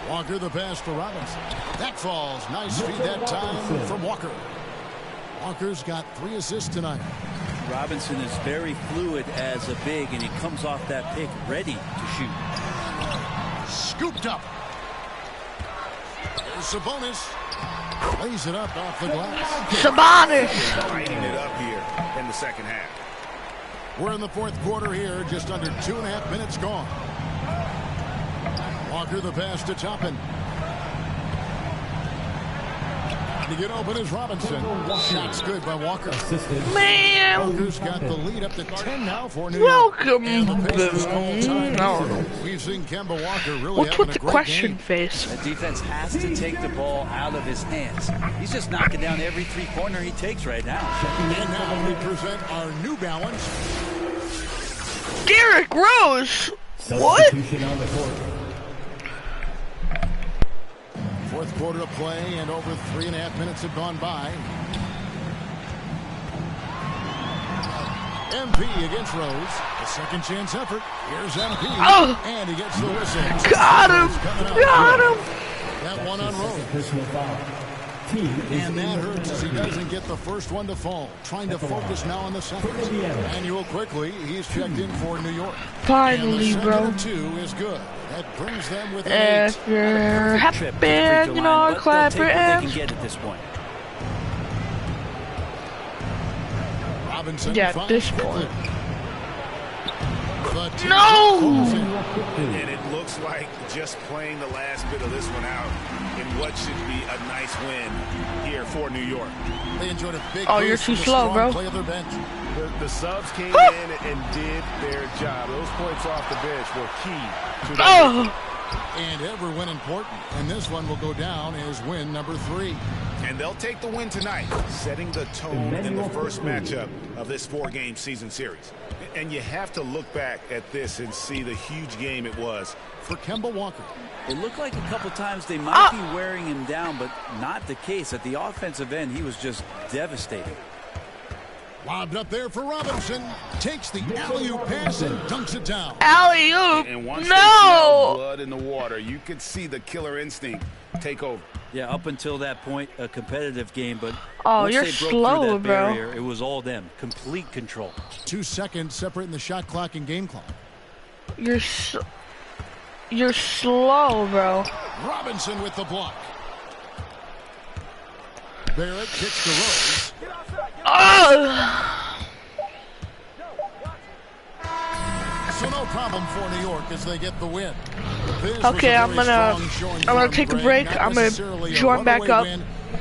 Walker the pass to Robinson. That falls. Nice feed that time from Walker. Walker's got 3 assists tonight. Robinson is very fluid as a big, and he comes off that pick ready to shoot. Scooped up. There's Sabonis. Lays it up off the glass. Sabonis. Lighting it up here in the second half. We're in the fourth quarter here. Just under 2.5 minutes gone. Walker the pass to Toppin. To get open is Robinson. Shot's good by Walker. Man. Walker's got the lead up to 10 now for New York. Welcome. We've seen Kemba Walker really What's having with a the great question game. face? The defense has to take the ball out of his hands. He's just knocking down every three-pointer he takes right now. And now we present our New Balance. Derrick Rose. What? Fourth quarter of play, and over 3.5 minutes have gone by. MP against Rose. A second chance effort. Here's MP. Oh. And he gets the whistle. Got him. Got him. That one on Rose. And that hurts as he doesn't get the first one to fall. Trying to focus now on the second. Manuel quickly. He's checked in for New York. Finally, bro. And the second of 2 is good. That brings them with an 8. If you're happy, you know, clap your They hands. can get at this point. Robinson Yeah, at this point. No! And it looks like just playing the last bit of this one out in what should be a nice win here for New York. They enjoyed a big Oh, you're boost too from the slow, strong bro. play of their bench. The subs came in and did their job. Those points off the bench were key to that. And every win important. And this one will go down as win number 3. And they'll take the win tonight, setting the tone in the first matchup of this 4-game season series. And you have to look back at this and see the huge game it was for Kemba Walker. It looked like a couple times they might be wearing him down, but not the case. At the offensive end, he was just devastating. Lobbed up there for Robinson. Takes the alley-oop pass and dunks it down. Alley-oop? And once No! they smell blood in the water, you could see the killer instinct take over. Yeah, up until that point, a competitive game, but Oh, once you're they broke slow, through that bro. barrier, it was all them. Complete control. 2 seconds separating the shot clock and game clock. You're slow, bro. Robinson with the block. Barrett kicks to Rose. So no problem for New York as they get the win. Okay, I'm gonna take a break. I'm gonna join back up.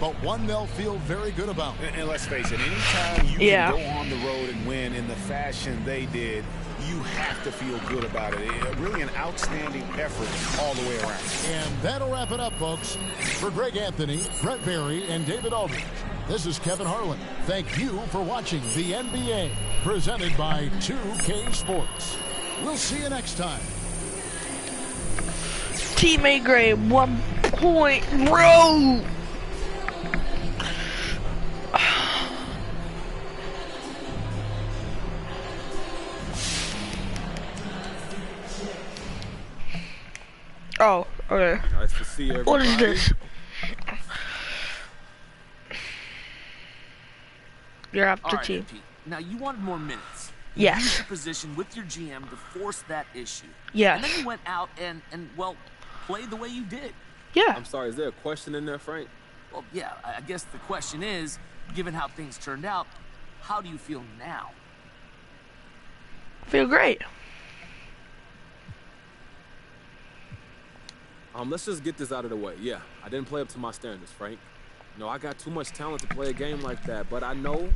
But one they'll feel very good about. And let's face it, anytime you can go on the road and win in the fashion they did, you have to feel good about it. Really an outstanding effort all the way around. And that'll wrap it up, folks. For Greg Anthony, Brett Barry, and David Aldridge, this is Kevin Harlan. Thank you for watching the NBA, presented by 2K Sports. We'll see you next time. Teammate grade 1 point, bro. Oh, okay. Nice to see everybody. What is this? You're up to All right, team. MP. Now you wanted more minutes. Yes. You used your position with your GM to force that issue. Yes. And then you went out and well, played the way you did. Yeah. I'm sorry, is there a question in there, Frank? Well, yeah, I guess the question is, given how things turned out, how do you feel now? Feel great. Let's just get this out of the way. Yeah, I didn't play up to my standards, Frank. You know, I got too much talent to play a game like that, but I know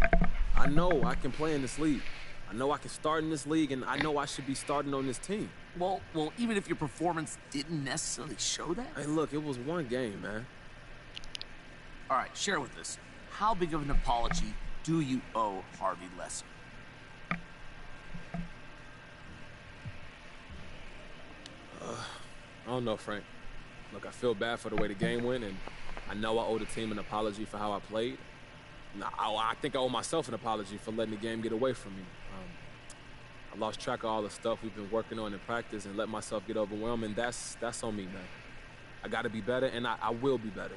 I can play in this league. I know I can start in this league, and I know I should be starting on this team. Well, even if your performance didn't necessarily show that? Hey, look, it was one game, man. All right, share with us. How big of an apology do you owe Harvey Lesser? I don't know, Frank. Look, I feel bad for the way the game went, and I know I owe the team an apology for how I played. I think I owe myself an apology for letting the game get away from me. I lost track of all the stuff we've been working on in practice and let myself get overwhelmed, and that's on me, man. I got to be better, and I will be better.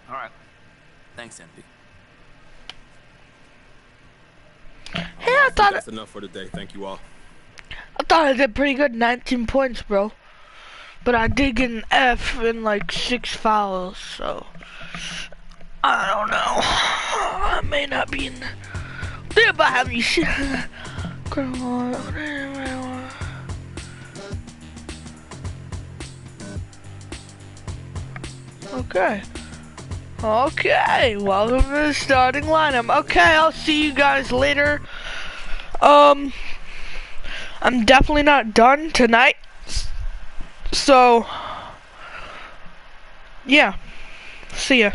All right. Thanks, MP. Hey, I thought that's enough for today. Thank you all. I thought I did pretty good, 19 points, bro. But I did get an F and like 6 fouls, so I don't know. I may not be in there, but have you seen? Okay. Okay, welcome to the starting lineup. Okay, I'll see you guys later. I'm definitely not done tonight. So, yeah. See ya.